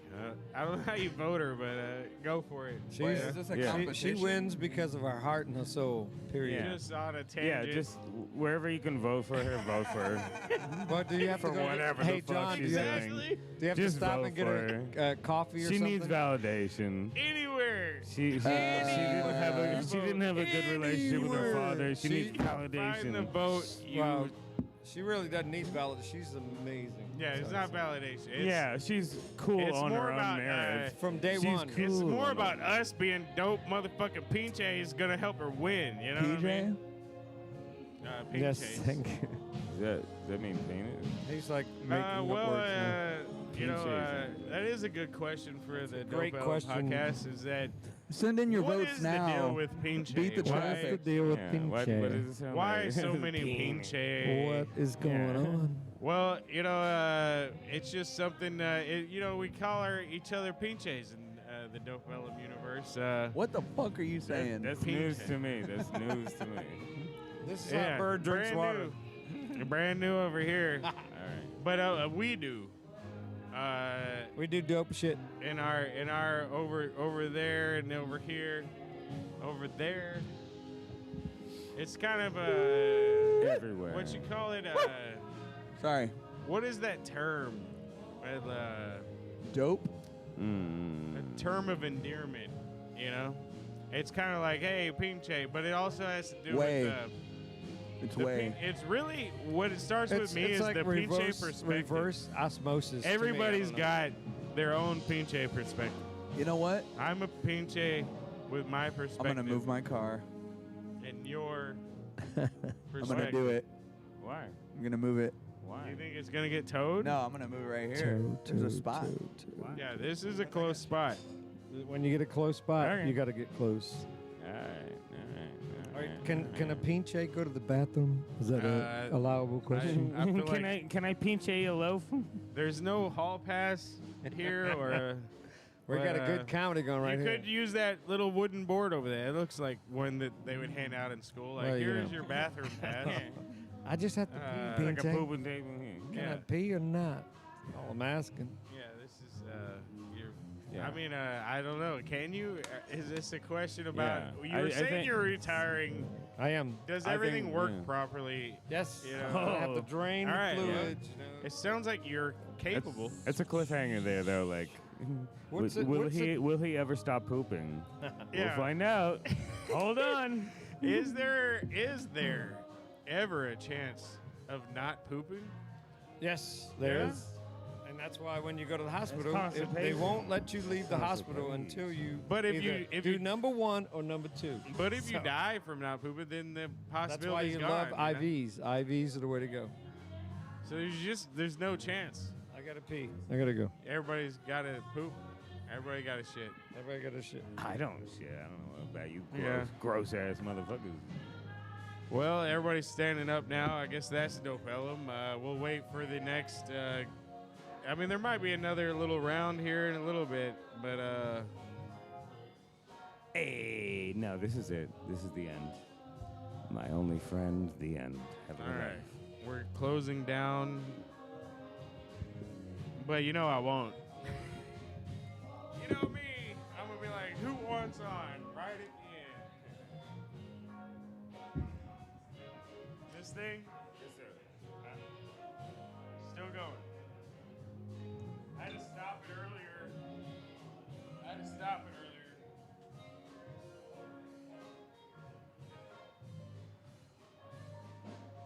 Speaker 1: I don't know how you vote her, but go for it.
Speaker 8: Wait, is this a
Speaker 12: She
Speaker 8: competition?
Speaker 12: wins because of her heart and her soul. Period.
Speaker 1: Just on a
Speaker 19: yeah,
Speaker 1: tangent.
Speaker 19: just wherever you can vote for her, vote for her.
Speaker 12: But do you have
Speaker 19: For
Speaker 12: to go?
Speaker 19: whatever
Speaker 12: Hey,
Speaker 19: the fuck
Speaker 12: John,
Speaker 19: she's
Speaker 12: do you have,
Speaker 19: doing.
Speaker 12: do you have to
Speaker 19: Just
Speaker 12: stop
Speaker 19: vote
Speaker 12: and get
Speaker 19: for
Speaker 12: a coffee or
Speaker 19: She
Speaker 12: something?
Speaker 19: needs validation.
Speaker 1: Anywhere.
Speaker 19: She didn't have a good relationship with her father. She needs
Speaker 1: Find the
Speaker 19: validation.
Speaker 1: vote. You,
Speaker 12: Wow. She really doesn't need validation. She's amazing.
Speaker 1: yeah, it's not validation. It's,
Speaker 19: Yeah, she's cool
Speaker 1: it's
Speaker 19: on
Speaker 1: more
Speaker 19: her
Speaker 1: about,
Speaker 19: own merit.
Speaker 12: From day
Speaker 19: She's
Speaker 12: one.
Speaker 19: cool.
Speaker 1: It's more
Speaker 19: on
Speaker 1: about
Speaker 19: her-
Speaker 1: us being dope. Motherfucking Pinche is gonna help her win. You know what I
Speaker 8: PJ?
Speaker 1: mean? Pinche.
Speaker 12: Yes, thank you.
Speaker 19: Does that mean penis?
Speaker 12: He's like making up
Speaker 1: Well,
Speaker 12: words now.
Speaker 1: you know,
Speaker 19: Pinche.
Speaker 1: that is a good question for the
Speaker 12: great
Speaker 1: Dope
Speaker 12: question.
Speaker 1: podcast. Is that
Speaker 8: Send in your
Speaker 1: what
Speaker 8: votes
Speaker 1: is
Speaker 8: now.
Speaker 1: the deal with Pinche?
Speaker 8: Beat the
Speaker 1: Why-
Speaker 12: What's the
Speaker 8: traffic.
Speaker 12: deal with
Speaker 19: Yeah,
Speaker 12: Pinche?
Speaker 19: what does it sound
Speaker 1: Why
Speaker 19: like?
Speaker 1: so many
Speaker 19: Penis.
Speaker 1: Pinche?
Speaker 12: What is going on?
Speaker 1: Well, you know, it's just something. You know, we call each other Pinches in the Dope.E.llum universe.
Speaker 8: What the fuck are you saying?
Speaker 19: That's news to me. That's news to me.
Speaker 12: This is how a bird drinks
Speaker 1: brand
Speaker 12: water.
Speaker 1: New. Brand new over here.
Speaker 19: All right.
Speaker 1: But we do.
Speaker 12: We do dope shit.
Speaker 1: In our over there and over here, over there. It's kind of
Speaker 19: Everywhere.
Speaker 1: what you call it?
Speaker 8: Sorry.
Speaker 1: What is that term?
Speaker 8: Dope?
Speaker 1: A term of endearment. You know, it's kind of like, hey, Pinche, but it also has to do
Speaker 8: Way.
Speaker 1: with
Speaker 8: It's
Speaker 1: the
Speaker 8: way.
Speaker 1: It's really what it starts with me
Speaker 12: it's
Speaker 1: is
Speaker 12: like
Speaker 1: the
Speaker 12: reverse,
Speaker 1: Pinche perspective.
Speaker 12: reverse osmosis. to me. I
Speaker 1: Everybody's
Speaker 12: don't know.
Speaker 1: got their own Pinche perspective.
Speaker 8: You know what?
Speaker 1: I'm a Pinche with my perspective.
Speaker 8: I'm gonna move my car.
Speaker 1: And your
Speaker 8: I'm
Speaker 1: perspective.
Speaker 8: gonna do it.
Speaker 19: Why?
Speaker 8: I'm gonna move it.
Speaker 19: Why?
Speaker 1: You think it's gonna get towed?
Speaker 8: No, I'm gonna move it right here. There's a spot.
Speaker 1: Yeah, this is a close spot.
Speaker 12: When you get a close spot,
Speaker 19: Okay.
Speaker 12: you got to get close.
Speaker 19: All right.
Speaker 12: All right, can a pinche go to the bathroom? Is that a allowable question?
Speaker 1: I feel
Speaker 19: Can
Speaker 1: like
Speaker 19: I pinche a loaf?
Speaker 1: there's no hall pass here or.
Speaker 12: We got a
Speaker 1: but,
Speaker 12: good comedy going right
Speaker 1: you
Speaker 12: here.
Speaker 1: could use that little wooden board over there. It looks like one that they would hand out in school. Like,
Speaker 12: Well, you
Speaker 1: here's
Speaker 12: know.
Speaker 1: your bathroom pass.
Speaker 12: I just have to pee,
Speaker 19: Like a
Speaker 12: pinche.
Speaker 19: pooping table here.
Speaker 12: Can I pee or not? All I'm asking.
Speaker 1: Yeah, this is your.
Speaker 19: Yeah.
Speaker 1: I mean, I don't know. Can you? Is this a question about?
Speaker 19: Yeah.
Speaker 1: You were
Speaker 19: I
Speaker 1: saying
Speaker 19: think-
Speaker 1: you're retiring.
Speaker 12: I am.
Speaker 1: Does
Speaker 19: I
Speaker 1: everything
Speaker 19: think,
Speaker 1: work
Speaker 19: yeah.
Speaker 1: properly?
Speaker 12: Yes.
Speaker 1: You know?
Speaker 12: I have to drain
Speaker 1: All right,
Speaker 12: the
Speaker 1: yeah.
Speaker 12: fluids. You know.
Speaker 1: It sounds like you're capable.
Speaker 19: It's a cliffhanger there, though. Like,
Speaker 12: What's
Speaker 19: will
Speaker 12: it-
Speaker 19: will he ever stop pooping?
Speaker 1: Yeah.
Speaker 19: We'll find out. Hold on.
Speaker 1: Is there ever a chance of not pooping?
Speaker 12: Yes, there
Speaker 1: Yeah?
Speaker 12: is. And that's why when you go to the hospital,
Speaker 19: constipation.
Speaker 12: they won't let you leave the hospital until you
Speaker 1: But if
Speaker 12: either
Speaker 1: you
Speaker 12: do number one or number two.
Speaker 1: But if you
Speaker 12: So,
Speaker 1: die from not pooping, then the
Speaker 12: that's
Speaker 1: possibility
Speaker 12: why
Speaker 1: is
Speaker 12: you
Speaker 1: gone.
Speaker 12: love
Speaker 1: you know?
Speaker 12: IVs. IVs are the way to go.
Speaker 1: So there's no chance.
Speaker 12: I gotta pee. I gotta go.
Speaker 1: Everybody's got to poop. Everybody got to shit.
Speaker 12: Everybody got to shit.
Speaker 19: I don't shit. I don't know about you
Speaker 1: Yeah.
Speaker 19: gross ass motherfuckers.
Speaker 1: Well, everybody's standing up now. I guess that's Dope.E.llum. We'll wait for the next. I mean, there might be another little round here in a little bit, but
Speaker 19: Hey, no, this is it. This is the end. My only friend, the end. Have a
Speaker 1: all
Speaker 19: good
Speaker 1: right,
Speaker 19: night.
Speaker 1: we're closing down. But you know I won't. You know me. I'm gonna be like, who wants on right at the end? This thing.